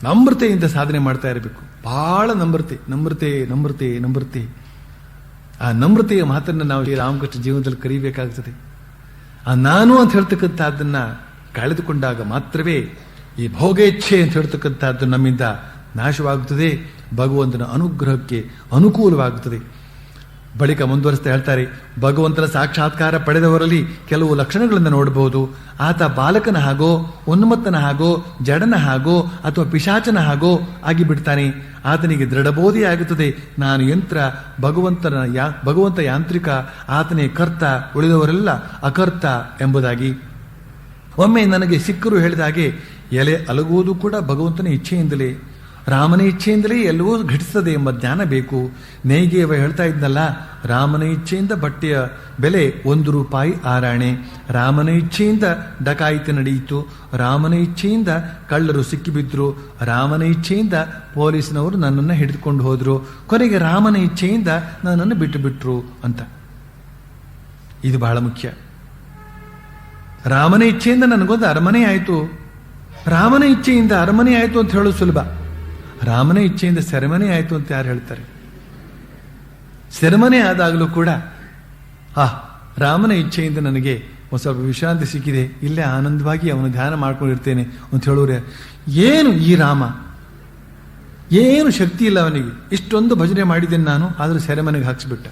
ನಮ್ರತೆಯಿಂದ ಸಾಧನೆ ಮಾಡ್ತಾ ಇರಬೇಕು. ಬಹಳ ನಮ್ರತೆ. ಆ ನಮ್ರತೆಯ ಮಾತನ್ನು ನಾವು ರಾಮಕೃಷ್ಣ ಜೀವನದಲ್ಲಿ ಕರೀಬೇಕಾಗ್ತದೆ. ಆ ನಾನು ಅಂತ ಹೇಳ್ತಕ್ಕಂಥದ್ದನ್ನ ಕಳೆದುಕೊಂಡಾಗ ಮಾತ್ರವೇ ಈ ಭೋಗೇಚ್ಛೆ ಅಂತ ಹೇಳ್ತಕ್ಕಂಥದ್ದು ನಮ್ಮಿಂದ ನಾಶವಾಗುತ್ತದೆ, ಭಗವಂತನ ಅನುಗ್ರಹಕ್ಕೆ ಅನುಕೂಲವಾಗುತ್ತದೆ. ಬಳಿಕ ಮುಂದುವರಿಸ್ತಾ ಹೇಳ್ತಾರೆ, ಭಗವಂತನ ಸಾಕ್ಷಾತ್ಕಾರ ಪಡೆದವರಲ್ಲಿ ಕೆಲವು ಲಕ್ಷಣಗಳನ್ನು ನೋಡಬಹುದು. ಆತ ಬಾಲಕನ ಹಾಗೋ, ಉನ್ಮತ್ತನ ಹಾಗೋ, ಜಡನ ಹಾಗೋ ಅಥವಾ ಪಿಶಾಚನ ಹಾಗೋ ಆಗಿಬಿಡ್ತಾನೆ. ಆತನಿಗೆ ದೃಢಬೋಧಿ ಆಗುತ್ತದೆ, ನಾನು ಯಂತ್ರ, ಭಗವಂತ ಯಾಂತ್ರಿಕ, ಆತನೇ ಕರ್ತ, ಉಳಿದವರೆಲ್ಲ ಅಕರ್ತ ಎಂಬುದಾಗಿ. ಒಮ್ಮೆ ನನಗೆ ಸಿಕ್ಕರು ಹೇಳಿದ ಹಾಗೆ, ಎಲೆ ಅಲಗುವುದು ಕೂಡ ಭಗವಂತನ ಇಚ್ಛೆಯಿಂದಲೇ, ರಾಮನ ಇಚ್ಛೆಯಿಂದಲೇ ಎಲ್ಲವೂ ಘಟಿಸ್ತದೆ ಎಂಬ ಜ್ಞಾನ ಬೇಕು. ನೇಯ್ಗೆಯವ ಹೇಳ್ತಾ ಇದ್ನಲ್ಲ, ರಾಮನ ಇಚ್ಛೆಯಿಂದ ಬಟ್ಟೆಯ ಬೆಲೆ 1 ರೂಪಾಯಿ 6 ಆಣೆ, ರಾಮನ ಇಚ್ಛೆಯಿಂದ ಡಕಾಯಿತಿ ನಡೆಯಿತು, ರಾಮನ ಇಚ್ಛೆಯಿಂದ ಕಳ್ಳರು ಸಿಕ್ಕಿಬಿದ್ರು, ರಾಮನ ಇಚ್ಛೆಯಿಂದ ಪೊಲೀಸ್ನವರು ನನ್ನನ್ನು ಹಿಡಿದುಕೊಂಡು ಹೋದ್ರು, ಕೊನೆಗೆ ರಾಮನ ಇಚ್ಛೆಯಿಂದ ನನ್ನನ್ನು ಬಿಟ್ಟುಬಿಟ್ರು ಅಂತ. ಇದು ಬಹಳ ಮುಖ್ಯ. ರಾಮನ ಇಚ್ಛೆಯಿಂದ ನನಗೊಂದು ಅರಮನೆ ಆಯಿತು, ರಾಮನ ಇಚ್ಛೆಯಿಂದ ಅರಮನೆ ಆಯಿತು ಅಂತ ಹೇಳೋದು ಸುಲಭ. ರಾಮನ ಇಚ್ಛೆಯಿಂದ ಸೆರೆಮನೆ ಆಯಿತು ಅಂತ ಯಾರು ಹೇಳ್ತಾರೆ? ಸೆರೆಮನೆ ಆದಾಗಲೂ ಕೂಡ ರಾಮನ ಇಚ್ಛೆಯಿಂದ ನನಗೆ ಒಂದು ಸ್ವಲ್ಪ ವಿಶ್ರಾಂತಿ ಸಿಕ್ಕಿದೆ, ಇಲ್ಲೇ ಆನಂದವಾಗಿ ಅವನು ಧ್ಯಾನ ಮಾಡ್ಕೊಂಡಿರ್ತೇನೆ ಅಂತ ಹೇಳೋರೆ. ಏನು ಈ ರಾಮ, ಏನು ಶಕ್ತಿ ಇಲ್ಲ ಅವನಿಗೆ, ಇಷ್ಟೊಂದು ಭಜನೆ ಮಾಡಿದ್ದೇನೆ ನಾನು, ಆದರೂ ಸೆರೆಮನೆಗೆ ಹಾಕಿಸ್ಬಿಟ್ಟ,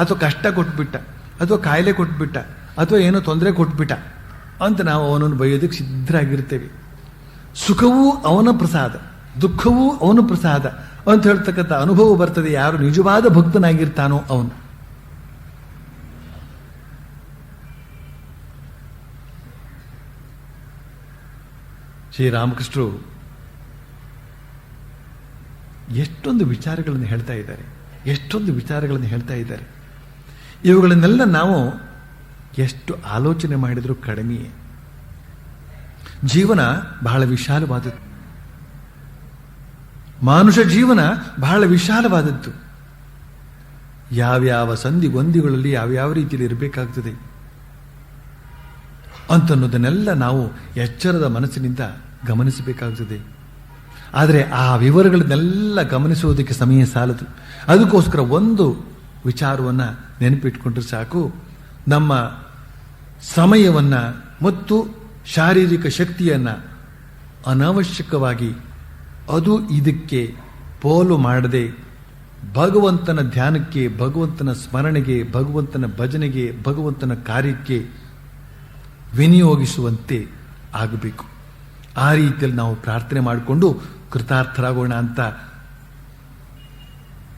ಅಥವಾ ಕಷ್ಟ ಕೊಟ್ಬಿಟ್ಟ, ಅಥವಾ ಕಾಯಿಲೆ ಕೊಟ್ಬಿಟ್ಟ, ಅಥವಾ ಏನೋ ತೊಂದರೆ ಕೊಟ್ಬಿಟ್ಟ ಅಂತ ನಾವು ಅವನನ್ನು ಬೈಯೋದಕ್ಕೆ ಸಿದ್ಧರಾಗಿರ್ತೇವೆ. ಸುಖವೂ ಅವನ ಪ್ರಸಾದ, ದುಃಖವೂ ಅವನ ಪ್ರಸಾದ ಅಂತ ಹೇಳ್ತಕ್ಕಂಥ ಅನುಭವ ಬರ್ತದೆ ಯಾರು ನಿಜವಾದ ಭಕ್ತನಾಗಿರ್ತಾನೋ ಅವನು. ಶ್ರೀರಾಮಕೃಷ್ಣರು ಎಷ್ಟೊಂದು ವಿಚಾರಗಳನ್ನು ಹೇಳ್ತಾ ಇದ್ದಾರೆ. ಇವುಗಳನ್ನೆಲ್ಲ ನಾವು ಎಷ್ಟು ಆಲೋಚನೆ ಮಾಡಿದರೂ ಕಡಿಮೆಯೇ. ಜೀವನ ಬಹಳ ವಿಶಾಲವಾದದ್ದು, ಮಾನುಷ ಜೀವನ ಬಹಳ ವಿಶಾಲವಾದದ್ದು. ಯಾವ್ಯಾವ ಸಂಧಿಗೊಂದಿಗಳಲ್ಲಿ ಯಾವ್ಯಾವ ರೀತಿಯಲ್ಲಿ ಇರಬೇಕಾಗ್ತದೆ ಅಂತನ್ನೋದನ್ನೆಲ್ಲ ನಾವು ಎಚ್ಚರದ ಮನಸ್ಸಿನಿಂದ ಗಮನಿಸಬೇಕಾಗ್ತದೆ. ಆದರೆ ಆ ವಿವರಗಳನ್ನೆಲ್ಲ ಗಮನಿಸುವುದಕ್ಕೆ ಸಮಯ ಸಾಲದು. ಅದಕ್ಕೋಸ್ಕರ ಒಂದು ವಿಚಾರವನ್ನು ನೆನಪಿಟ್ಕೊಂಡ್ರೆ ಸಾಕು, ನಮ್ಮ ಸಮಯವನ್ನು ಮತ್ತು ಶಾರೀರಿಕ ಶಕ್ತಿಯನ್ನು ಅನಾವಶ್ಯಕವಾಗಿ ಅದು ಇದಕ್ಕೆ ಪೋಲು ಮಾಡದೆ ಭಗವಂತನ ಧ್ಯಾನಕ್ಕೆ, ಭಗವಂತನ ಸ್ಮರಣೆಗೆ, ಭಗವಂತನ ಭಜನೆಗೆ, ಭಗವಂತನ ಕಾರ್ಯಕ್ಕೆ ವಿನಿಯೋಗಿಸುವಂತೆ ಆಗಬೇಕು. ಆ ರೀತಿಯಲ್ಲಿ ನಾವು ಪ್ರಾರ್ಥನೆ ಮಾಡಿಕೊಂಡು ಕೃತಾರ್ಥರಾಗೋಣ ಅಂತ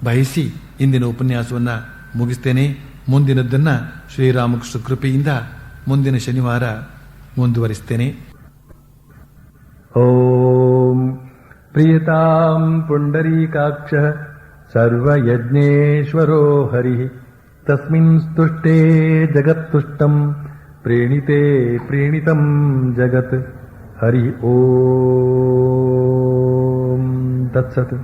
ಬಯಸಿ ಇಂದಿನ ಉಪನ್ಯಾಸವನ್ನು ಮುಗಿಸ್ತೇನೆ. ಮುಂದಿನದ್ದನ್ನು ಶ್ರೀರಾಮಕೃಷ್ಣ ಕೃಪೆಯಿಂದ ಮುಂದಿನ ಶನಿವಾರ ಮುಂದುವರಿಸ್ತೇನೆ. ಓಂ ಪ್ರಿಯತಾಂ ಪುಂಡರೀಕಾಕ್ಷ ಸರ್ವಯಜ್ಞೇಶ್ವರೋ ಹರಿಃ ತಸ್ಮಿನ್ ಸ್ತುಷ್ಟೇ ಜಗತ್ತುಷ್ಟಂ ಪ್ರೇಣಿತೆ ಪ್ರೇಣಿತಂ ಜಗತ್ ಹರಿ ಓಂ ತತ್ಸತ್.